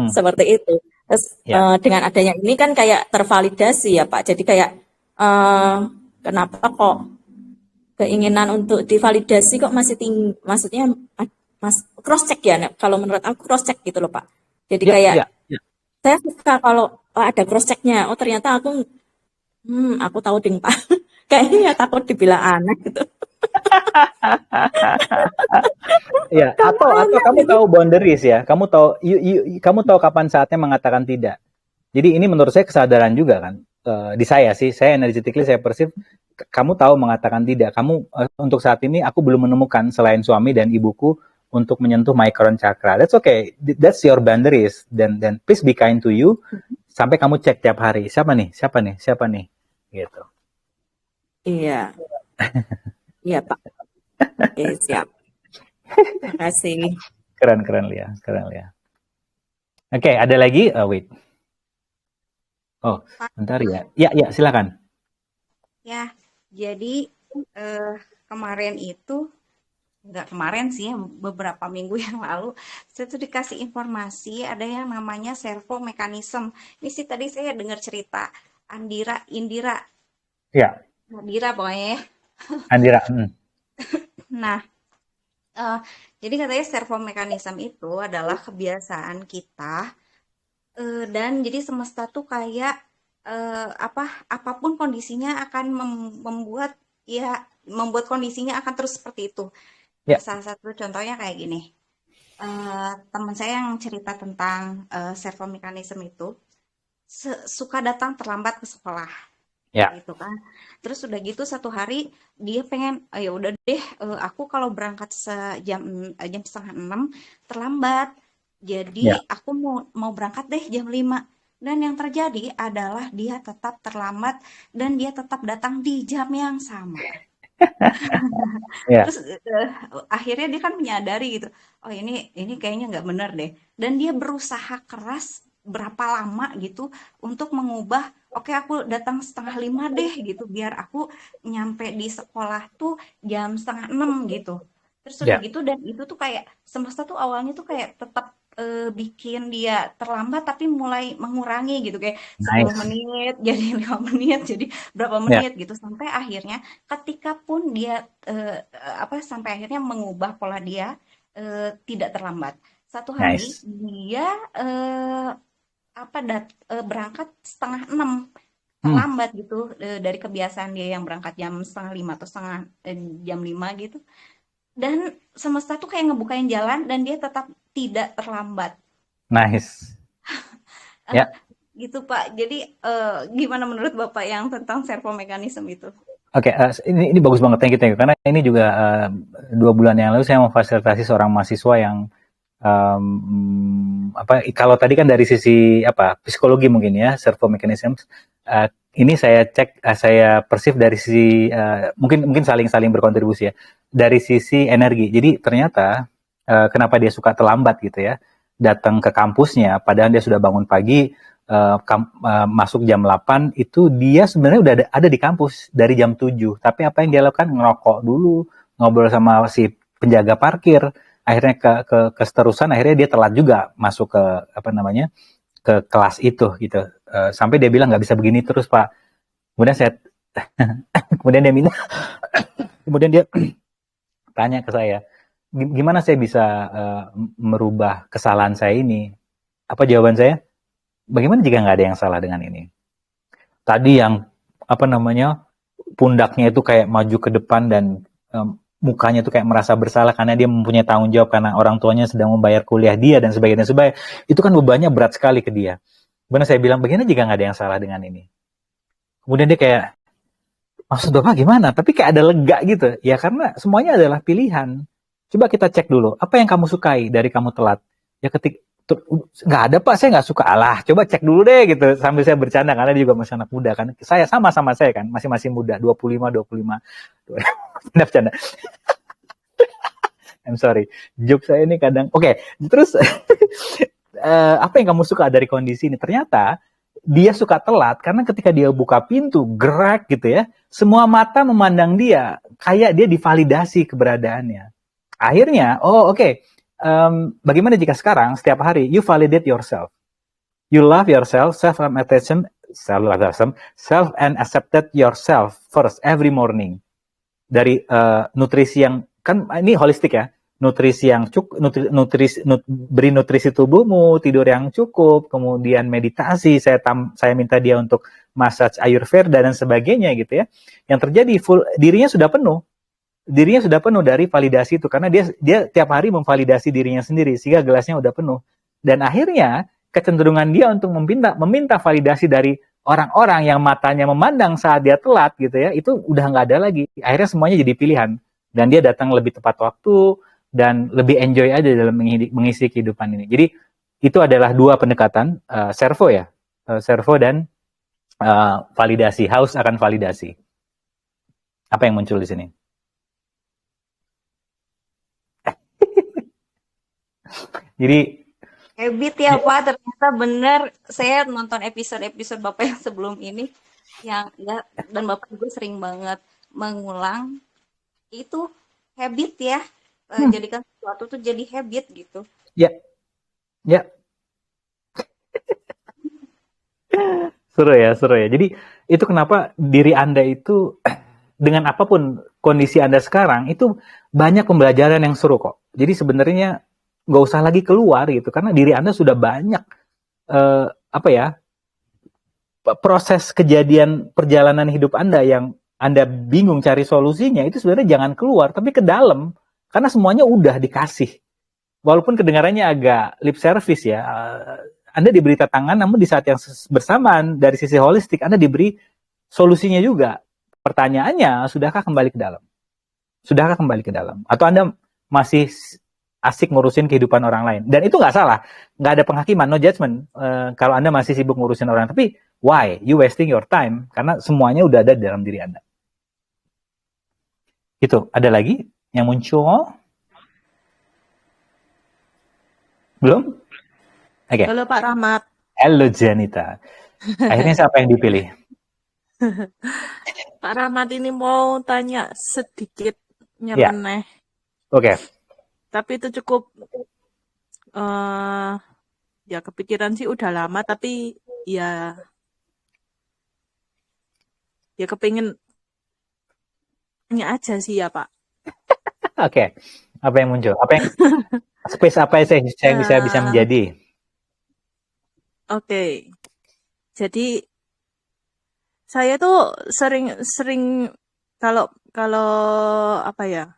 Speaker 5: seperti itu. Terus dengan adanya ini kan kayak tervalidasi ya Pak, jadi kayak kenapa kok keinginan untuk divalidasi kok masih tinggi, maksudnya cross check ya, kalau menurut aku cross check gitu loh Pak. Jadi kayak saya suka kalau ada cross checknya, oh ternyata aku tahu ding Pak. Kayaknya takut dibilang aneh gitu.
Speaker 1: Ya, atau kamu tahu boundaries ya, kamu tahu kapan saatnya mengatakan tidak. Jadi ini menurut saya kesadaran juga kan, di saya sih, saya energetically saya perceive kamu tahu mengatakan tidak. Kamu untuk saat ini aku belum menemukan selain suami dan ibuku untuk menyentuh my crown chakra. That's okay. That's your boundaries. Dan please be kind to you. Sampai kamu cek tiap hari. Siapa nih? Gitu.
Speaker 5: Iya. Iya, Pak. Oke, siap. Terima kasih.
Speaker 1: Keren Lia. Oke, ada lagi? Wait. Oh, bentar ya. Ya, silakan.
Speaker 2: Ya, jadi kemarin itu, nggak kemarin sih, beberapa minggu yang lalu, saya tuh dikasih informasi ada yang namanya servo mekanisme. Ini sih tadi saya dengar cerita Indira.
Speaker 1: Ya.
Speaker 2: Indira pokoknya ya.
Speaker 1: Andira.
Speaker 2: Nah, jadi katanya servo mekanisme itu adalah kebiasaan kita, dan jadi semesta tuh kayak apapun kondisinya akan membuat kondisinya akan terus seperti itu.
Speaker 1: Ya.
Speaker 2: Salah satu contohnya kayak gini. Teman saya yang cerita tentang servo mekanisme itu suka datang terlambat ke sekolah.
Speaker 1: Ya.
Speaker 2: Gitu kan. Terus udah gitu satu hari dia pengen, ya udah deh, aku kalau berangkat jam 5:30 terlambat. Jadi aku mau berangkat deh jam 5. Dan yang terjadi adalah dia tetap terlambat dan dia tetap datang di jam yang sama. Terus akhirnya dia kan menyadari gitu, oh ini kayaknya nggak benar deh. Dan dia berusaha keras berapa lama gitu untuk mengubah, oke aku datang 4:30 deh gitu, biar aku nyampe di sekolah tuh jam 5:30 gitu. Terus udah gitu, dan itu tuh kayak semesta tuh awalnya tuh kayak tetap bikin dia terlambat tapi mulai mengurangi gitu, kayak 10 menit jadi 5 menit jadi berapa menit gitu, sampai akhirnya ketika pun dia sampai akhirnya mengubah pola dia tidak terlambat. Satu hari dia berangkat 5:30 terlambat gitu, dari kebiasaan dia yang berangkat jam 4:30 atau jam 5 gitu. Dan semesta tuh kayak ngebukain jalan dan dia tetap tidak terlambat.
Speaker 1: Nice.
Speaker 2: Gitu Pak. Jadi gimana menurut Bapak yang tentang servo mekanisme itu?
Speaker 1: Oke, ini bagus banget, thank you. Karena ini juga 2 bulan yang lalu saya memfasilitasi seorang mahasiswa yang kalau tadi kan dari sisi psikologi mungkin ya, servo mekanisme. Ini saya cek, saya persif dari sisi mungkin saling berkontribusi ya, dari sisi energi. Jadi ternyata kenapa dia suka terlambat gitu ya, datang ke kampusnya padahal dia sudah bangun pagi, masuk jam 8, itu dia sebenarnya udah ada di kampus dari jam 7. Tapi apa yang dia lakukan? Ngerokok dulu, ngobrol sama si penjaga parkir, akhirnya ke keterusan, akhirnya dia telat juga masuk ke kelas itu gitu. Sampai dia bilang nggak bisa begini terus Pak. Kemudian dia tanya ke saya, gimana saya bisa merubah kesalahan saya ini? Apa jawaban saya? Bagaimana jika nggak ada yang salah dengan ini? Tadi yang pundaknya itu kayak maju ke depan dan mukanya itu kayak merasa bersalah karena dia mempunyai tanggung jawab karena orang tuanya sedang membayar kuliah dia dan sebagainya. Itu kan bebannya berat sekali ke dia. Benar saya bilang, bagaimana jika nggak ada yang salah dengan ini? Kemudian dia kayak, maksud Bapak gimana? Tapi kayak ada lega gitu. Ya karena semuanya adalah pilihan. Coba kita cek dulu, apa yang kamu sukai dari kamu telat? Ya nggak ada Pak, saya nggak suka. Alah, coba cek dulu deh gitu. Sambil saya bercanda, karena dia juga masih anak muda kan. Saya sama saya kan, masih muda, 25. Bercanda. I'm sorry, joke saya ini kadang. Oke, terus apa yang kamu suka dari kondisi ini? Ternyata dia suka telat karena ketika dia buka pintu, gerak gitu ya, semua mata memandang dia, kayak dia divalidasi keberadaannya. Akhirnya, bagaimana jika sekarang setiap hari you validate yourself, you love yourself, self and accepted yourself first every morning. Dari nutrisi yang kan ini holistik ya, nutrisi yang cukup, beri nutrisi tubuhmu, tidur yang cukup, kemudian meditasi, saya minta dia untuk massage Ayurveda dan sebagainya gitu ya. Yang terjadi dirinya sudah penuh dari validasi itu, karena dia tiap hari memvalidasi dirinya sendiri sehingga gelasnya udah penuh. Dan akhirnya kecenderungan dia untuk meminta validasi dari orang-orang yang matanya memandang saat dia telat gitu ya, itu udah nggak ada lagi. Akhirnya semuanya jadi pilihan. Dan dia datang lebih tepat waktu, dan lebih enjoy aja dalam mengisi kehidupan ini. Jadi itu adalah dua pendekatan, servo ya, servo dan validasi, haus akan validasi. Apa yang muncul di sini? Jadi
Speaker 7: habit ya Pak, ternyata benar. Saya nonton episode-episode Bapak yang sebelum ini, yang ya, dan Bapak juga sering banget mengulang itu habit ya. Jadikan sesuatu tuh jadi habit gitu.
Speaker 1: Ya, ya. Seru ya. Jadi itu kenapa diri Anda itu dengan apapun kondisi Anda sekarang itu banyak pembelajaran yang seru kok. Jadi sebenarnya nggak usah lagi keluar gitu, karena diri Anda sudah banyak proses kejadian perjalanan hidup Anda yang Anda bingung cari solusinya, itu sebenarnya jangan keluar tapi ke dalam, karena semuanya udah dikasih. Walaupun kedengarannya agak lip service ya, Anda diberi tantangan, namun di saat yang bersamaan dari sisi holistik Anda diberi solusinya juga. Pertanyaannya, sudahkah kembali ke dalam? Sudahkah kembali ke dalam? Atau Anda masih asik ngurusin kehidupan orang lain? Dan itu nggak salah, nggak ada penghakiman, no judgment. Kalau Anda masih sibuk ngurusin orang, tapi why? You wasting your time? Karena semuanya udah ada dalam diri Anda. Itu, ada lagi yang muncul? Belum? Oke.
Speaker 8: Halo Pak Rahmat.
Speaker 1: Halo Janita. Akhirnya siapa yang dipilih?
Speaker 8: Pak Rahmat ini mau tanya sedikit
Speaker 1: Ya.
Speaker 8: nyeleneh.
Speaker 1: Oke.
Speaker 8: Tapi itu cukup ya kepikiran sih udah lama, tapi ya kepingin tanya aja sih ya Pak.
Speaker 1: Oke. Apa yang muncul? Apa yang space apa yang bisa menjadi?
Speaker 8: Oke. Jadi saya tuh sering kalau apa ya?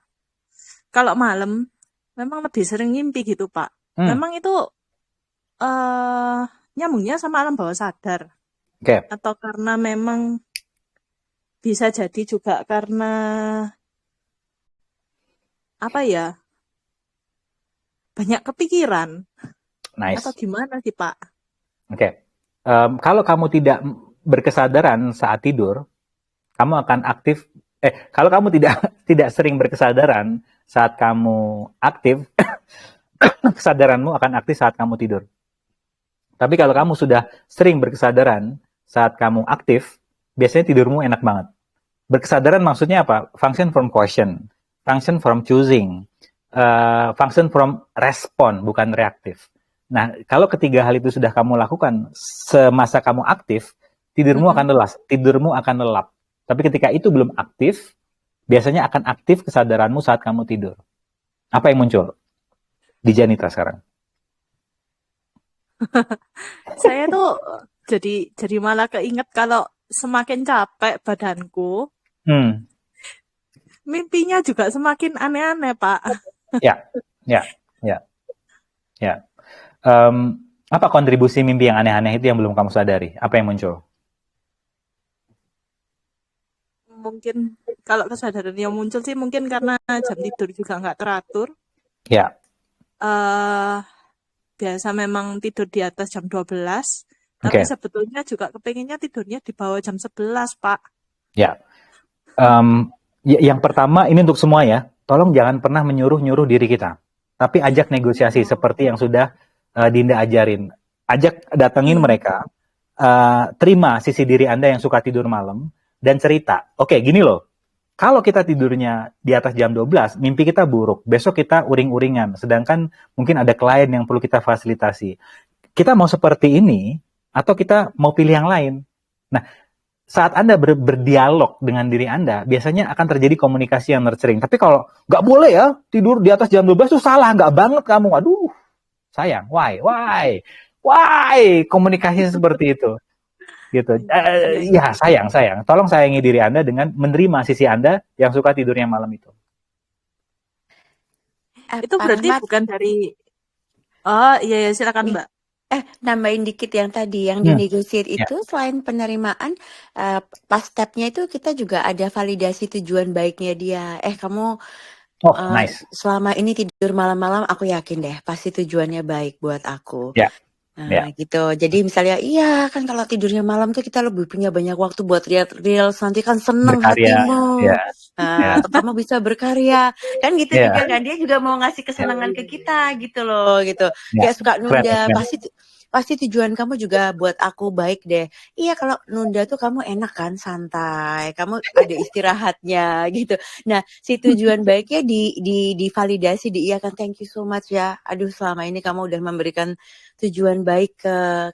Speaker 8: Kalau malam memang lebih sering ngimpi gitu, Pak. Memang itu nyambungnya sama alam bawah sadar.
Speaker 1: Oke.
Speaker 8: Atau karena memang bisa jadi juga karena apa ya? Banyak kepikiran.
Speaker 1: Nice.
Speaker 8: Atau gimana sih, Pak?
Speaker 1: Oke. Kalau kamu tidak berkesadaran saat tidur, kamu akan aktif. Kalau kamu tidak sering berkesadaran saat kamu aktif, kesadaranmu akan aktif saat kamu tidur. Tapi kalau kamu sudah sering berkesadaran saat kamu aktif, biasanya tidurmu enak banget. Berkesadaran maksudnya apa? Function from question, function from choosing, function from respond, bukan reaktif. Nah, kalau ketiga hal itu sudah kamu lakukan semasa kamu aktif, tidurmu akan lelap. Tapi ketika itu belum aktif, biasanya akan aktif kesadaranmu saat kamu tidur. Apa yang muncul di Janita sekarang?
Speaker 8: Saya tuh jadi malah keinget kalau semakin capek badanku, mimpinya juga semakin aneh-aneh, Pak.
Speaker 1: Ya. Apa kontribusi mimpi yang aneh-aneh itu yang belum kamu sadari? Apa yang muncul?
Speaker 8: Mungkin kalau kesadaran yang muncul sih mungkin karena jam tidur juga nggak teratur.
Speaker 1: Ya.
Speaker 8: Biasa memang tidur di atas jam 12, tapi sebetulnya juga kepengennya tidurnya di bawah jam 11, Pak. Ya.
Speaker 1: Yang pertama, ini untuk semua ya, tolong jangan pernah menyuruh-nyuruh diri kita. Tapi ajak negosiasi seperti yang sudah Dinda ajarin. Ajak datengin mereka, terima sisi diri Anda yang suka tidur malam, dan cerita, oke, gini loh, kalau kita tidurnya di atas jam 12, mimpi kita buruk, besok kita uring-uringan, sedangkan mungkin ada klien yang perlu kita fasilitasi. Kita mau seperti ini, atau kita mau pilih yang lain? Nah, saat Anda berdialog dengan diri Anda, biasanya akan terjadi komunikasi yang nurturing. Tapi kalau nggak boleh ya, tidur di atas jam 12 itu salah, nggak banget kamu, aduh, sayang, why, komunikasi seperti itu. Gitu. Ya, sayang. Tolong sayangi diri Anda dengan menerima sisi Anda yang suka tidurnya malam itu.
Speaker 8: Itu berarti bukan dari... Oh, iya, silakan, Mbak.
Speaker 5: Nambahin dikit yang tadi, yang
Speaker 1: Hmm.
Speaker 5: di-negotiate
Speaker 1: Ya.
Speaker 5: itu selain penerimaan, pas step-nya itu kita juga ada validasi tujuan baiknya dia. Kamu
Speaker 1: Oh, nice.
Speaker 5: selama ini tidur malam-malam, aku yakin deh pasti tujuannya baik buat aku.
Speaker 1: Ya.
Speaker 5: Nah, gitu. Jadi misalnya, iya kan kalau tidurnya malam tuh kita lebih punya banyak waktu buat reels, nanti kan seneng
Speaker 1: Berkarya.
Speaker 5: hatimu.
Speaker 1: Ya.
Speaker 5: Atau kamu bisa berkarya. Kan gitu
Speaker 1: Ya.
Speaker 5: juga kan, dia juga mau ngasih kesenangan ke kita gitu loh, gitu.
Speaker 1: Ya.
Speaker 5: Kayak suka
Speaker 1: Keren,
Speaker 5: nunda,
Speaker 1: keren.
Speaker 5: pasti tujuan kamu juga buat aku baik deh. Iya, kalau nunda tuh kamu enak kan, santai. Kamu ada istirahatnya gitu. Nah, si tujuan baiknya divalidasi, diiyakan, thank you so much ya. Aduh, selama ini kamu udah memberikan tujuan baik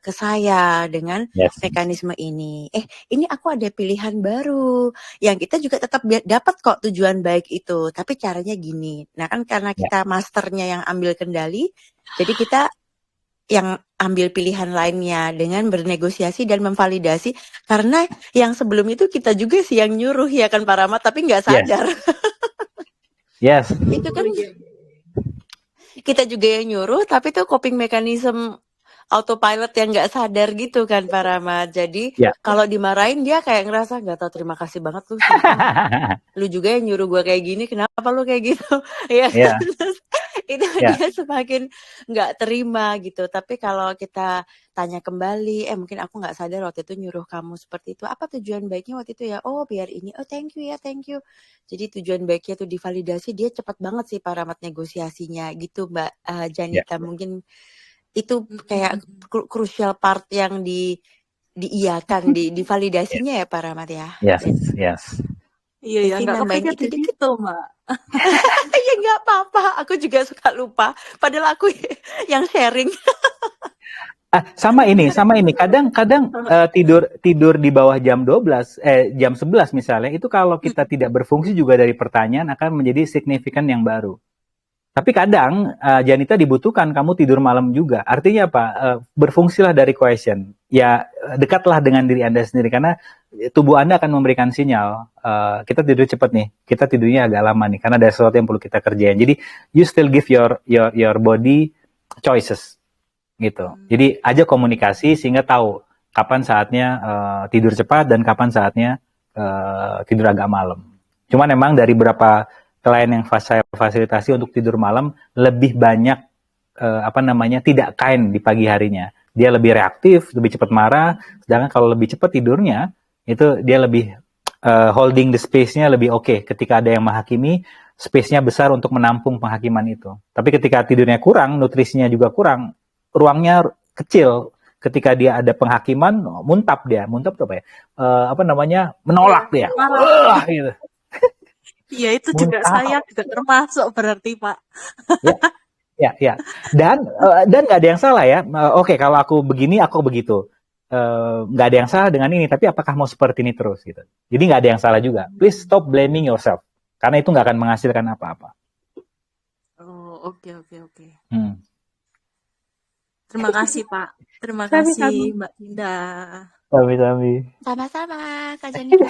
Speaker 5: ke saya dengan
Speaker 1: Yes.
Speaker 5: mekanisme ini. Ini aku ada pilihan baru yang kita juga tetap dapat kok tujuan baik itu, tapi caranya gini. Nah, kan karena kita masternya yang ambil kendali, jadi kita yang ambil pilihan lainnya dengan bernegosiasi dan memvalidasi, karena yang sebelum itu kita juga sih yang nyuruh ya kan Pak Rahmat, tapi nggak sadar.
Speaker 1: Yes.
Speaker 5: Itu kan kita juga yang nyuruh, tapi tuh coping mechanism autopilot yang nggak sadar gitu kan Pak Rahmat. Jadi kalau dimarahin dia kayak ngerasa nggak tahu terima kasih banget lu, sumpah. Lu juga yang nyuruh gue kayak gini, kenapa lu kayak gitu? Ya, itu dia semakin nggak terima gitu. Tapi kalau kita tanya kembali, mungkin aku nggak sadar waktu itu nyuruh kamu seperti itu. Apa tujuan baiknya waktu itu ya? Oh, biar ini. Oh, thank you ya, thank you. Jadi tujuan baiknya tuh divalidasi, dia cepat banget sih Pak Rahmat negosiasinya gitu Mbak Janita. Mungkin itu kayak crucial part yang diiyakan, divalidasinya ya Pak Rahmat ya.
Speaker 1: Yes.
Speaker 8: Iya ya, nggak
Speaker 5: Nambahin
Speaker 8: kepikir di situ, Mbak.
Speaker 5: Ya nggak apa-apa, aku juga suka lupa. Padahal aku yang sharing.
Speaker 1: Sama ini. Kadang-kadang tidur di bawah jam 12, jam 11 misalnya, itu kalau kita tidak berfungsi juga dari pertanyaan akan menjadi signifikan yang baru. Tapi kadang, Janita, dibutuhkan kamu tidur malam juga. Artinya apa? Berfungsilah dari question. Ya, dekatlah dengan diri Anda sendiri. Karena tubuh Anda akan memberikan sinyal. Kita tidur cepat nih. Kita tidurnya agak lama nih. Karena ada sesuatu yang perlu kita kerjain. Jadi, you still give your body choices. Gitu. Jadi, aja komunikasi sehingga tahu kapan saatnya tidur cepat dan kapan saatnya tidur agak malam. Cuman memang dari berapa klien yang saya fasilitasi untuk tidur malam lebih banyak tidak kind di pagi harinya. Dia lebih reaktif, lebih cepat marah. Sedangkan kalau lebih cepat tidurnya, itu dia lebih holding the space-nya lebih oke. Ketika ada yang menghakimi, space-nya besar untuk menampung penghakiman itu. Tapi ketika tidurnya kurang, nutrisinya juga kurang, ruangnya kecil. Ketika dia ada penghakiman, muntap dia. Muntap itu apa ya? Menolak dia. Gitu.
Speaker 8: Iya, itu juga saya juga termasuk berarti Pak.
Speaker 1: Ya. Dan nggak ada yang salah ya. Oke, kalau aku begini, aku begitu. Nggak ada yang salah dengan ini. Tapi apakah mau seperti ini terus gitu? Jadi nggak ada yang salah juga. Please stop blaming yourself. Karena itu nggak akan menghasilkan apa-apa.
Speaker 8: Oh, oke. Terima kasih Pak. Terima kasih Mbak Indah.
Speaker 5: Sama-sama Kak Janita.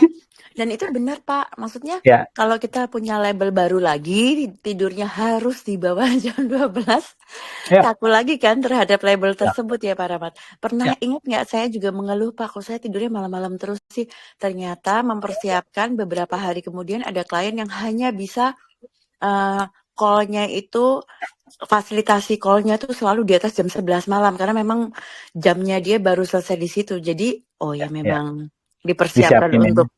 Speaker 5: Dan itu benar Pak, maksudnya kalau kita punya label baru lagi, tidurnya harus di bawah jam 12, kaku lagi kan terhadap label tersebut ya Pak Rahmat. Pernah ingat nggak saya juga mengeluh Pak, kok saya tidurnya malam-malam terus sih. Ternyata mempersiapkan beberapa hari kemudian ada klien yang hanya bisa call-nya itu, fasilitasi call-nya tuh selalu di atas jam 11 malam karena memang jamnya dia baru selesai di situ. Jadi memang dipersiapkan untuk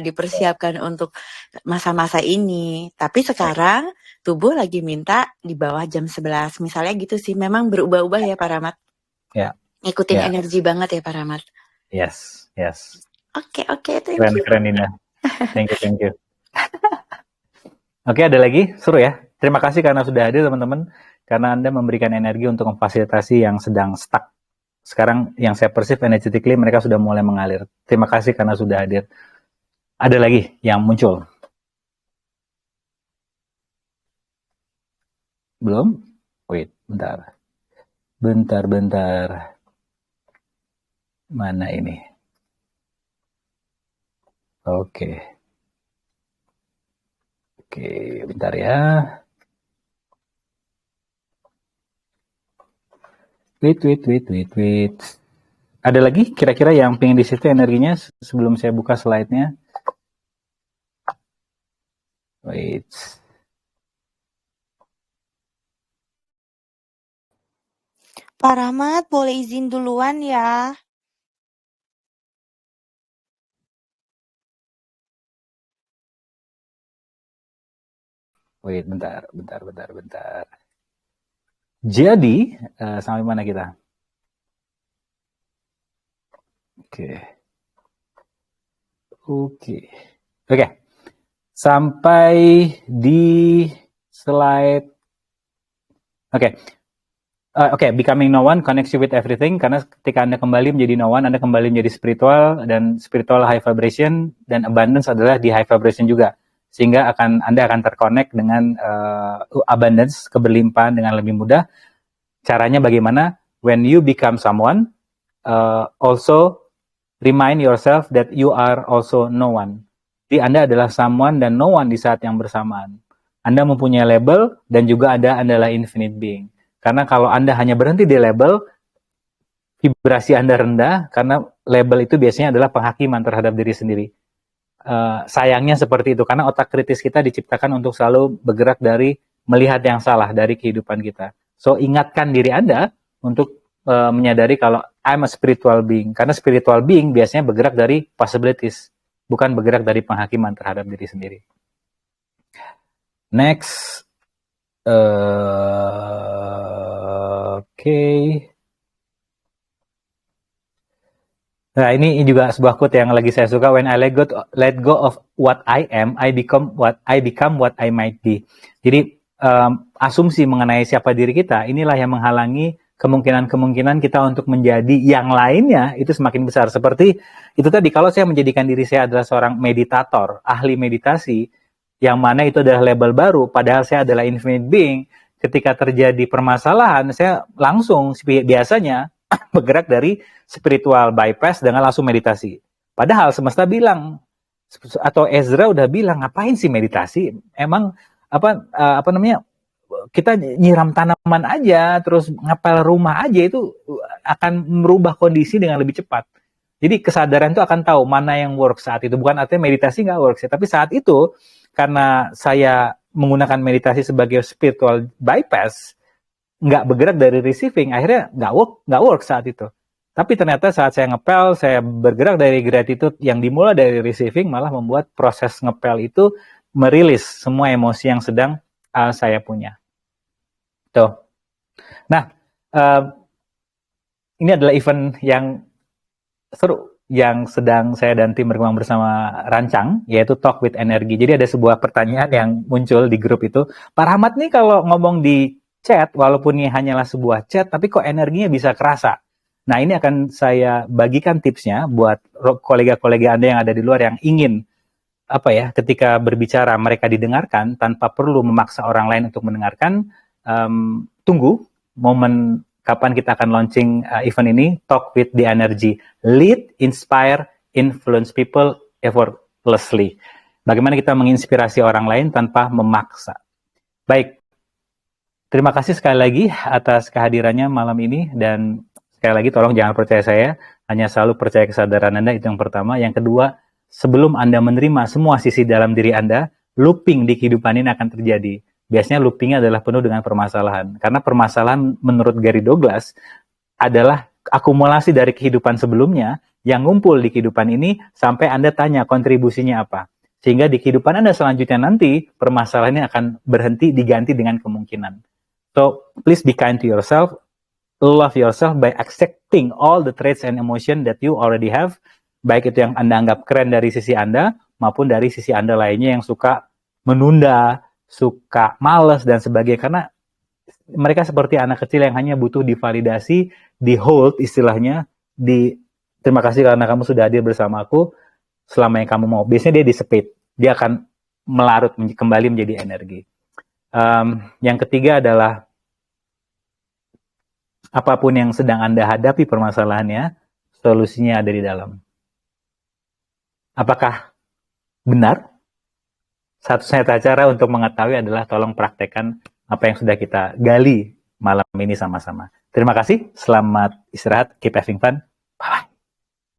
Speaker 5: dipersiapkan untuk masa-masa ini. Tapi sekarang tubuh lagi minta di bawah jam 11 misalnya gitu sih. Memang berubah-ubah ya Pak Rahmat. Ikutin energi banget ya Pak Rahmat.
Speaker 1: Yes.
Speaker 5: Oke, thank you.
Speaker 1: Keren Nina. Thank you. Oke, ada lagi? Seru ya. Terima kasih karena sudah hadir teman-teman. Karena Anda memberikan energi untuk memfasilitasi yang sedang stuck. Sekarang yang saya perceive energetically mereka sudah mulai mengalir. Terima kasih karena sudah hadir. Ada lagi yang muncul? Belum? Wait, bentar. Mana ini? Oke, bentar ya. Wait. Ada lagi kira-kira yang pengen di-shift energinya sebelum saya buka slide-nya? Wait.
Speaker 5: Pak Rahmat, boleh izin duluan ya?
Speaker 1: Wait, bentar. Jadi, sampai mana kita? Oke. Sampai di slide. Becoming no one connects you with everything, karena ketika Anda kembali menjadi no one, Anda kembali menjadi spiritual, dan spiritual high vibration, dan abundance adalah di high vibration juga. Sehingga Anda akan terconnect dengan abundance, keberlimpahan dengan lebih mudah. Caranya bagaimana? When you become someone, also remind yourself that you are also no one. Jadi Anda adalah someone dan no one di saat yang bersamaan. Anda mempunyai label dan juga Anda adalah infinite being. Karena kalau Anda hanya berhenti di label, vibrasi Anda rendah, karena label itu biasanya adalah penghakiman terhadap diri sendiri. Sayangnya seperti itu, karena otak kritis kita diciptakan untuk selalu bergerak dari melihat yang salah dari kehidupan kita. So, ingatkan diri Anda untuk menyadari kalau I'm a spiritual being. Karena spiritual being biasanya bergerak dari possibilities, bukan bergerak dari penghakiman terhadap diri sendiri. Next. Nah, ini juga sebuah quote yang lagi saya suka. When I let go of what I am, I become what I might be. Jadi asumsi mengenai siapa diri kita, inilah yang menghalangi kemungkinan kita untuk menjadi yang lainnya itu semakin besar. Seperti itu tadi, kalau saya menjadikan diri saya adalah seorang meditator, ahli meditasi, yang mana itu adalah label baru, padahal saya adalah infinite being. Ketika terjadi permasalahan, saya langsung biasanya bergerak dari spiritual bypass dengan langsung meditasi. Padahal semesta bilang, atau Ezra udah bilang, ngapain sih meditasi? Emang kita nyiram tanaman aja, terus ngepel rumah aja, itu akan merubah kondisi dengan lebih cepat. Jadi kesadaran itu akan tahu mana yang work saat itu. Bukan artinya meditasi nggak work, tapi saat itu karena saya menggunakan meditasi sebagai spiritual bypass, nggak bergerak dari receiving, akhirnya nggak work saat itu. Tapi ternyata saat saya ngepel, saya bergerak dari gratitude yang dimulai dari receiving, malah membuat proses ngepel itu merilis semua emosi yang sedang saya punya. Tuh. Nah, ini adalah event yang seru yang sedang saya dan tim berkembang bersama rancang, yaitu Talk with Energy. Jadi ada sebuah pertanyaan yang muncul di grup itu. Pak Rahmat nih kalau ngomong di chat, walaupun ini hanyalah sebuah chat, tapi kok energinya bisa kerasa. Nah, ini akan saya bagikan tipsnya buat kolega-kolega Anda yang ada di luar yang ingin ketika berbicara mereka didengarkan tanpa perlu memaksa orang lain untuk mendengarkan. Tunggu momen kapan kita akan launching event ini, Talk with the Energy. Lead, inspire, influence people effortlessly. Bagaimana kita menginspirasi orang lain tanpa memaksa. Baik, terima kasih sekali lagi atas kehadirannya malam ini, dan sekali lagi tolong jangan percaya saya, hanya selalu percaya kesadaran Anda, itu yang pertama. Yang kedua, sebelum Anda menerima semua sisi dalam diri Anda, looping di kehidupan ini akan terjadi. Biasanya loopingnya adalah penuh dengan permasalahan. Karena permasalahan menurut Gary Douglas adalah akumulasi dari kehidupan sebelumnya yang ngumpul di kehidupan ini sampai Anda tanya kontribusinya apa. Sehingga di kehidupan Anda selanjutnya nanti permasalahannya akan berhenti diganti dengan kemungkinan. So, please be kind to yourself. Love yourself by accepting all the traits and emotion that you already have. Baik itu yang Anda anggap keren dari sisi Anda maupun dari sisi Anda lainnya yang suka menunda, suka males dan sebagainya, karena mereka seperti anak kecil yang hanya butuh divalidasi, di hold istilahnya, terima kasih karena kamu sudah hadir bersama aku selama yang kamu mau. Biasanya dia disepit, dia akan melarut kembali menjadi energi. Yang ketiga adalah apapun yang sedang Anda hadapi permasalahannya, solusinya ada di dalam. Apakah benar? Satu-satunya cara untuk mengetahui adalah tolong praktekkan apa yang sudah kita gali malam ini sama-sama. Terima kasih, selamat istirahat, keep having fun.